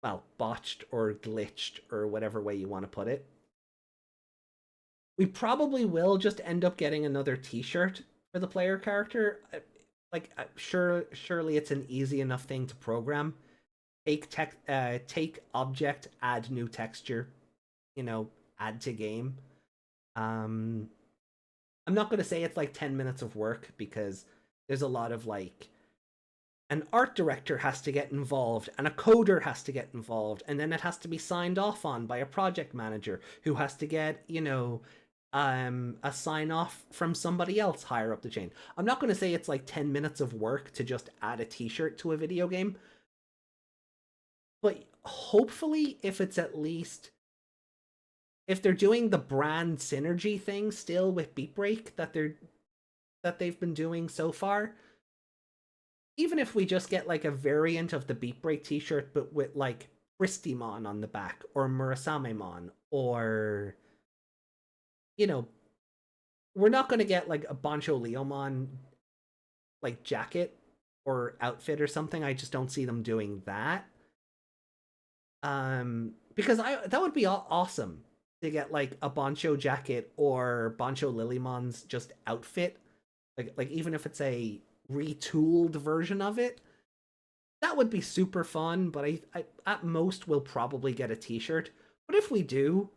well, botched or glitched or whatever way you want to put it. We probably will just end up getting another t-shirt for the player character. Like surely it's an easy enough thing to program. Take object, add new texture, you know, add to game. I'm not going to say it's like 10 minutes of work because there's a lot of like an art director has to get involved and a coder has to get involved and then it has to be signed off on by a project manager who has to get, you know, a sign off from somebody else higher up the chain. I'm not going to say it's like 10 minutes of work to just add a t-shirt to a video game, but hopefully if it's at least, if they're doing the brand synergy thing still with Beatbreak that they've been doing so far, even if we just get like a variant of the Beatbreak t-shirt but with like Christymon on the back or Murasamemon, or you know, we're not going to get like a Bancho Leomon like jacket or outfit or something. I just don't see them doing that. Because that would be awesome to get like a Bancho jacket or Bancho Lilymon's just outfit. Like even if it's a retooled version of it, that would be super fun. But I at most will probably get a t-shirt. But if we do,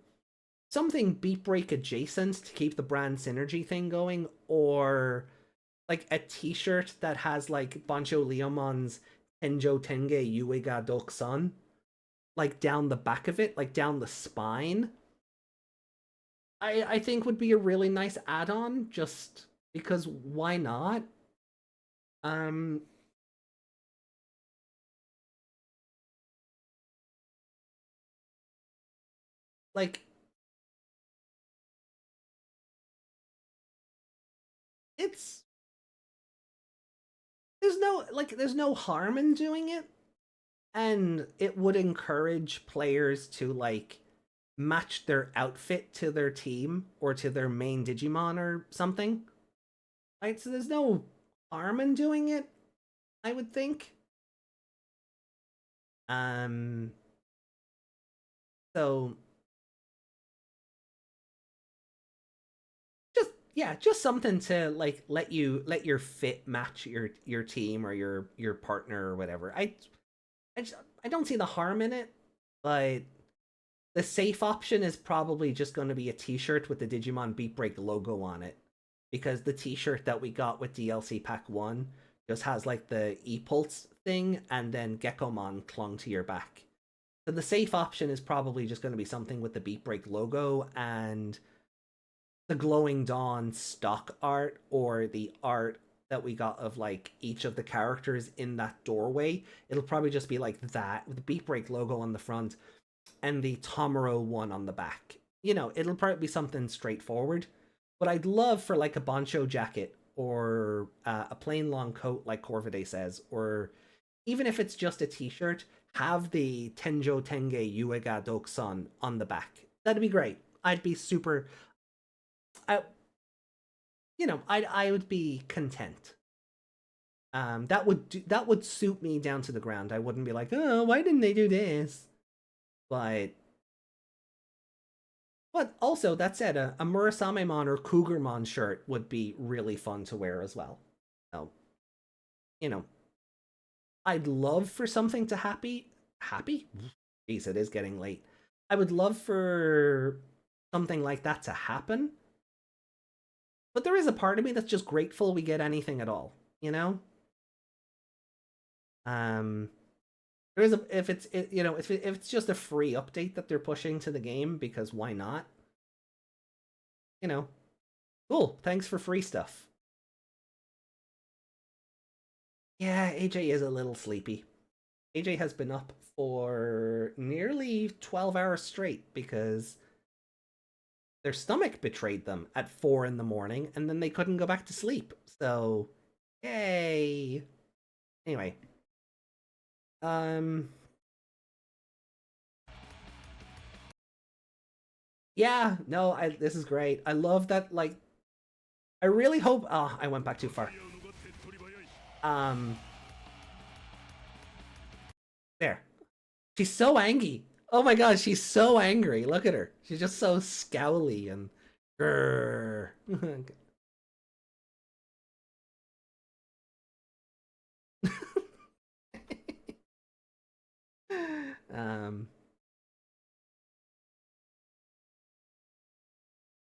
something Beatbreak adjacent to keep the brand synergy thing going, or like a t-shirt that has like Bancho Leomon's Tenjo Tenge Yuega Doksan like down the back of it, like down the spine, I think would be a really nice add-on, just because why not? Um like it's there's no harm in doing it, and it would encourage players to like match their outfit to their team or to their main Digimon or something. Right? So there's no harm in doing it, I would think. Um so just something to like let your fit match your team or your partner or whatever. I don't see the harm in it, but the safe option is probably just going to be a t-shirt with the Digimon Beatbreak logo on it, because the t-shirt that we got with DLC Pack 1 just has like the E-Pulse thing and then Gekomon clung to your back. So the safe option is probably just going to be something with the Beatbreak logo and the Glowing Dawn stock art, or the art that we got of like each of the characters in that doorway. It'll probably just be like that with the Beatbreak logo on the front and the Tomoro one on the back. You know, it'll probably be something straightforward. But I'd love for like a Bancho jacket or a plain long coat like Corvidae says, or even if it's just a t-shirt, have the Tenjo Tenge Yuega Doksan on the back. That'd be great. I'd be super I would be content. That would suit me down to the ground. I wouldn't be like, oh, why didn't they do this? But also, that said, a Murasamemon or Cougarmon shirt would be really fun to wear as well. So, you know, I'd love for something to happy? Jeez, it is getting late. I would love for something like that to happen. But there is a part of me that's just grateful we get anything at all, you know? There is if it's just a free update that they're pushing to the game, because why not? You know, cool. Thanks for free stuff. Yeah, AJ is a little sleepy. AJ has been up for nearly 12 hours straight because their stomach betrayed them at 4 in the morning, and then they couldn't go back to sleep. So, yay. Anyway. Yeah, no, this is great. I love that, like, I really hope, oh, I went back too far. There. She's so angry. Oh my god, she's so angry. Look at her. She's just so scowly and grrr.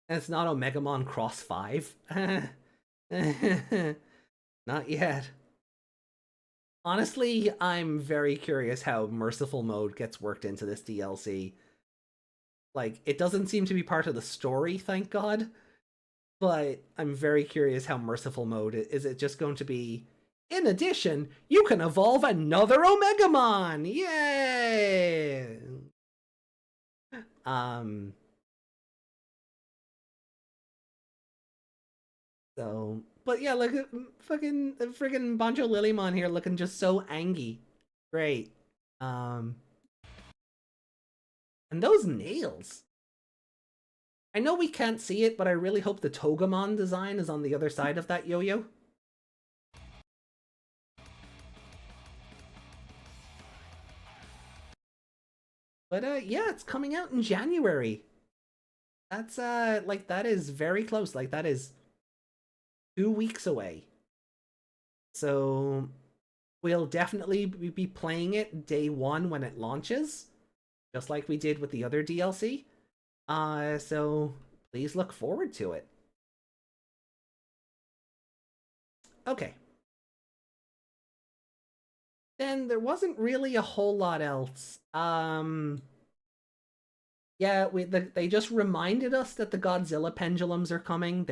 It's not Omegamon Cross 5. Not yet. Honestly, I'm very curious how Merciful Mode gets worked into this DLC. Like, it doesn't seem to be part of the story, thank God. But I'm very curious how Merciful Mode is. It just going to be, in addition, you can evolve another Omegamon! Yay! So, but yeah, look at fucking friggin' Banjo Lilymon here looking just so angry. Great. And those nails. I know we can't see it, but I really hope the Togemon design is on the other side of that yo-yo. But yeah, it's coming out in January. That's like, that is very close. Like, that is 2 weeks away. So we'll definitely be playing it day one when it launches, just like we did with the other DLC. So please look forward to it. Okay. Then there wasn't really a whole lot else. Yeah, they just reminded us that the Godzilla pendulums are coming.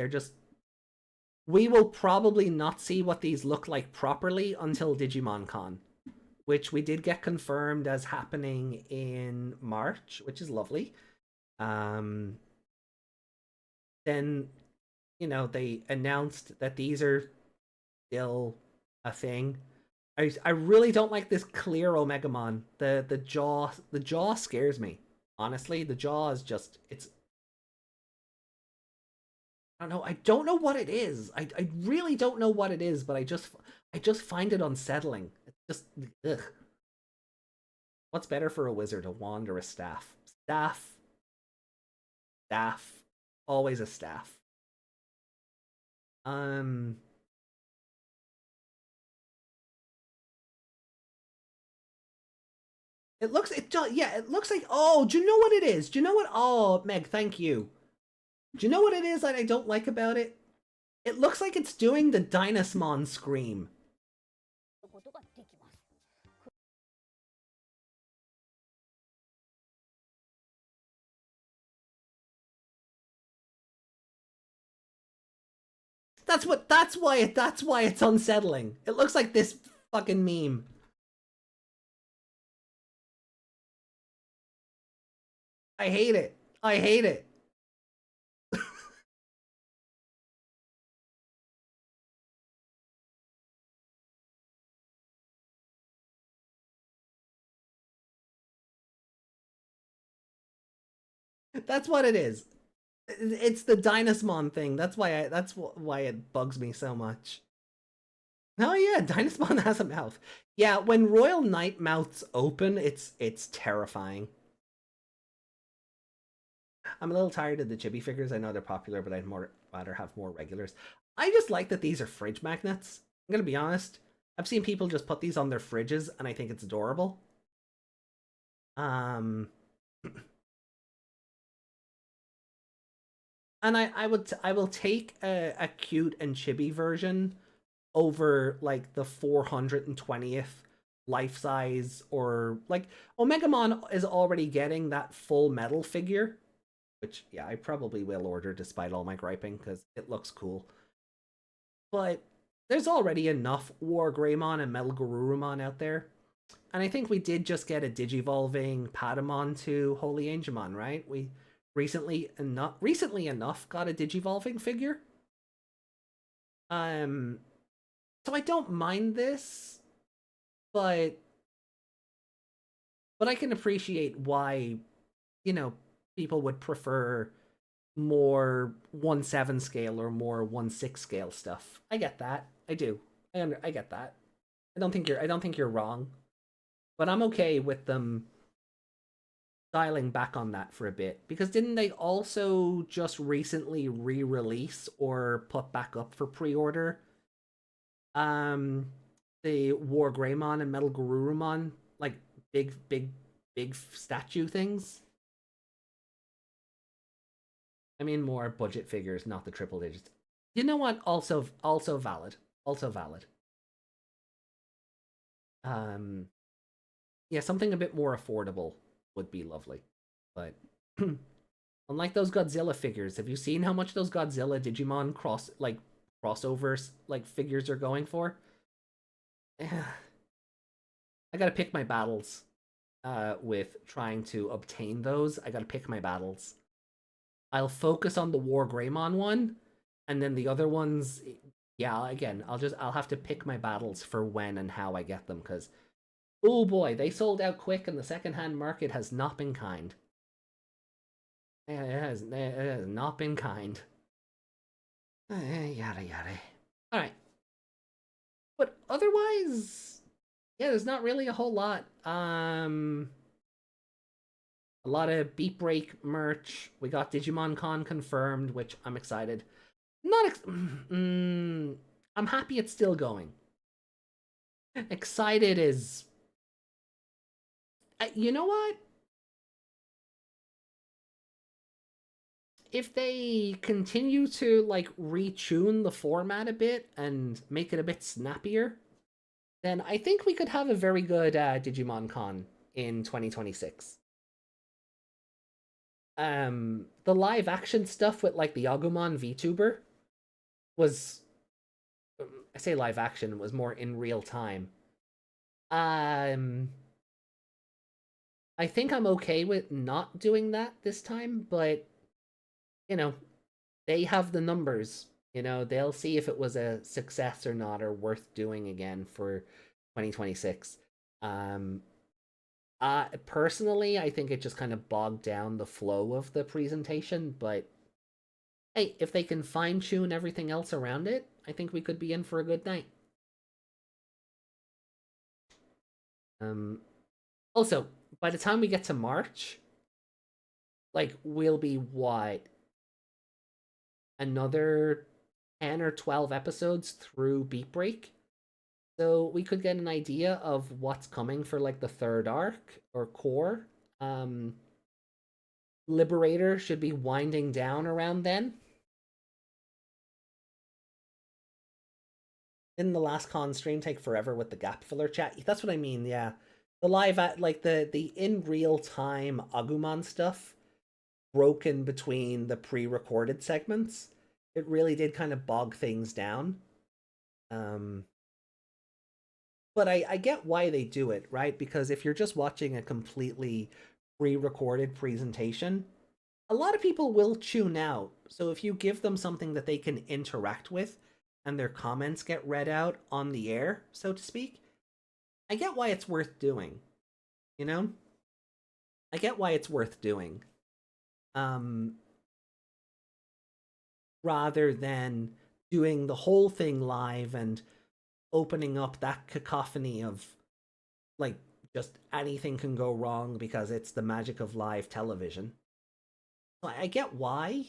We will probably not see what these look like properly until Digimon Con, which we did get confirmed as happening in March, which is lovely. Then, you know, they announced that these are still a thing. I really don't like this clear Omegamon. The jaw scares me. Honestly, the jaw is just, I don't know. I don't know what it is. I really don't know what it is, but I just find it unsettling. It's just, ugh. What's better for a wizard, a wand or a staff? Staff. Staff. Always a staff. It looks like, oh, do you know what it is? Do you know what, oh, Meg, thank you. Do you know what it is that I don't like about it? It looks like it's doing the Dynasmon scream. That's why it's unsettling. It looks like this fucking meme. I hate it. I hate it. That's what it is. It's the Dynasmon thing. That's why it bugs me so much. Oh yeah, Dynaspawn has a mouth. Yeah, when Royal Knight mouths open, it's terrifying. I'm a little tired of the chibi figures. I know they're popular, but I'd rather have more regulars. I just like that these are fridge magnets. I'm gonna be honest. I've seen people just put these on their fridges, and I think it's adorable. And I will take a cute and chibi version over like the 420th life size, or like Omegamon is already getting that full metal figure, which yeah, I probably will order despite all my griping because it looks cool. But there's already enough War Greymon and Metal Garurumon out there. And I think we did just get a Digivolving Patamon to Holy Angemon, right? We recently enough got a Digivolving figure. So I don't mind this, but I can appreciate why, people would prefer more 1/7 scale or more 1/6 scale stuff. I get that. I do. I get that. I don't think you're wrong. But I'm okay with them dialing back on that for a bit, because didn't they also just recently re-release or put back up for pre-order the War Greymon and Metal Garurumon, like big statue things? I mean, more budget figures, not the triple digits. You know what? Also valid. Also valid. Yeah, something a bit more affordable would be lovely. But unlike those Godzilla figures, have you seen how much those Godzilla Digimon crossovers like figures are going for? I gotta pick my battles with trying to obtain those. I gotta pick my battles. I'll focus on the War Greymon one, and then the other ones, yeah, again, I'll have to pick my battles for when and how I get them, because oh boy, they sold out quick, and the secondhand market has not been kind. It has not been kind. Yada yada. All right, but otherwise, yeah, there's not really a whole lot. A lot of Beatbreak merch. We got Digimon Con confirmed, which I'm excited. I'm happy it's still going. Excited is. You know what? If they continue to like retune the format a bit and make it a bit snappier, then I think we could have a very good Digimon Con in 2026. The live action stuff with like the Agumon VTuber was, I say live action, was more in real time. I think I'm okay with not doing that this time, but they have the numbers. They'll see if it was a success or not, or worth doing again for 2026. Personally, I think it just kind of bogged down the flow of the presentation, but hey, if they can fine tune everything else around it, I think we could be in for a good night. Also, by the time we get to March, like, we'll be what, another 10 or 12 episodes through Beatbreak? So we could get an idea of what's coming for like the third arc or core. Liberator should be winding down around then. Didn't the last con stream take forever with the gap filler chat? That's what I mean, yeah. The live at like the in real time Agumon stuff broken between the pre-recorded segments. It really did kind of bog things down. But I get why they do it, right? Because if you're just watching a completely pre-recorded presentation, a lot of people will tune out. So if you give them something that they can interact with and their comments get read out on the air, so to speak, I get why it's worth doing. I get why it's worth doing. Rather than doing the whole thing live and opening up that cacophony of like just anything can go wrong because it's the magic of live television. I get why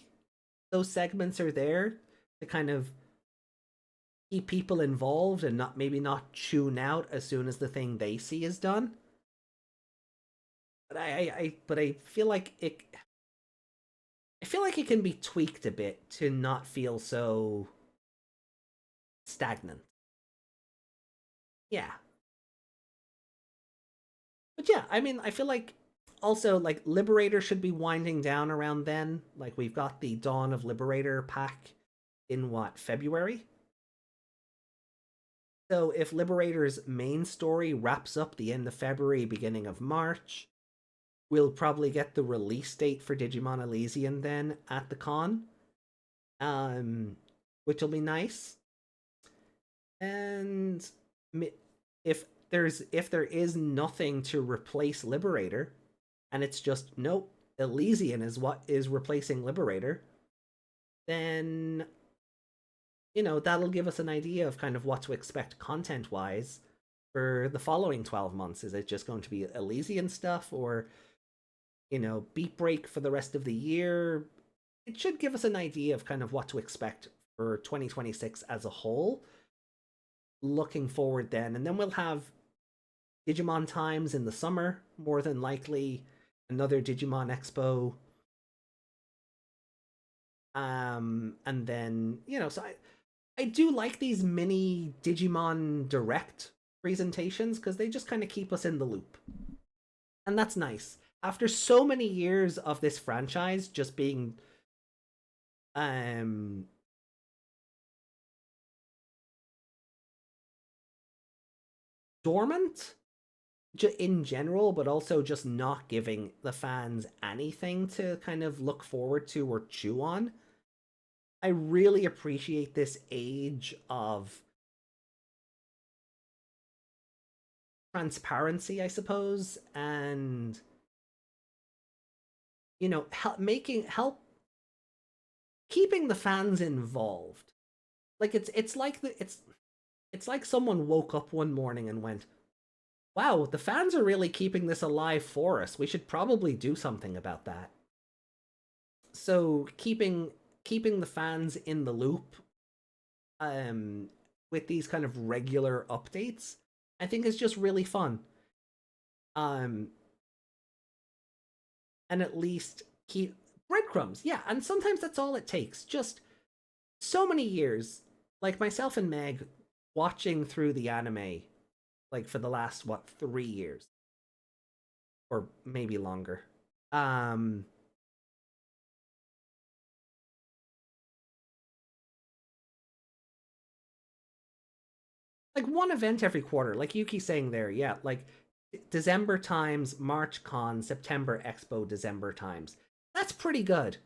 those segments are there to kind of keep people involved and not tune out as soon as the thing they see is done. But I feel like it can be tweaked a bit to not feel so stagnant. Yeah. But yeah, I mean, I feel like also like Liberator should be winding down around then. Like we've got the Dawn of Liberator pack in what, February? So if Liberator's main story wraps up the end of February, beginning of March, we'll probably get the release date for Digimon Elysian then at the con. Which will be nice. And if there is nothing to replace Liberator, and it's just nope, Elysian is what is replacing Liberator, then that'll give us an idea of kind of what to expect content wise for the following 12 months. Is it just going to be Elysian stuff, or Beatbreak for the rest of the year? It should give us an idea of kind of what to expect for 2026 as a whole. Looking forward then, and then we'll have Digimon Times in the summer, more than likely another Digimon Expo, and then so I do like these mini Digimon Direct presentations because they just kind of keep us in the loop, and that's nice after so many years of this franchise just being dormant in general, but also just not giving the fans anything to kind of look forward to or chew on. I really appreciate this age of transparency, I suppose, and keeping the fans involved. Like it's like someone woke up one morning and went, wow, the fans are really keeping this alive for us. We should probably do something about that. So keeping the fans in the loop with these kind of regular updates, I think is just really fun. And at least keep breadcrumbs. Yeah, and sometimes that's all it takes. Just so many years, like myself and Meg watching through the anime like for the last 3 years or maybe longer. Like one event every quarter, like Yuki saying there. Yeah, like December times March Con, September Expo, December times. That's pretty good,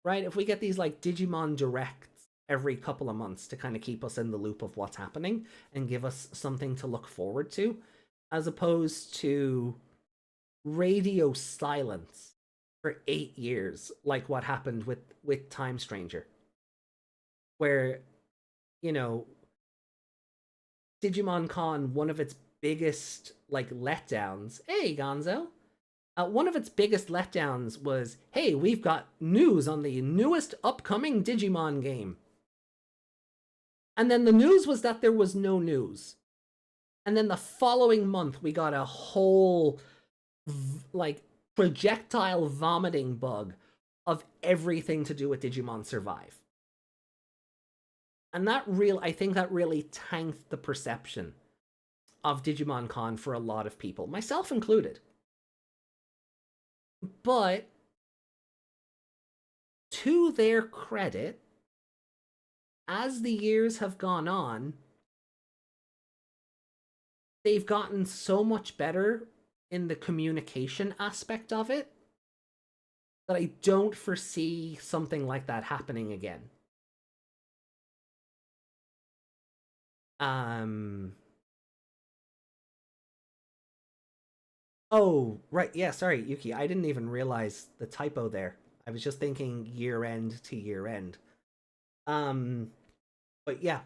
right? If we get these like Digimon Directs every couple of months to kind of keep us in the loop of what's happening and give us something to look forward to, as opposed to radio silence for 8 years, like what happened with Time Stranger, where Digimon Con, one of its biggest like letdowns. Hey, Gonzo. One of its biggest letdowns was, hey, we've got news on the newest upcoming Digimon game. And then the news was that there was no news. And then the following month, we got a whole like projectile vomiting bug of everything to do with Digimon Survive. And I think that really tanked the perception of Digimon Con for a lot of people, myself included. But to their credit, as the years have gone on, they've gotten so much better in the communication aspect of it that I don't foresee something like that happening again. Oh, right. Yeah, sorry, Yuki. I didn't even realize the typo there. I was just thinking year end to year end. But yeah.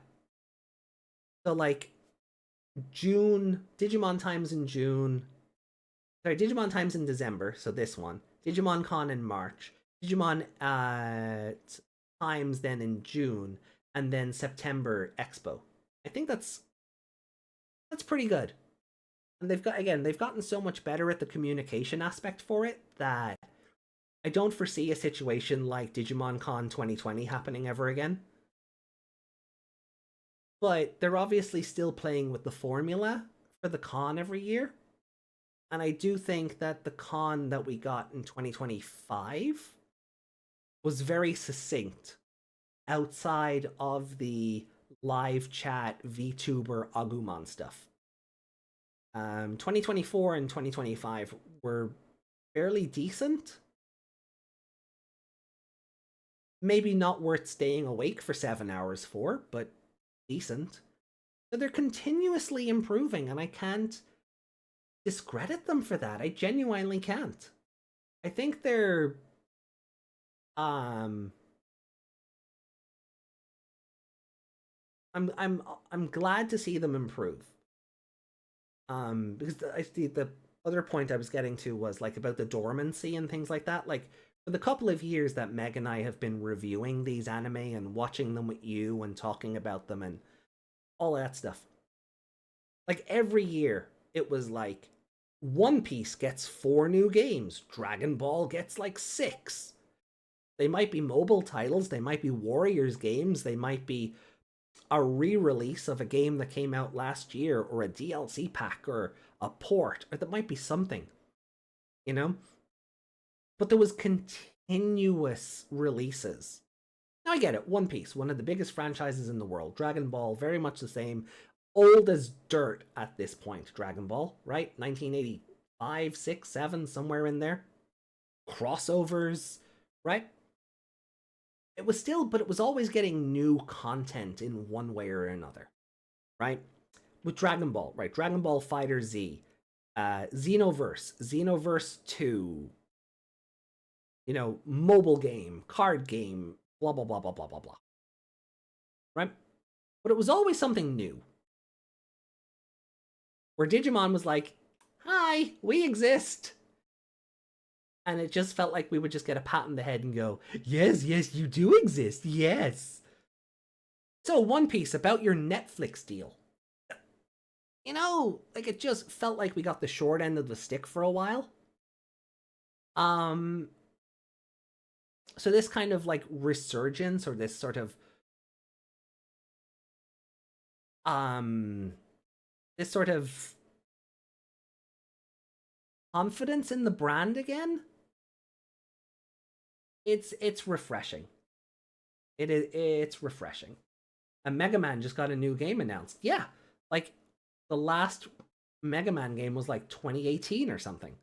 So like June, Digimon Times in June. Sorry, Digimon Times in December, so this one. Digimon Con in March. Digimon Times then in June, and then September Expo. I think that's pretty good. And they've gotten so much better at the communication aspect for it that I don't foresee a situation like Digimon Con 2020 happening ever again. But they're obviously still playing with the formula for the con every year. And I do think that the con that we got in 2025 was very succinct outside of the live chat VTuber Agumon stuff. 2024 and 2025 were fairly decent. Maybe not worth staying awake for 7 hours for, but decent. So they're continuously improving, and I can't discredit them for that. I genuinely can't. I think they're I'm glad to see them improve. Because the other point I was getting to was like about the dormancy and things like that. Like for the couple of years that Meg and I have been reviewing these anime and watching them with you and talking about them and all that stuff. Like every year it was like One Piece gets 4 new games, Dragon Ball gets like 6. They might be mobile titles, they might be Warriors games, they might be a re-release of a game that came out last year, or a DLC pack, or a port, or that might be something, you know? But there was continuous releases. Now I get it, One Piece, one of the biggest franchises in the world. Dragon Ball, very much the same. Old as dirt at this point, Dragon Ball, right? 1985, 6, 7, somewhere in there. Crossovers, right? It was still, but it was always getting new content in one way or another, right? With Dragon Ball, right? Dragon Ball Fighter Z, Xenoverse 2, you know, mobile game, card game, blah, blah, blah, blah, blah, blah, blah. Right? But it was always something new. Where Digimon was like, hi, we exist. And it just felt like we would just get a pat on the head and go, yes, yes, you do exist, yes. So, One Piece, about your Netflix deal. You know, like it just felt like we got the short end of the stick for a while. So this kind of like resurgence, or this sort of confidence in the brand again, it's refreshing. It's refreshing. And Mega Man just got a new game announced. Yeah, like the last Mega Man game was like 2018 or something.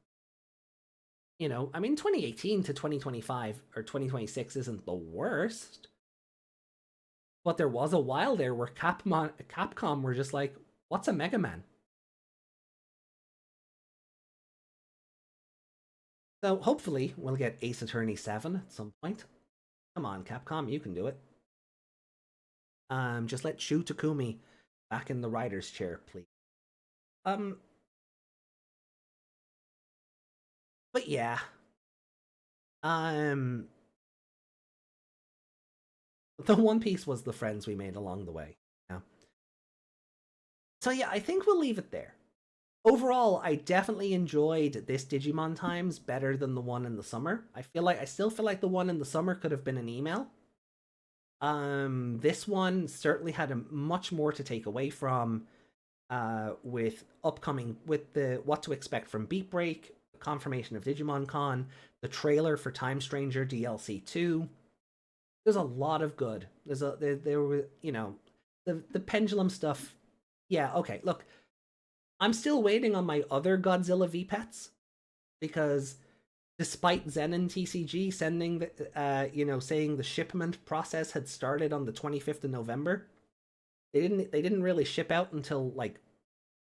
You know, I mean, 2018 to 2025 or 2026 isn't the worst. But there was a while there where Capcom were just like, what's a Mega Man? So hopefully we'll get Ace Attorney 7 at some point. Come on, Capcom, you can do it. Just let Shu Takumi back in the writer's chair, please. But yeah. The One Piece was the friends we made along the way. Yeah. So yeah, I think we'll leave it there. Overall, I definitely enjoyed this Digimon Times better than the one in the summer. I still feel like the one in the summer could have been an email. This one certainly had a much more to take away from, with the what to expect from Beatbreak, the confirmation of Digimon Con, the trailer for Time Stranger DLC 2. There's a lot of good. There were, you know, the pendulum stuff. Yeah, okay, look. I'm still waiting on my other Godzilla V-Pets, because despite Zen and TCG sending saying the shipment process had started on the 25th of November, they didn't really ship out until like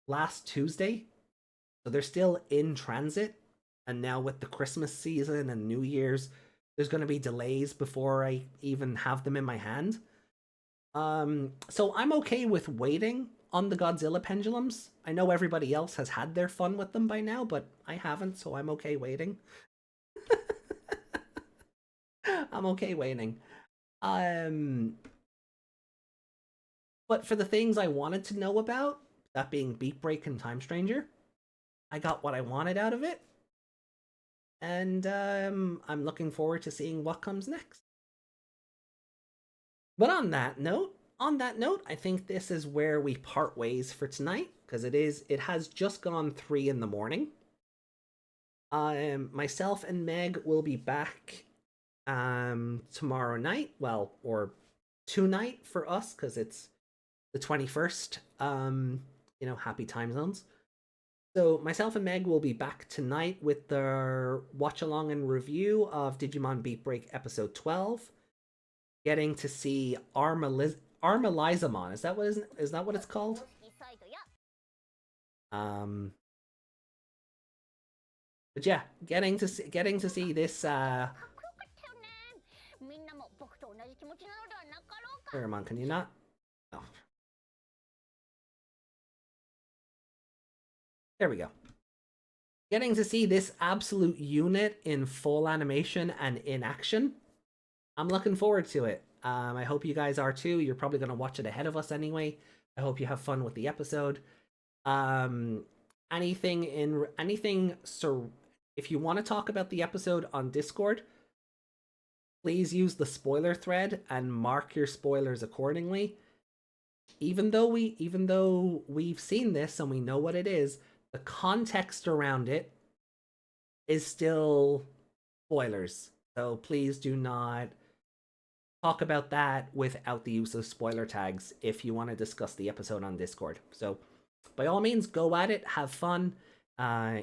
last Tuesday. So they're still in transit, and now with the Christmas season and New Year's, there's going to be delays before I even have them in my hand. So I'm okay with waiting on the Godzilla pendulums. I know everybody else has had their fun with them by now, but I haven't, so I'm okay waiting. I'm okay waiting. But for the things I wanted to know about, that being Beatbreak and Time Stranger, I got what I wanted out of it. And I'm looking forward to seeing what comes next. But on that note, I think this is where we part ways for tonight, because it has just gone 3 in the morning. Myself and Meg will be back tomorrow night, well, or tonight for us, because it's the 21st. Happy time zones. So myself and Meg will be back tonight with the watch along and review of Digimon Beatbreak episode 12. Getting to see Armalizamon. Is that what it's called? But yeah, getting to see this Paramon, can you not? Oh. There we go. Getting to see this absolute unit in full animation and in action. I'm looking forward to it. I hope you guys are too. You're probably going to watch it ahead of us anyway. I hope you have fun with the episode. If you want to talk about the episode on Discord, please use the spoiler thread and mark your spoilers accordingly. Even though we've seen this and we know what it is, the context around it is still spoilers. So please do not talk about that without the use of spoiler tags if you want to discuss the episode on Discord. So by all means, go at it, have fun,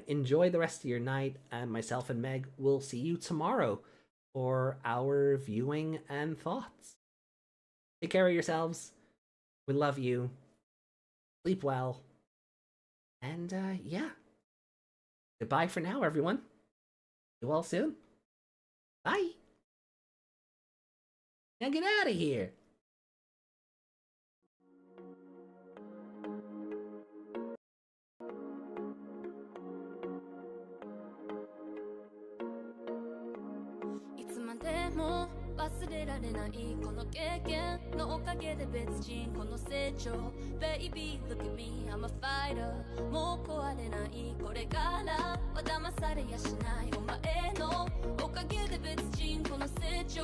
enjoy the rest of your night, and myself and Meg will see you tomorrow for our viewing and thoughts. Take care of yourselves. We love you. Sleep well. And yeah. Goodbye for now, everyone. See you all soon. Bye. Now get out of here. Baby, look at me, I'm a fighter. もう壊れないこれからは騙されやしないお前のおかげで別人この成長